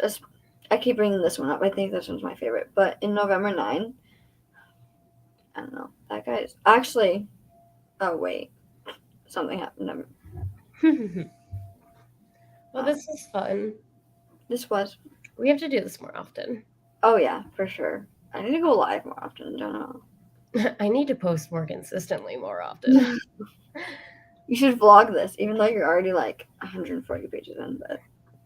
I keep bringing this one up. I think this one's my favorite. But in November 9, I don't know. That guy's actually. Oh, wait. Something happened. Well, this is fun. This was. We have to do this more often. Oh, yeah, for sure. I need to go live more often. Don't know. I need to post more consistently more often. You should vlog this, even though you're already like 140 pages in. But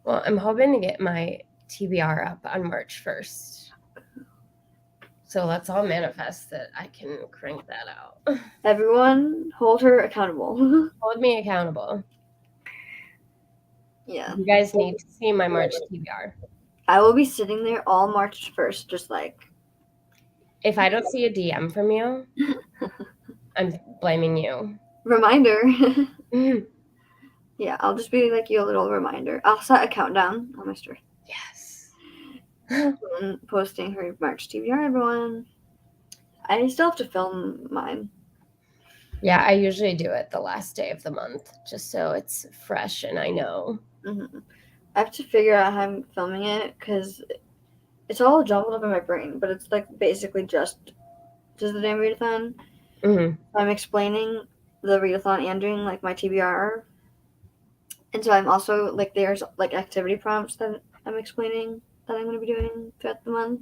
well, I'm hoping to get my TBR up on March 1st. So let's all manifest that I can crank that out. Everyone, hold her accountable. Hold me accountable. Yeah. You guys need to see my March TBR. I will be sitting there all March 1st, just like. If I don't see a DM from you, I'm blaming you. Reminder. Yeah, I'll just be like you a little reminder. I'll set a countdown on my story. Yes. Posting her March TBR, everyone. I still have to film mine. Yeah, I usually do it the last day of the month, just so it's fresh and I know. I have to figure out how I'm filming it because it's all jumbled up in my brain, but it's like basically just the damn readathon. I'm explaining the readathon and doing like my TBR. And so I'm also like there's like activity prompts that I'm explaining that I'm going to be doing throughout the month.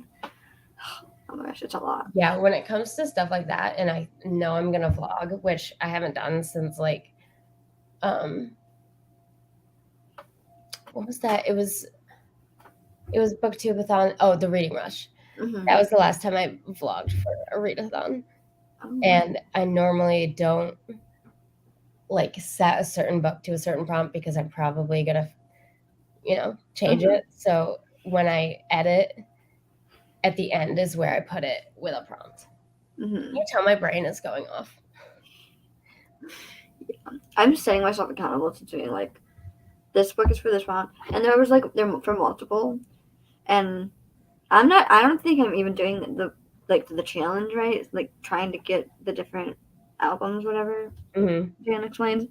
Oh my gosh, it's a lot. Yeah, when it comes to stuff like that, and I know I'm gonna vlog, which I haven't done since like, what was that? It was BookTubeathon. Oh, the Reading Rush. That was the last time I vlogged for a readathon. Oh. And I normally don't like set a certain book to a certain prompt because I'm probably gonna, change it. So when I edit, at the end is where I put it with a prompt. You tell my brain is going off. Yeah. I'm setting myself accountable to doing like this book is for this one, and they're for multiple, and I don't think I'm even doing the challenge right, like trying to get the different albums, whatever. Dan explains.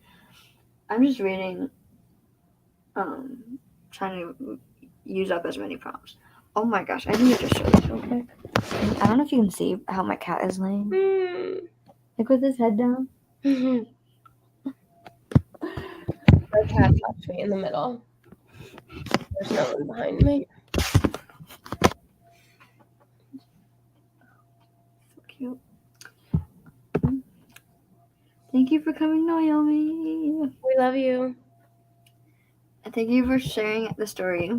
I'm just reading, trying to use up as many prompts. Oh my gosh, I need to just show this real quick. I don't know if you can see how my cat is laying. Like with his head down. My cat touched me in the middle. There's no one behind me. So cute. Thank you for coming, Naomi. We love you. And thank you for sharing the story.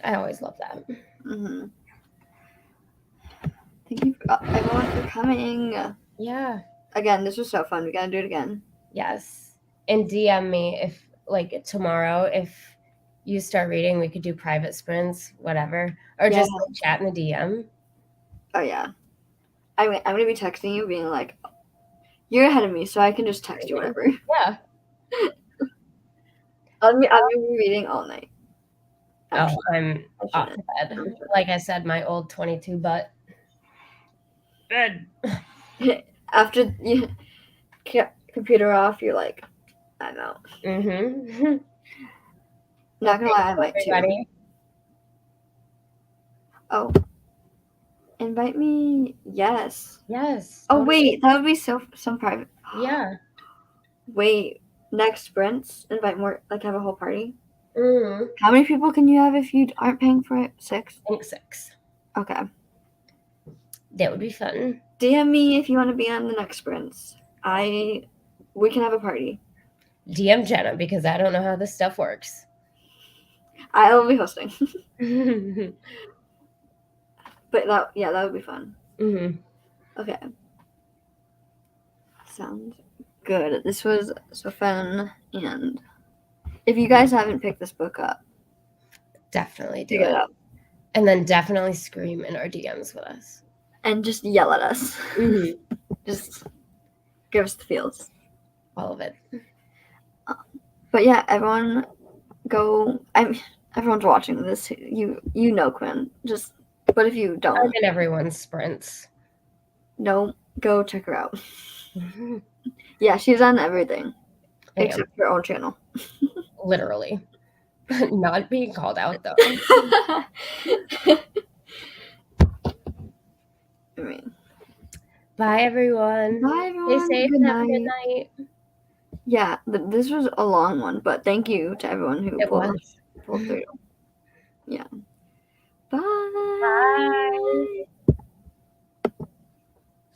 I always love that. Thank you everyone for coming. Yeah. Again, this was so fun. We gotta do it again. Yes. And DM me if, like, tomorrow, if you start reading, we could do private sprints, whatever. Or just like, chat in the DM. Oh, yeah. I'm going to be texting you being like, you're ahead of me, so I can just text you whatever. Yeah. I'll be reading all night. Actually, I'm off to bed. Like I said, my old 22 butt. Bed. After you computer off, you're like, I'm out. Not gonna lie, I might too. Oh. Invite me. Yes. Yes. Oh, wait. That would be some private. Yeah. Wait. Next sprints, invite more, like have a whole party. How many people can you have if you aren't paying for it? 6? I think 6. Okay. That would be fun. DM me if you want to be on the next sprints. We can have a party. DM Jenna because I don't know how this stuff works. I will be hosting. But that would be fun. Okay. Sounds good. This was so fun, and if you guys haven't picked this book up, definitely do it. And then definitely scream in our DMs with us. And just yell at us. Just give us the feels. All of it. But yeah, everyone go. Everyone's watching this. You know Quinn. But if you don't. I'm in everyone's sprints. No, go check her out. Yeah, she's on everything. Except her own channel. Literally. Not being called out, though. I mean. Bye, everyone. Bye, everyone. Stay safe and have a good night. Yeah, this was a long one, but thank you to everyone who pulled through. Yeah. Bye. Bye.